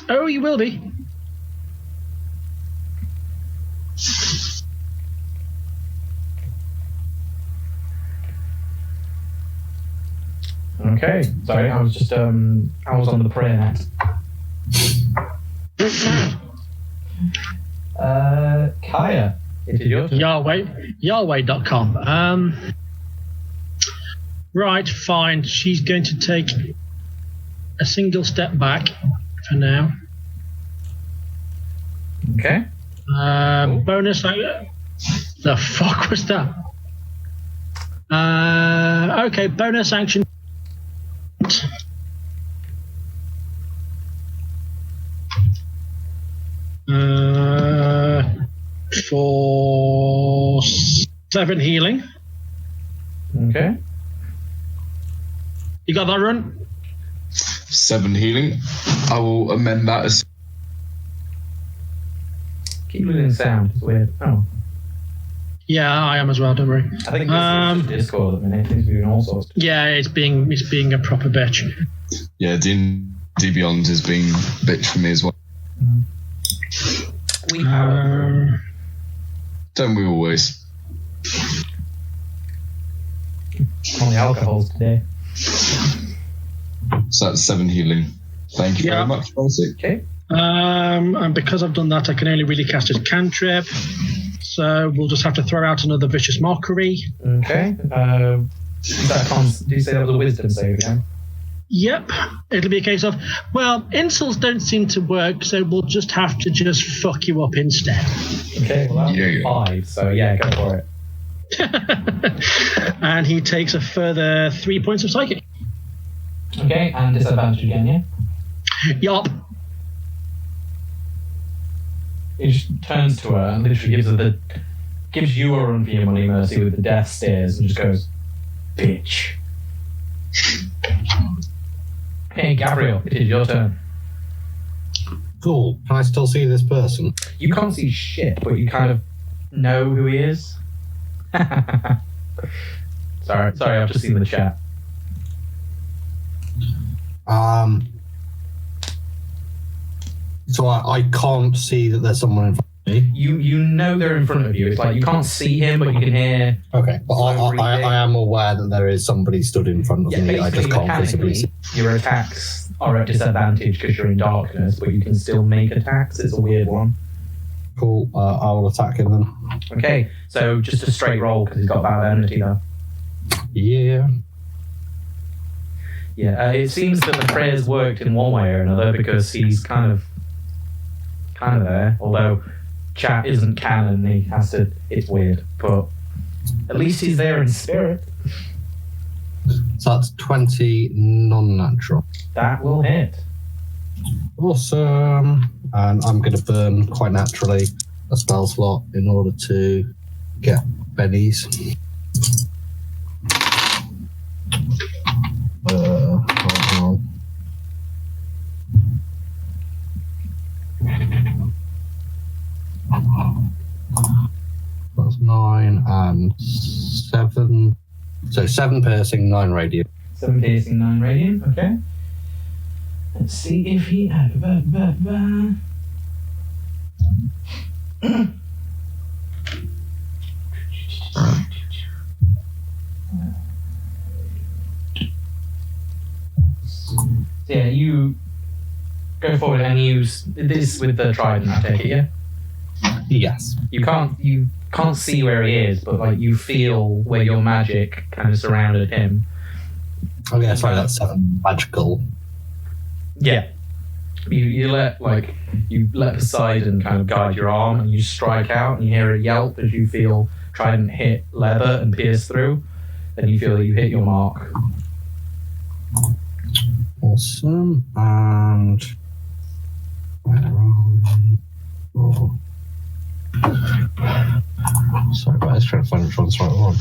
Oh, you will be. Okay, sorry, I was just I was on the prayer net. Kaya, it is your turn. Yahweh.com. Right, fine. She's going to take a single step back for now. Okay. Bonus. The fuck was that? Okay, bonus action. For 7 healing. Okay. You got that, Run? 7 healing. I will amend that as. Keep losing sound. It's weird. Oh. Yeah, I am as well. Don't worry. I think this is Discord at the minute. It's doing all sorts. Yeah, it's being a proper bitch. Yeah, D Beyond has been a bitch for me as well. We power. Don't we always? Only alcohols today. So that's 7 healing. Thank you very much, Mercy. Okay. And because I've done that, I can only really cast a cantrip. So we'll just have to throw out another vicious mockery. Okay. Do you say that was a wisdom save again? Yep. It'll be a case of, well, insults don't seem to work, so we'll just have to just fuck you up instead. Okay, well that's 5, so yeah, go for it. And he takes a further 3 points of psychic. Okay, and disadvantage again, yeah? Yup. He just turns to her and literally gives you a run for your money, Mercy, with the death stares and just goes, bitch. Hey, Gabriel, it is your turn. Cool. Can I still see this person? You can't see shit, but you kind of know who he is. Sorry, I've just seen the chat. So I can't see that there's someone in front of me. You know they're in front of you. It's like you can't see him, but you can hear. Okay, but I am aware that there is somebody stood in front of me. I just can't visibly see. Your attacks are at disadvantage because you're in darkness, but you can still make attacks. It's a weird one. Cool. I will attack him then. Okay, so just a straight roll because he's got bad enmity though. Yeah. Yeah, it seems that the prayers worked in one way or another because he's kind of there. Although chat isn't canon, he has to. It's weird, but at least he's there in spirit. So that's 20 non-natural. That will hit. Awesome. And I'm going to burn quite naturally a spell slot in order to get bennies. Hold on. That's 9 and 7. So 7 piercing, 9 radiant. 7 piercing, 9 radiant. Okay. Let's see if he. So yeah, you go forward and use this with the trident. I take it, yeah. Yes. You can't see where he is, but like you feel where your magic kind of surrounded him. Oh yeah, sorry, that's 7 magical. Yeah. You let Poseidon kind of guide your arm, and you strike out, and you hear a yelp as you feel trident hit leather and pierce through. Then you feel that you hit your mark. Awesome. And where are we? Oh. Sorry, but I was trying to find which one's the right one.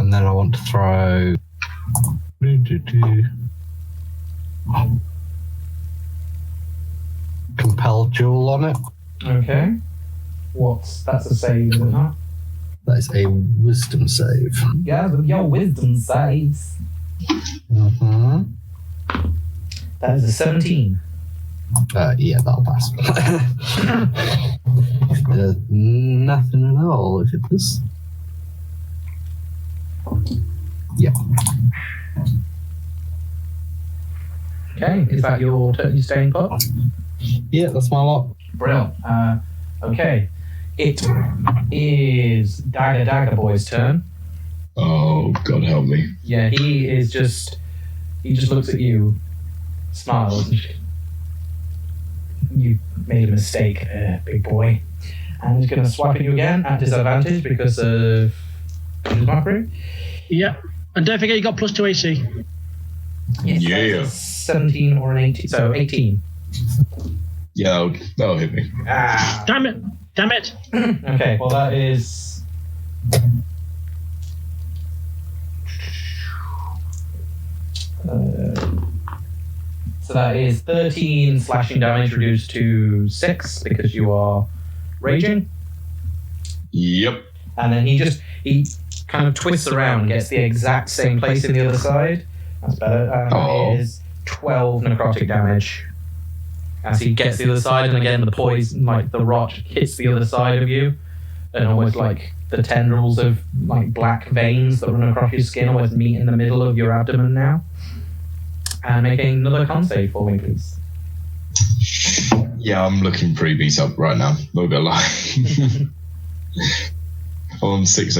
And then I want to throw Compel Jewel on it. Okay. That's a save, is it not? That is a wisdom save. Yeah, with your wisdom saves. Mm-hmm. That is a 17. Yeah, that'll pass. Nothing at all if it does. Yeah. Okay, is that your turn? You staying put? Yeah, that's my lot. Brilliant. Okay. It is Dagger Boy's turn. Oh, God help me. Yeah, he just looks at you, smiles, and you made a mistake there, big boy. And he's going to swipe at you again at disadvantage because of mockery. Yeah. And don't forget you got +2 AC. Yes, Yeah. 17 or an 18. So 18. Yeah, that'll hit me. Ah. Damn it. Okay, well that is... so that is 13 slashing damage reduced to 6 because you are raging. Yep. And then he kind of twists around and gets the exact same place in the other side. That's better. And that is 12 necrotic damage. As he gets the other side, and again the poison, like the rot, hits the other side of you, and almost like the tendrils of like black veins that run across your skin almost meet in the middle of your abdomen now. And making another con save for me, please. Yeah, I'm looking pretty beat up right now. Not gonna lie. On 6.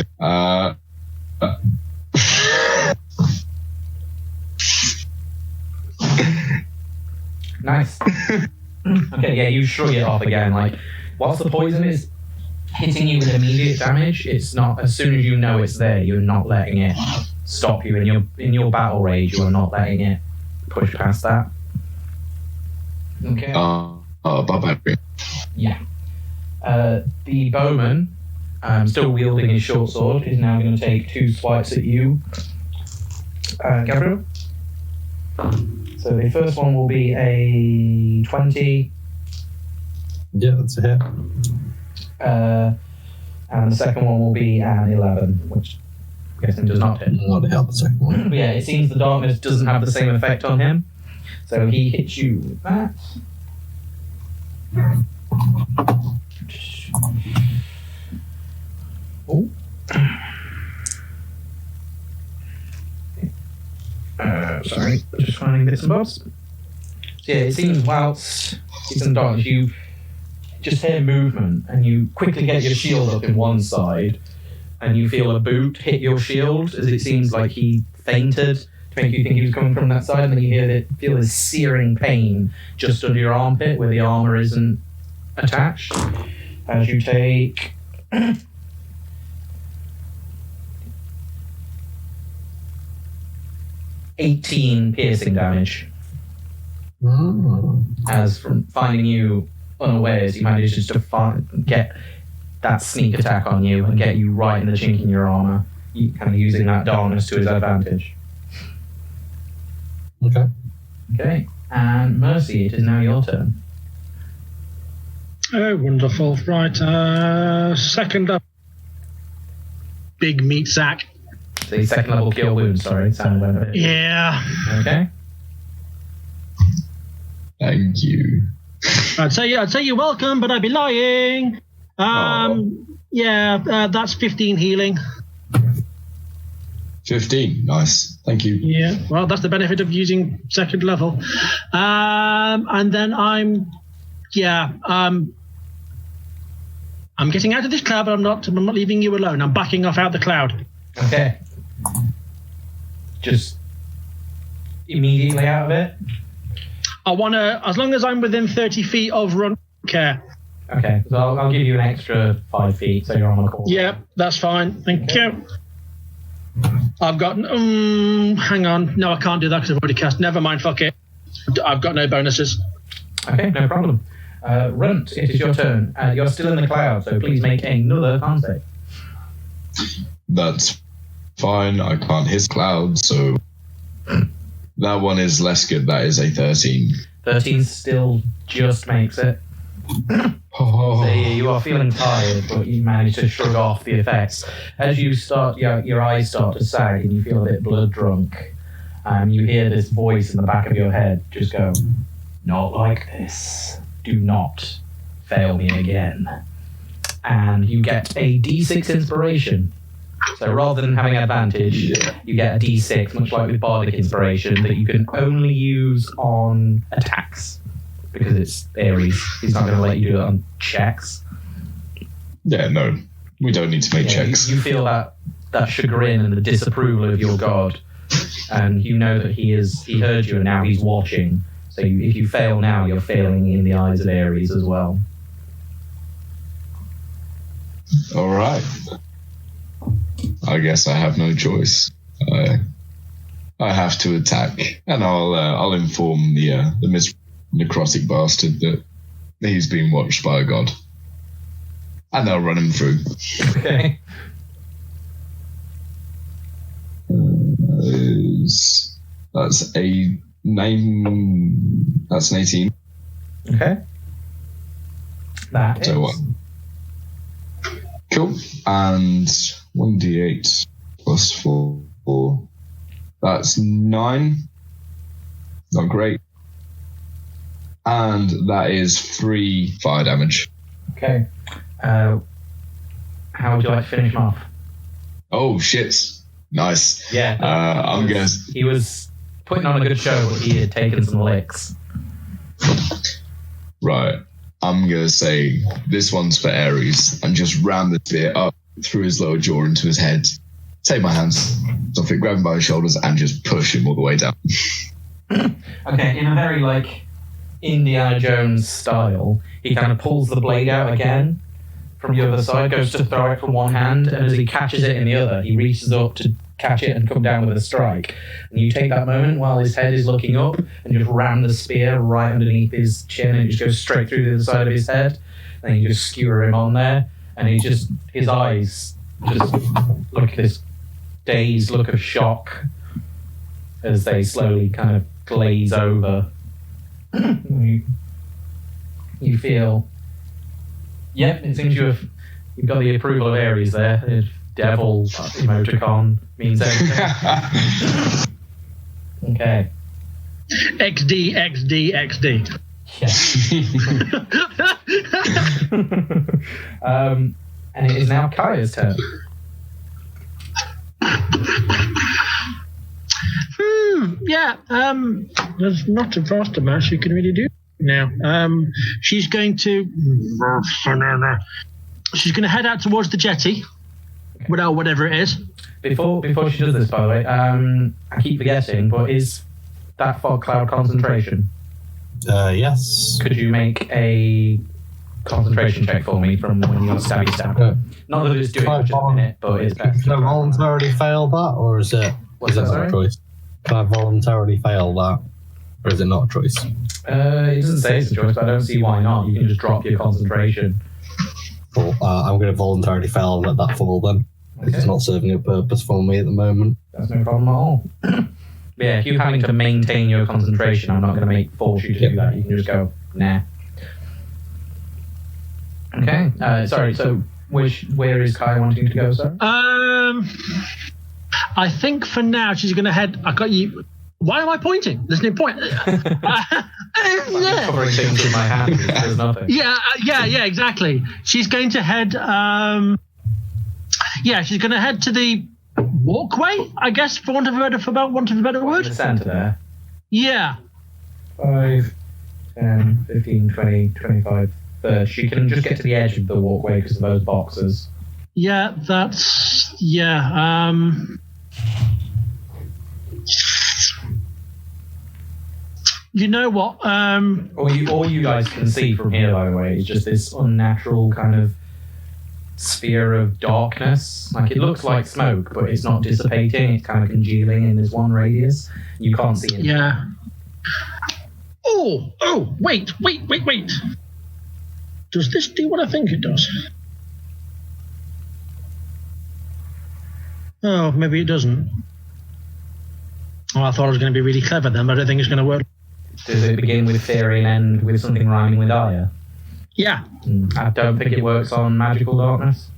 Nice. Okay, yeah, you shrug it off again. Like, whilst the poison is hitting you with immediate damage, it's not. As soon as you know it's there, you're not letting it stop you in your battle rage. You are not letting it push past that. Okay. Barbarian. Yeah. The bowman, still wielding his short sword, is now going to take 2 swipes at you, Gabriel. So the first one will be a 20. Yeah, that's a hit. And the second one will be an 11, which I'm guessing does not hit. Not help the second one. But yeah, it seems the darkness doesn't have the same effect on him. So he hits you with that. Oh. Sorry, just finding bits and bobs. So yeah, it seems whilst he's in the darkness, you just hear movement, and you quickly get your shield up in one side, and you feel a boot hit your shield, as it seems like he fainted to make you think he was coming from that side, and then you feel this searing pain just under your armpit where the armor isn't attached. As you take 18 piercing damage. As from finding you unawares, he manages to get that sneak attack on you and get you right in the chink in your armor, kind of using that darkness to his advantage. Okay. Okay, and Mercy, it is now your turn. Oh, wonderful. Right, second up. Big meat sack. The second level cure wounds, sorry, sound went a bit. Yeah. Okay. Thank you. I'd say you're welcome, but I'd be lying. Yeah, that's 15 healing. 15, nice. Thank you. Yeah, well, that's the benefit of using second level. And then I'm getting out of this cloud, but I'm not leaving you alone. I'm backing off out the cloud. Okay. Just immediately out of it? I want to, as long as I'm within 30 feet of run care. Okay, so I'll give you an extra 5 feet, so you're on the corner. Yeah, that's fine. Thank you. I've got, hang on. No, I can't do that because I've already cast. Never mind, fuck it. I've got no bonuses. Okay, no problem. Runt, it is your turn. You're still in the cloud, so please make another con save. That's fine. I can't hit cloud, so that one is less good. That is a 13. 13 still just makes it. So you are feeling tired, but you manage to shrug off the effects. As you start, your eyes start to sag and you feel a bit blood drunk. You hear this voice in the back of your head just go, "Not like this. Do not fail me again." And you get a D6 inspiration. So rather than having advantage, you get a D6, much like with Bardic Inspiration, that you can only use on attacks. Because it's Ares. He's not going to let you do it on checks. Yeah, no. We don't need to make checks. You feel that chagrin and the disapproval of your god. And you know that he heard you and now he's watching. So if you fail now, you're failing in the eyes of Ares as well. All right. I guess I have no choice. I have to attack, and I'll inform the necrotic bastard that he's being watched by a god, and I'll run him through. Okay. That's a 9. That's an 18. Okay. That So is. what? Cool. And 1d8 plus 4. That's 9. Not great. And that is 3 fire damage. Okay. How would you like to finish him off? Oh, shit. Nice. Yeah. I'm going to... He was putting on a good show, but he had taken some licks. Right. I'm going to say this one's for Ares and just ram the spear up through his lower jaw into his head. Take my hands off it, grab him by his shoulders, and just push him all the way down. Okay, in a very, Indiana Jones style, he kind of pulls the blade out again from the other side, goes to throw it from one hand, and as he catches it in the other, he reaches up to catch it and come down with a strike. And you take that moment while his head is looking up and just ram the spear right underneath his chin, and it just goes straight through the other side of his head. And you just skewer him on there, and his eyes just look at this dazed look of shock as they slowly kind of glaze over. You feel Yeah, it seems you've got the approval of Ares there. Devil emoticon means everything. Okay. XD, XD, XD. Yeah. And it is now Kaya's turn. Yeah, there's not a vast amount she can really do now. She's going to head out towards the jetty, whatever it is. Before she does this, by the way, I keep forgetting, but is that fog cloud concentration? Yes. Could you make a concentration check for me from when you stab? Not that it's doing much at the minute, but it's best. Can I voluntarily fail that, or is it not a choice? Can I voluntarily fail that, or is it not a choice? It doesn't say it's a choice, but I don't see why not. You can just drop your concentration. Cool. I'm going to voluntarily fail and let that fall then. Okay. It's not serving a purpose for me at the moment. That's no problem at all. Yeah, if you're having to maintain your concentration, I'm not going to force you to do that. You can just go, nah. Okay. Sorry. So, where is Kai wanting to go, sir? I think for now she's going to head. I got you. Why am I pointing? There's no point. I'm covering things with my hand. There's nothing. Yeah, exactly. She's going to head. She's going to head to the walkway, I guess, for want of a better word. The centre there. Yeah. 5, 10, 15, 20, 25, 30. She can just get to the edge of the walkway because of those boxes. Yeah, that's... Yeah, You know what? All you guys can see from here, by the way, is just this unnatural kind of sphere of darkness. Like, it looks like smoke, but it's not dissipating. It's kind of congealing in this one radius. You can't see it. Yeah. Oh, wait. Does this do what I think it does? Oh, maybe it doesn't. Oh, I thought it was going to be really clever then, but I don't think it's going to work. Does it begin with theory and end with something rhyming with Aya? Yeah. I don't think it works on magical darkness.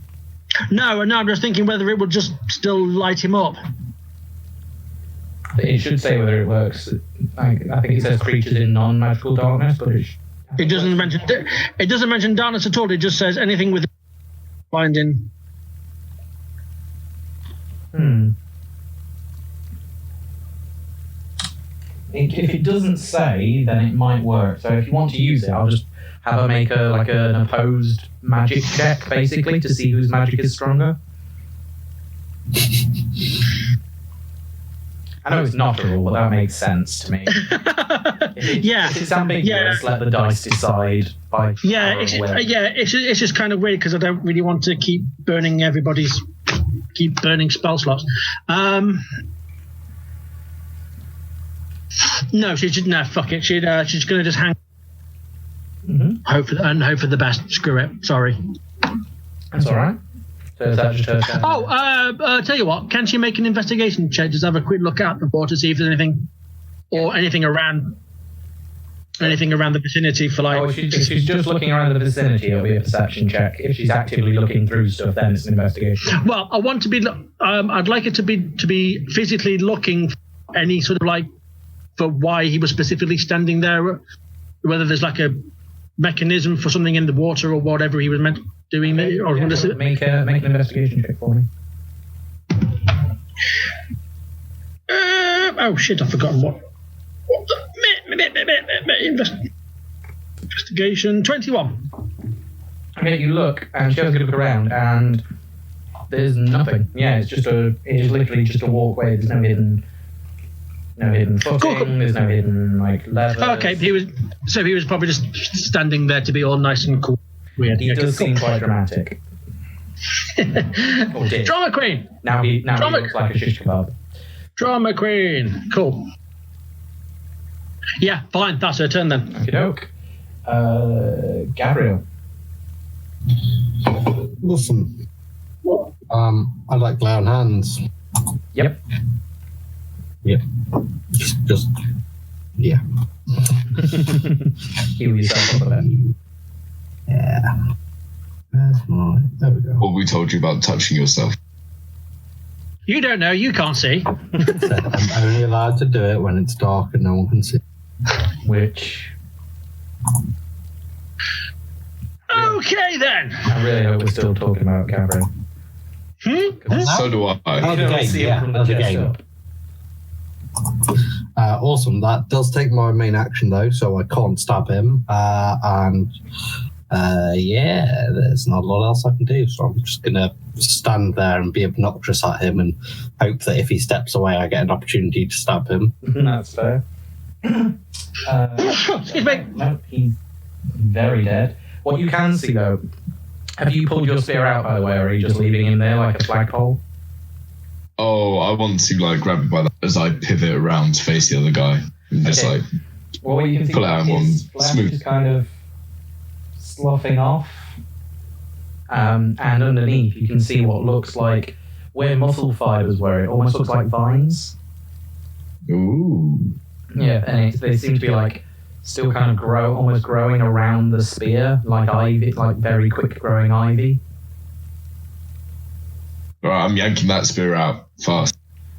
No, I'm just thinking whether it will just still light him up. It should say whether it works. I think it says creatures in non-magical darkness, but it doesn't mention darkness at all. It just says anything with blinding. If it doesn't say, then it might work. So if you want to use it, I'll just have her make an opposed magic check, basically, to see whose magic is stronger. I know it's not a rule, but that makes sense to me. If it's ambiguous, let the dice decide. It's just kind of weird because I don't really want to keep burning spell slots. No, fuck it. She's going to just hang. Hope for the best. Screw it. Sorry. That's all right. So is that just her turn? Tell you what. Can she make an investigation check? Just have a quick look out the board to see if there's anything around the vicinity for like. If she's just looking around the vicinity, it'll be a perception check. If she's actively looking through stuff, then it's an investigation. Well, I want to be. I'd like it to be physically looking for any sort of like for why he was specifically standing there. Whether there's like a mechanism for something in the water or whatever he was meant doing. Okay, make an investigation check for me. Oh shit! I've forgotten what investigation 21. Okay, you look, and she has a good look around, and there's nothing. Yeah, it is literally just a walkway. There's no hidden footing. Cool. There's no hidden leather. Okay, he was probably just standing there to be all nice and cool. Weird. He does seem quite dramatic. Drama queen. Now he looks like a shish kebab. Drama queen. Cool. Yeah, fine. That's her turn then. Okie doke. Gabriel. Listen. I like lay on hands. Yep. Just yeah. Heal yourself up a bit. Yeah. Right, there we go. What we told you about touching yourself. You don't know. You can't see. Said I'm only allowed to do it when it's dark and no one can see. Which Okay then. I really hope we're still talking about Gabriel. So do I. Another game, yeah, another game. Awesome. That does take my main action though, so I can't stab him. Yeah, there's not a lot else I can do, so I'm just gonna stand there and be obnoxious at him and hope that if he steps away, I get an opportunity to stab him. That's fair. Excuse me. No, he's very dead. What you can see though, have you pulled your spear out by the way, or are you just leaving him there like a flagpole? Oh, I want to like grab it by that as I pivot around to face the other guy and just Okay. like Well, what you can see pull it out in one his flesh smooth. is kind of sloughing off, and underneath you can see what looks like where muscle fibers were. It almost looks like vines. Ooh. Yeah, and they seem to be like still kind of almost growing around the spear, like ivy, like very quick growing ivy. Alright, I'm yanking that spear out fast.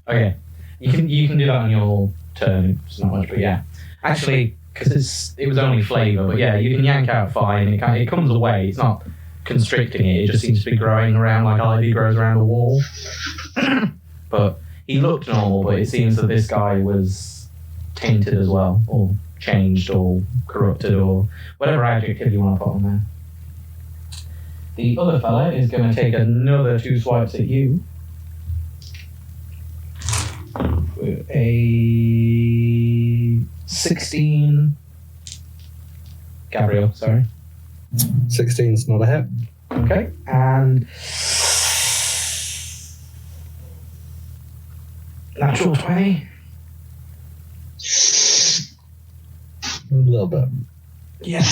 Okay, you can do that on your turn. It's not much, but yeah, actually, because it was only flavour, but yeah, you can yank out fine. It comes away. It's not constricting it. It just seems to be growing around like ivy grows around a wall. But he looked normal, but it seems that this guy was tainted as well, or changed, or corrupted, or whatever adjective you want to put on there. The other fella is going to take another 2 swipes at you. A 16. Gabriel, sorry. 16's not a hit. Okay, and natural 20. A little bit. Yeah.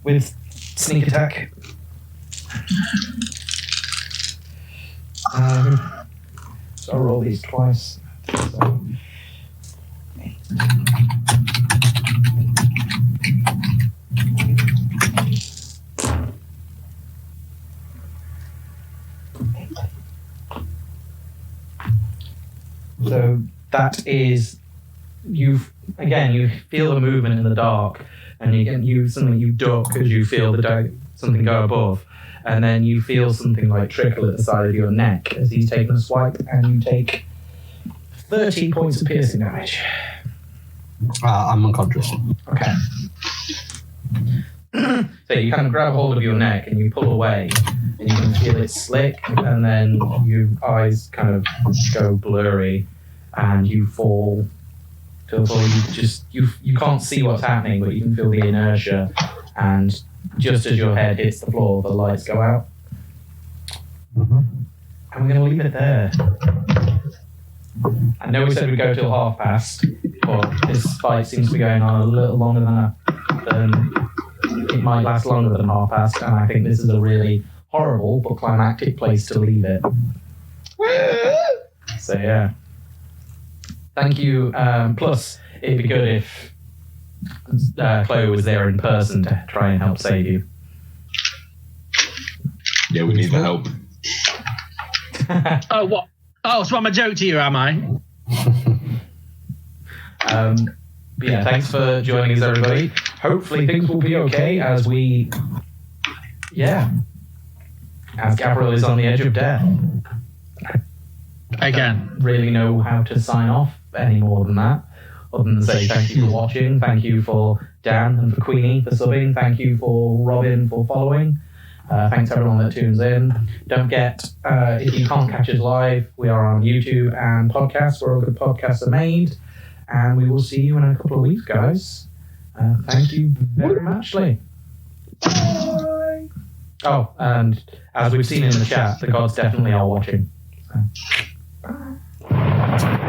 With sneak attack. So I'll roll these twice. So that is, you feel the movement in the dark, and you suddenly duck as you feel something go above, and then you feel something like trickle at the side of your neck as he's taking a swipe, and you take 13 points of piercing damage. I'm unconscious. Okay. So you kind of grab hold of your neck and you pull away, and you can feel it slick, and then your eyes kind of go blurry, and you fall to the floor. You can't see what's happening, but you can feel the inertia, and just as your head hits the floor, the lights go out. Mm-hmm. And we're going to leave it there. I know we said we'd go till past, but this fight seems to be going on a little longer than it might last longer than past, and I think this is a really horrible but climactic place to leave it. So yeah. Thank you. Plus, it'd be good if Chloe was there in person to try and help save you. Yeah, we need the help. Oh, what? Oh, so I'm a joke to you, am I? But yeah, thanks for joining us, everybody. Hopefully things will be okay as Gabriel is on the edge of death. Again. Really know how to sign off any more than that, other than say thank you for watching, thank you for Dan and for Queenie for subbing, thank you for Robin for following. Thanks to everyone that tunes in. Don't forget, if you can't catch us live, we are on YouTube and podcasts where all good podcasts are made. And we will see you in a couple of weeks, guys. Thank you very much, Lee. Bye. Oh, and as we've seen in the chat, the gods definitely are watching. So. Bye.